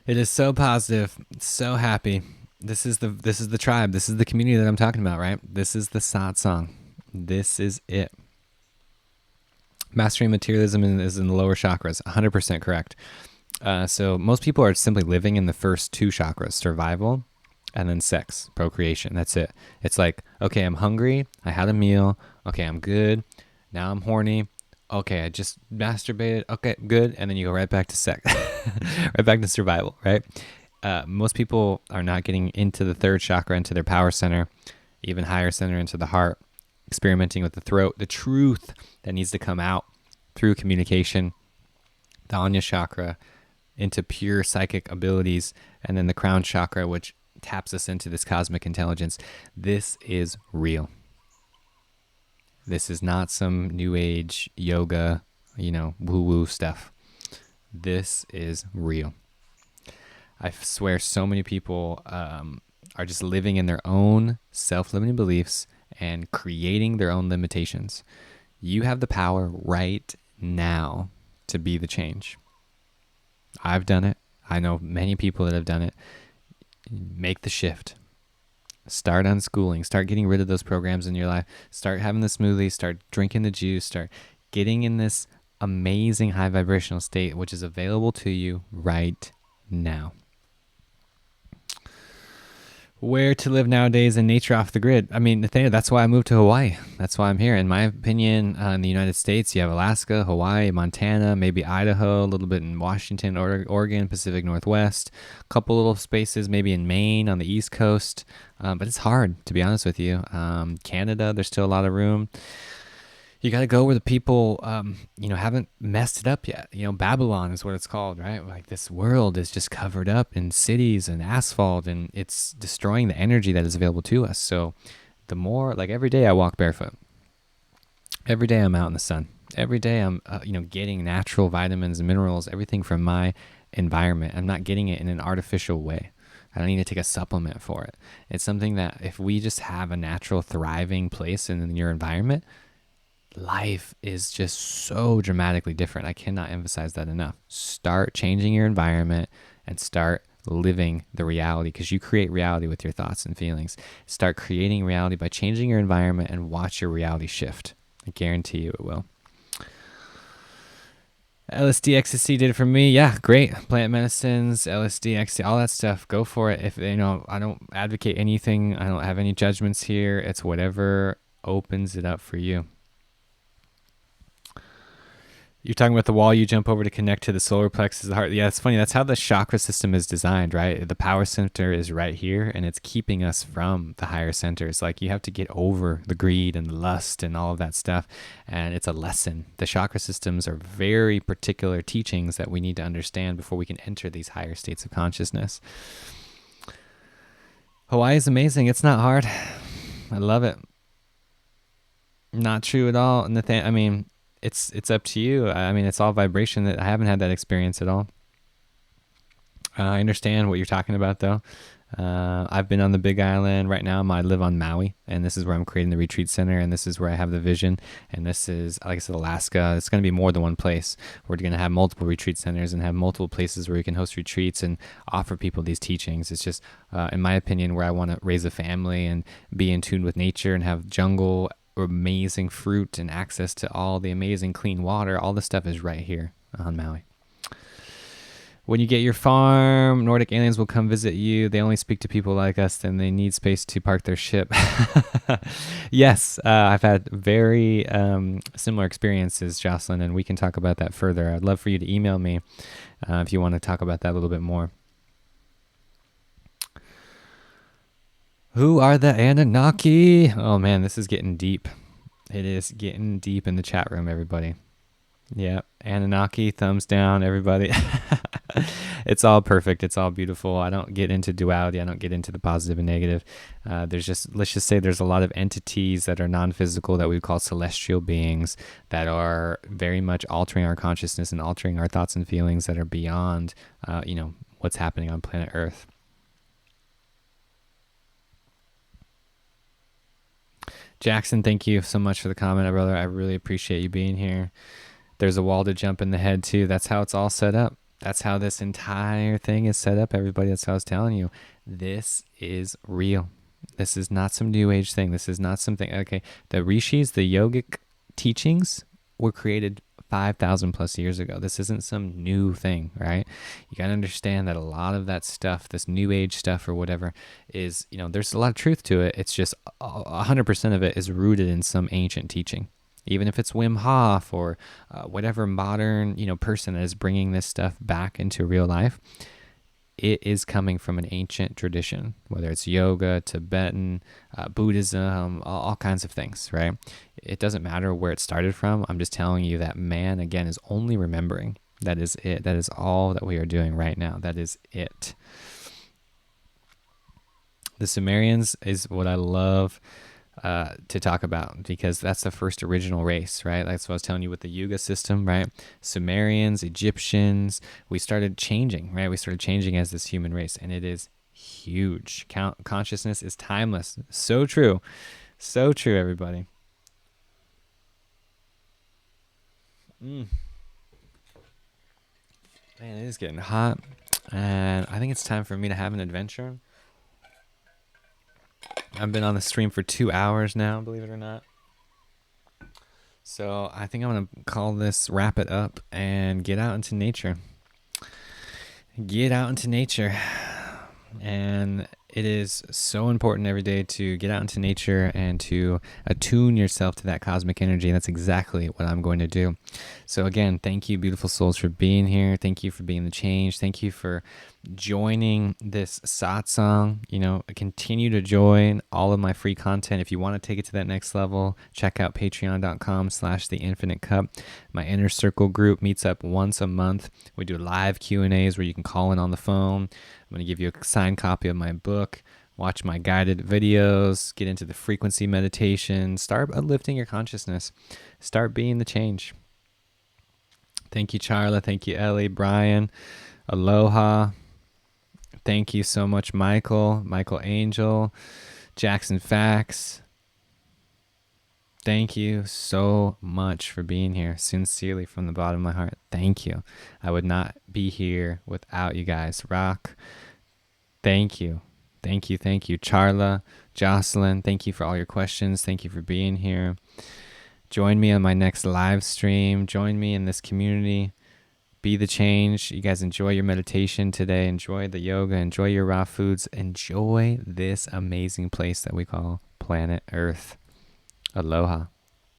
It is so positive, so happy. This is the tribe. This is the community that I'm talking about, right? This is the satsang. This is it. Mastering materialism is in the lower chakras. 100% correct. So most people are simply living in the first two chakras, survival and then sex, procreation. That's it. It's like, okay, I'm hungry. I had a meal. Okay, I'm good. Now I'm horny. Okay, I just masturbated. Okay, good. And then you go right back to sex, right back to survival, right? most people are not getting into the third chakra, into their power center, even higher center, into the heart, experimenting with the throat, the truth that needs to come out through communication, the Anya chakra, into pure psychic abilities, and then the crown chakra, which taps us into this cosmic intelligence. This is real. This is not some new age yoga, woo-woo stuff. This is real. I swear so many people are just living in their own self-limiting beliefs and creating their own limitations. You have the power right now to be the change. I've done it. I know many people that have done it. Make the shift. Start unschooling. Start getting rid of those programs in your life. Start having the smoothie. Start drinking the juice. Start getting in this amazing high vibrational state, which is available to you right now. Where to live nowadays in nature off the grid. I mean, Nathaniel, that's why I moved to Hawaii. That's why I'm here. In my opinion, in the United States, you have Alaska, Hawaii, Montana, maybe Idaho, a little bit in Washington, Oregon, Pacific Northwest, a couple little spaces maybe in Maine on the East Coast. But it's hard, to be honest with you. Canada, there's still a lot of room. You got to go where the people, haven't messed it up yet. Babylon is what it's called, right? Like this world is just covered up in cities and asphalt, and it's destroying the energy that is available to us. So the more, like every day I walk barefoot. Every day I'm out in the sun. Every day I'm, getting natural vitamins and minerals, everything from my environment. I'm not getting it in an artificial way. I don't need to take a supplement for it. It's something that if we just have a natural, thriving place in your environment, life is just so dramatically different. I cannot emphasize that enough. Start changing your environment and start living the reality, because you create reality with your thoughts and feelings. Start creating reality by changing your environment and watch your reality shift. I guarantee you it will. LSD, ecstasy did it for me. Yeah, great. Plant medicines, LSD, ecstasy, all that stuff. Go for it. If I don't advocate anything. I don't have any judgments here. It's whatever opens it up for you. You're talking about the wall you jump over to connect to the solar plexus of the heart. Yeah, it's funny. That's how the chakra system is designed, right? The power center is right here, and it's keeping us from the higher centers. Like, you have to get over the greed and the lust and all of that stuff, and it's a lesson. The chakra systems are very particular teachings that we need to understand before we can enter these higher states of consciousness. Hawaii is amazing. It's not hard. I love it. Not true at all. It's up to you. I mean, it's all vibration. I haven't had that experience at all. I understand what you're talking about, though. I've been on the Big Island. Right now, I live on Maui, and this is where I'm creating the retreat center, and this is where I have the vision, and this is, like I said, Alaska. It's going to be more than one place. We're going to have multiple retreat centers and have multiple places where you can host retreats and offer people these teachings. It's just, in my opinion, where I want to raise a family and be in tune with nature and have jungle, amazing fruit, and access to all the amazing clean water. All this stuff is right here on Maui. When you get your farm, Nordic aliens will come visit you. They only speak to people like us, and they need space to park their ship. Yes, I've had very similar experiences, Jocelyn, and we can talk about that further. I'd love for you to email me if you want to talk about that a little bit more. Who are the Anunnaki? Oh man, this is getting deep. It is getting deep in the chat room, everybody. Yeah, Anunnaki, thumbs down, everybody. It's all perfect. It's all beautiful. I don't get into duality. I don't get into the positive and negative. Let's just say there's a lot of entities that are non-physical that we would call celestial beings that are very much altering our consciousness and altering our thoughts and feelings that are beyond, what's happening on planet Earth. Jackson, thank you so much for the comment, brother. I really appreciate you being here. There's a wall to jump in the head, too. That's how it's all set up. That's how this entire thing is set up, everybody. That's how I was telling you. This is real. This is not some new age thing. This is not something, okay. The rishis, the yogic teachings were created 5,000 plus years ago. This isn't some new thing, right? You got to understand that a lot of that stuff, this new age stuff or whatever, is, there's a lot of truth to it. It's just 100% of it is rooted in some ancient teaching. Even if it's Wim Hof or whatever modern, person that is bringing this stuff back into real life, it is coming from an ancient tradition, whether it's yoga, Tibetan, Buddhism, all kinds of things, right? It doesn't matter where it started from. I'm just telling you that man, again, is only remembering. That is it. That is all that we are doing right now. That is it. The Sumerians is what I love to talk about, because that's the first original race, right? That's what I was telling you with the Yuga system, right? Sumerians, Egyptians, we started changing, right? We started changing as this human race, and it is huge. Consciousness is timeless. So true. So true, everybody. Man, it is getting hot, and I think it's time for me to have an adventure. I've been on the stream for 2 hours now, believe it or not. So I think I'm going to call this, wrap it up, and get out into nature. Get out into nature. And it is so important every day to get out into nature and to attune yourself to that cosmic energy. And that's exactly what I'm going to do. So again, thank you, beautiful souls, for being here. Thank you for being the change. Thank you for joining this satsang. Continue to join all of my free content. If you want to take it to that next level, check out patreon.com/theinfinitecup. My inner circle group meets up once a month. We do live Q&As where you can call in on the phone. I'm going to give you a signed copy of my book, watch my guided videos, get into the frequency meditation, start uplifting your consciousness, start being the change. Thank you, Charla. Thank you, Ellie, Brian, Aloha. Thank you so much, Michael Angel, Jackson Fax. Thank you so much for being here. Sincerely, from the bottom of my heart, thank you. I would not be here without you guys. Rock, thank you. Thank you. Charla, Jocelyn, thank you for all your questions. Thank you for being here. Join me on my next live stream. Join me in this community. Be the change. You guys enjoy your meditation today. Enjoy the yoga. Enjoy your raw foods. Enjoy this amazing place that we call planet Earth. Aloha.